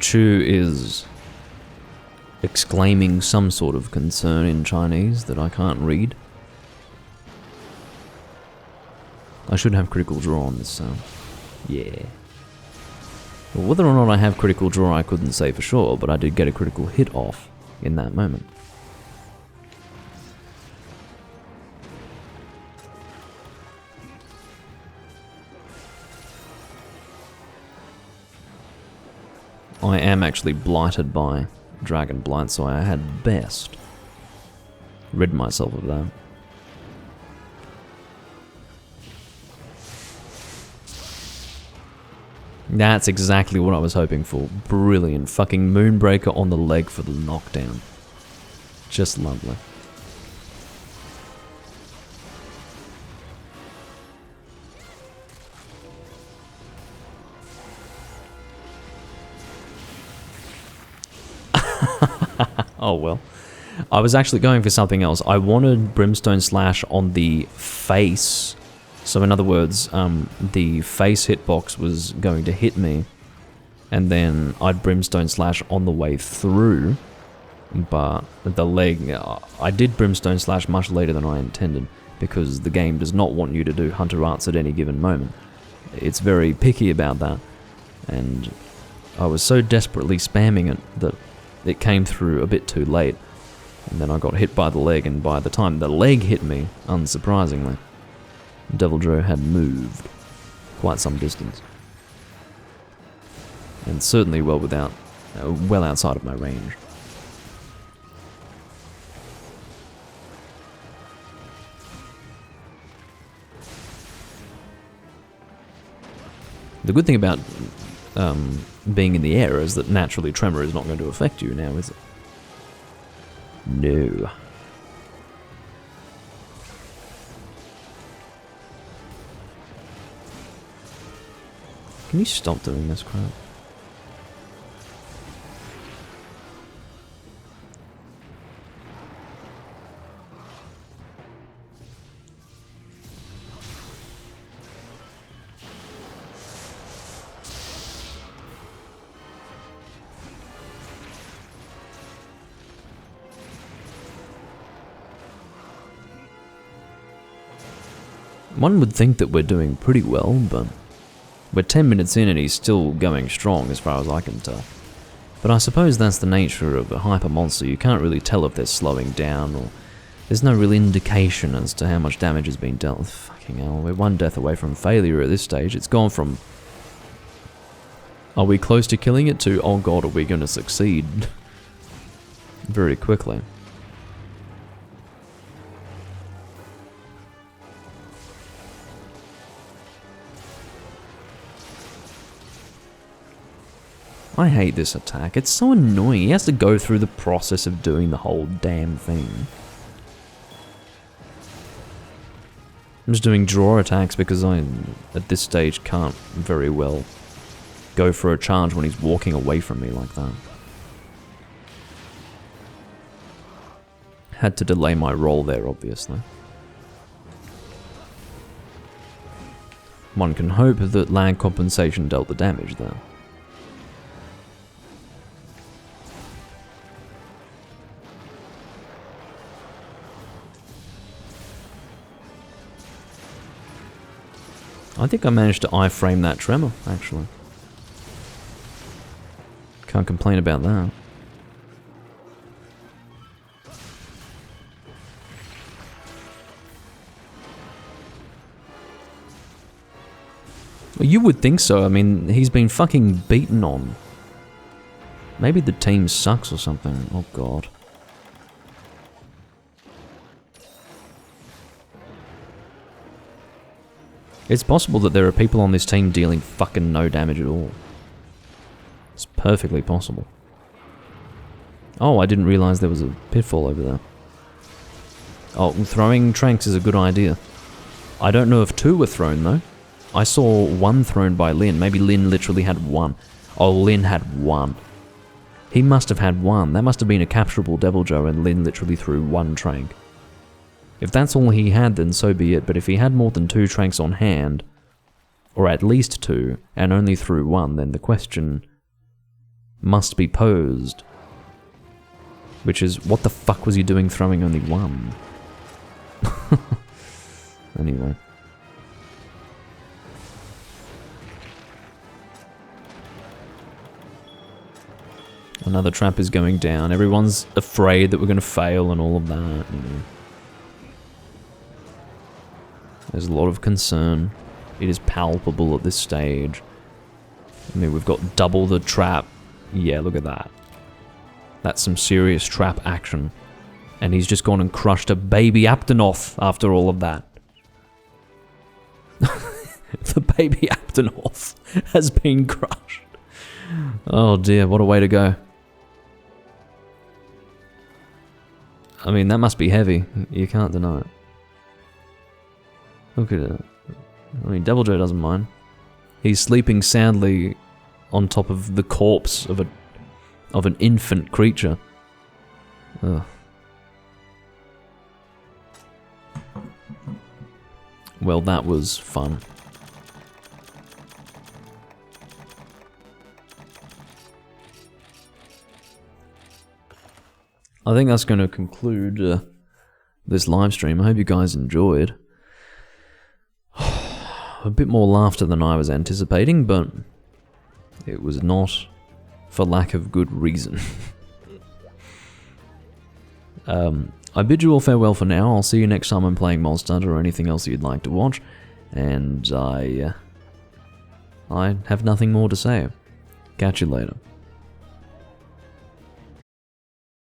Chu is exclaiming some sort of concern in Chinese that I can't read. I should have critical draw on this sound. Yeah. Well, whether or not I have critical draw I couldn't say for sure, but I did get a critical hit off in that moment. I am actually blighted by Dragon Blight, so I had best rid myself of that. That's exactly what I was hoping for. Brilliant. Fucking Moonbreaker on the leg for the knockdown. Just lovely. Oh well. I was actually going for something else. I wanted Brimstone Slash on the face. So in other words, the face hitbox was going to hit me, and then I'd Brimstone Slash on the way through, but the leg, I did Brimstone Slash much later than I intended, because the game does not want you to do Hunter Arts at any given moment. It's very picky about that, and I was so desperately spamming it that it came through a bit too late. And then I got hit by the leg, and by the time the leg hit me, unsurprisingly, Deviljho had moved quite some distance. And certainly well outside of my range. The good thing about being in the air is that naturally tremor is not going to affect you now, is it? No. Can you stop doing this crap? One would think that we're doing pretty well, but we're 10 minutes in and he's still going strong as far as I can tell. But I suppose that's the nature of a hyper monster. You can't really tell if they're slowing down, or there's no real indication as to how much damage has been dealt. Fucking hell, we're one death away from failure at this stage. It's gone from, are we close to killing it, to, oh god, are we going to succeed? Very quickly. I hate this attack. It's so annoying. He has to go through the process of doing the whole damn thing. I'm just doing draw attacks because I, at this stage, can't very well go for a charge when he's walking away from me like that. Had to delay my roll there, obviously. One can hope that lag compensation dealt the damage there. I think I managed to iframe that tremor, actually. Can't complain about that. Well, you would think so. I mean, he's been fucking beaten on. Maybe the team sucks or something. Oh god. It's possible that there are people on this team dealing fucking no damage at all. It's perfectly possible. Oh, I didn't realize there was a pitfall over there. Oh, throwing tranks is a good idea. I don't know if two were thrown though. I saw one thrown by Lin. Maybe Lin literally had one. Oh, Lin had one. He must have had one. That must have been a capturable Deviljho, and Lin literally threw one trank. If that's all he had, then so be it, but if he had more than 2 tranks on hand, or at least 2, and only threw one, then the question must be posed. Which is, what the fuck was he doing throwing only one? Anyway. Another trap is going down. Everyone's afraid that we're going to fail and all of that, you know. There's a lot of concern. It is palpable at this stage. I mean, we've got double the trap. Yeah, look at that. That's some serious trap action. And he's just gone and crushed a baby Aptonoth after all of that. The baby Aptonoth has been crushed. Oh dear, what a way to go. I mean, that must be heavy. You can't deny it. Look at it. I mean, Deviljho doesn't mind. He's sleeping soundly on top of the corpse of an infant creature. Ugh. Well, that was fun. I think that's going to conclude this live stream. I hope you guys enjoyed. A bit more laughter than I was anticipating, but it was not for lack of good reason. I bid you all farewell for now. I'll see you next time I'm playing Monster Hunter or anything else you'd like to watch. And I have nothing more to say. Catch you later.